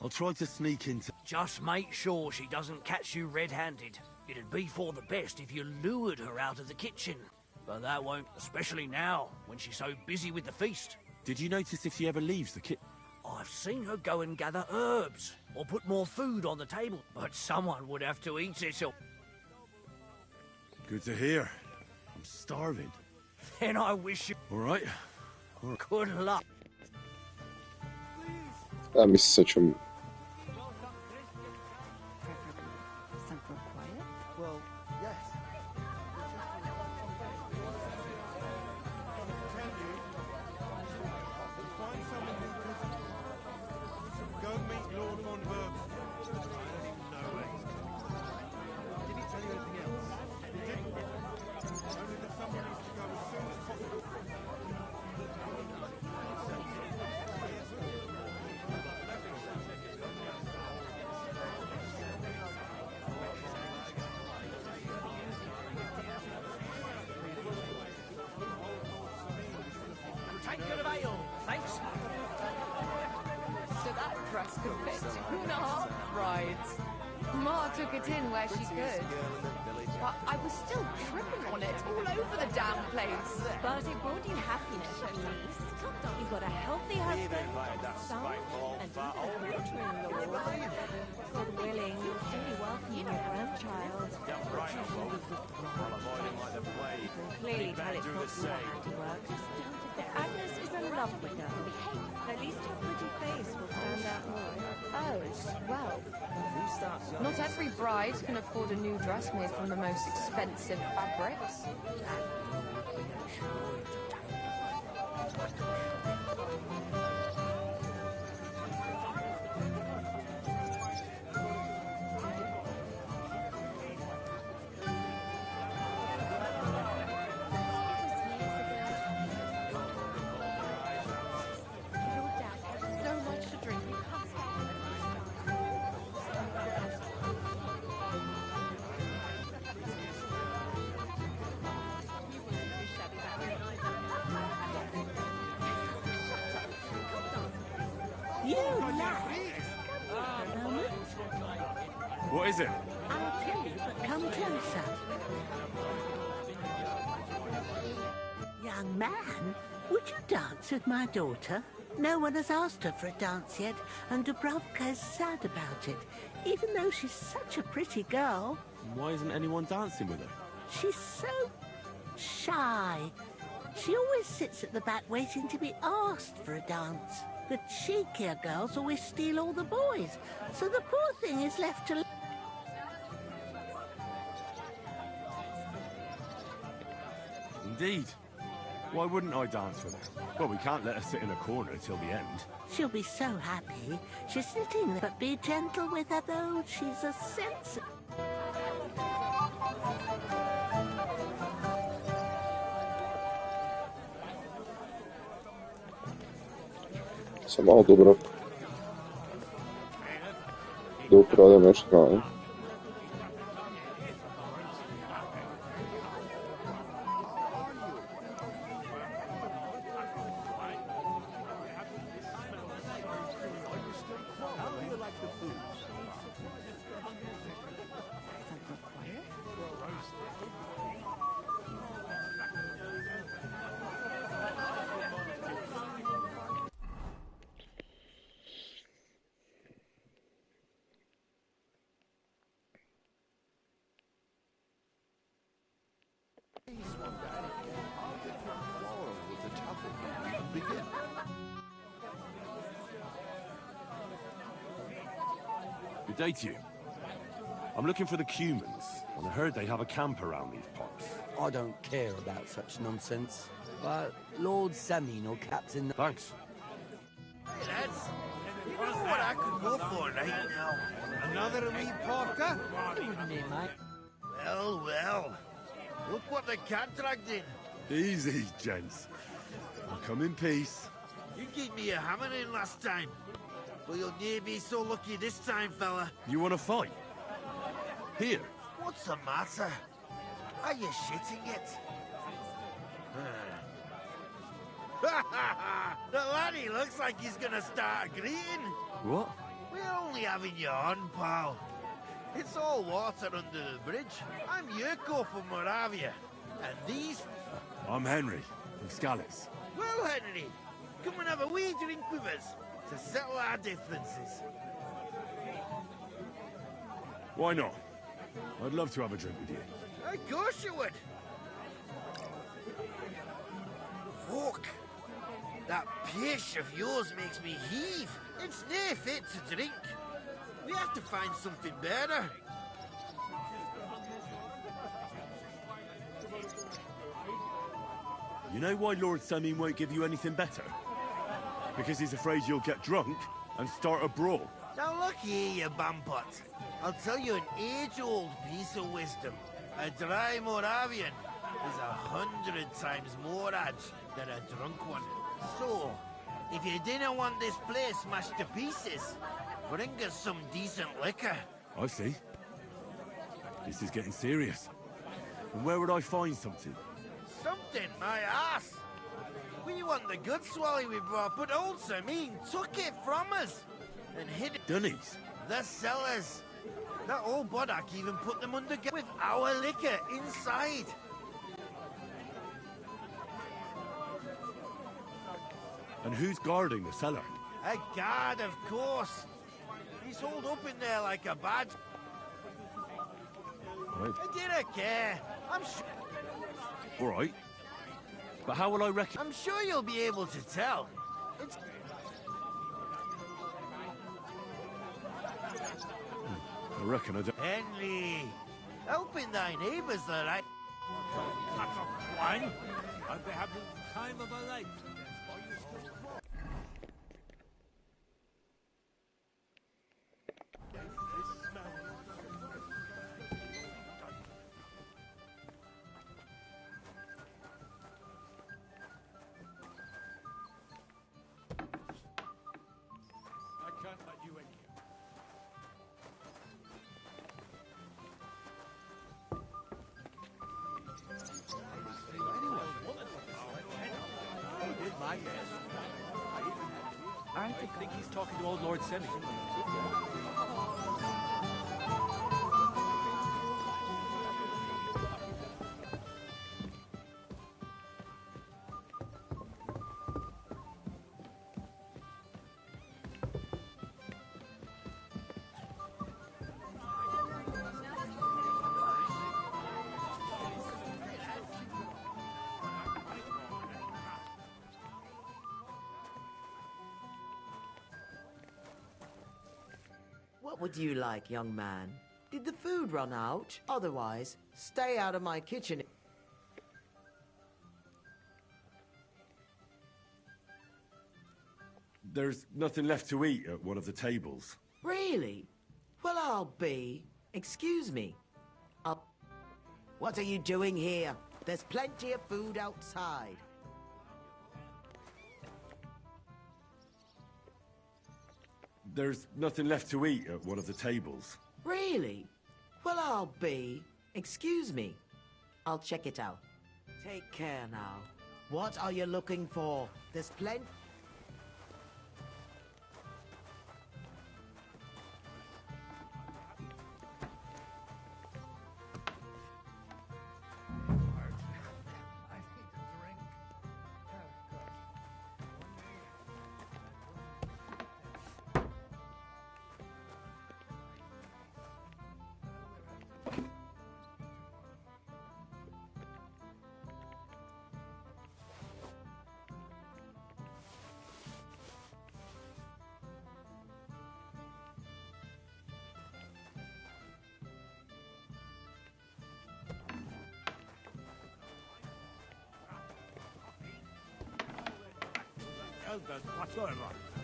S8: I'll try to sneak into...
S5: Just make sure she doesn't catch you red-handed. It'd be for the best if you lured her out of the kitchen. But that won't, especially now, when she's so busy with the feast.
S8: Did you notice if she ever leaves the kitchen?
S5: I've seen her go and gather herbs, or put more food on the table. But someone would have to eat it all.
S8: Good to hear. I'm starving.
S5: Then I wish you...
S8: All right.
S5: Good luck.
S1: Ja mislim sad ću...
S10: Well, yes. Find someone who could go meet Lord von Berghoff. I don't even know where he's coming. Did he tell you anything else? He didn't. Only that someone needs to go as soon as possible.
S5: tankard of ale, thanks.
S19: So that dress could fit 2.5 brides. Ma took it in where she could. But I was still tripping on it all over the damn place.
S6: But it brought you happiness, at least. You've got a healthy husband, son, and even a daughter-in-law. God willing, you'll soon be welcoming your grandchild. Clearly tell it's not your handiwork. Agnes is a lovely girl. At least her pretty face will stand out more.
S19: Oh, well. Not every bride can afford a new dress made from the most expensive fabrics.
S8: What is it?
S4: I'll tell you, but come closer. Young man, would you dance with my daughter? No one has asked her for a dance yet, and Dubrovka is sad about it, even though she's such a pretty girl.
S8: Why isn't anyone dancing with her?
S4: She's so shy. She always sits at the back waiting to be asked for a dance. The cheekier girls always steal all the boys, so the poor thing is left to...
S8: Indeed. Why wouldn't I dance with her? Well, we can't let her sit in a corner till the end.
S4: She'll be so happy. She's sitting there, but be gentle with her, though. She's a sensitive...
S1: Sam malo dobro. Da ukradem nešto hrane.
S8: Good day to you. I'm looking for the Cumans, and I heard they have a camp around these parts.
S16: I don't care about such nonsense. But Lord Samin or Captain...
S8: Thanks.
S23: Hey, lads. You know what I could go for right now? Another wee porter? Well, well. Look what the cat dragged in.
S8: Easy, gents. I'll come in peace.
S23: You gave me a hammer in last time. Well, you'll never be so lucky this time, fella.
S8: You want to fight? Here.
S23: What's the matter? Are you shitting it? The laddie looks like he's gonna start agreeing.
S8: What?
S23: We're only having you on, pal. It's all water under the bridge. I'm Yurko from Moravia. And these...
S8: I'm Henry, from Scallis.
S23: Well, Henry, come and have a wee drink with us to settle our differences.
S8: Why not? I'd love to have a drink with you.
S23: Of course you would. Fuck. That pish of yours makes me heave. It's nae fit to drink. We have to find something better.
S8: You know why Lord Samin won't give you anything better? Because he's afraid you'll get drunk and start a brawl.
S23: Now look here, you bampot. I'll tell you an age-old piece of wisdom. A dry Moravian is 100 times more edge than a drunk one. So, if you didn't want this place smashed to pieces, bring us some decent liquor.
S8: I see. This is getting serious. And where would I find something?
S23: Something, my ass! We want the good swally we brought, but old Svakim took it from us and hid it.
S8: Dunnies?
S23: The cellars. That old Bodak even put them under with our liquor inside.
S8: And who's guarding the cellar?
S23: A guard, of course. He's holed up in there like a badge.
S8: Right.
S23: I didn't care. I'm sure.
S8: All right. But how will I reckon?
S23: I'm sure you'll be able to tell. It's.
S8: I reckon I don't.
S23: Henry, helping thy neighbours the right.
S20: That's a wine. I'd be having the time of my life.
S11: I think he's talking to old Lord Semi.
S7: What would you like, young man? Did the food run out? Otherwise, stay out of my kitchen.
S8: There's nothing left to eat at one of the tables.
S7: Really? Well, I'll be. Excuse me. What are you doing here? There's plenty of food outside.
S8: There's nothing left to eat at one of the tables.
S7: Really? Well, I'll be. Excuse me. I'll check it out. Take care now. What are you looking for? There's plenty.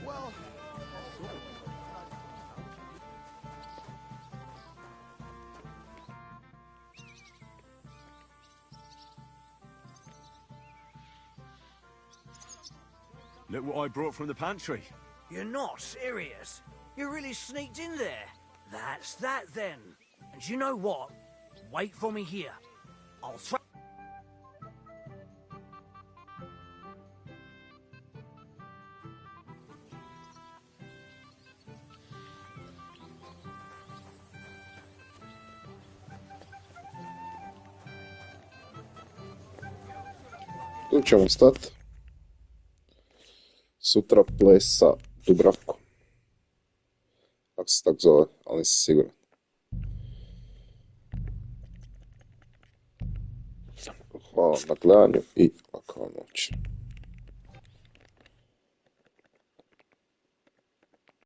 S20: Well,
S8: Look what I brought from the pantry.
S5: You're not serious. You really sneaked in there. That's that then. And you know what? Wait for me here. I'll throw.
S1: Tu ćemo stati. Sutra ples sa Dubravkom. Ako se tako zove, ali nisam siguran. Hvala na gledanju i laka vam noć.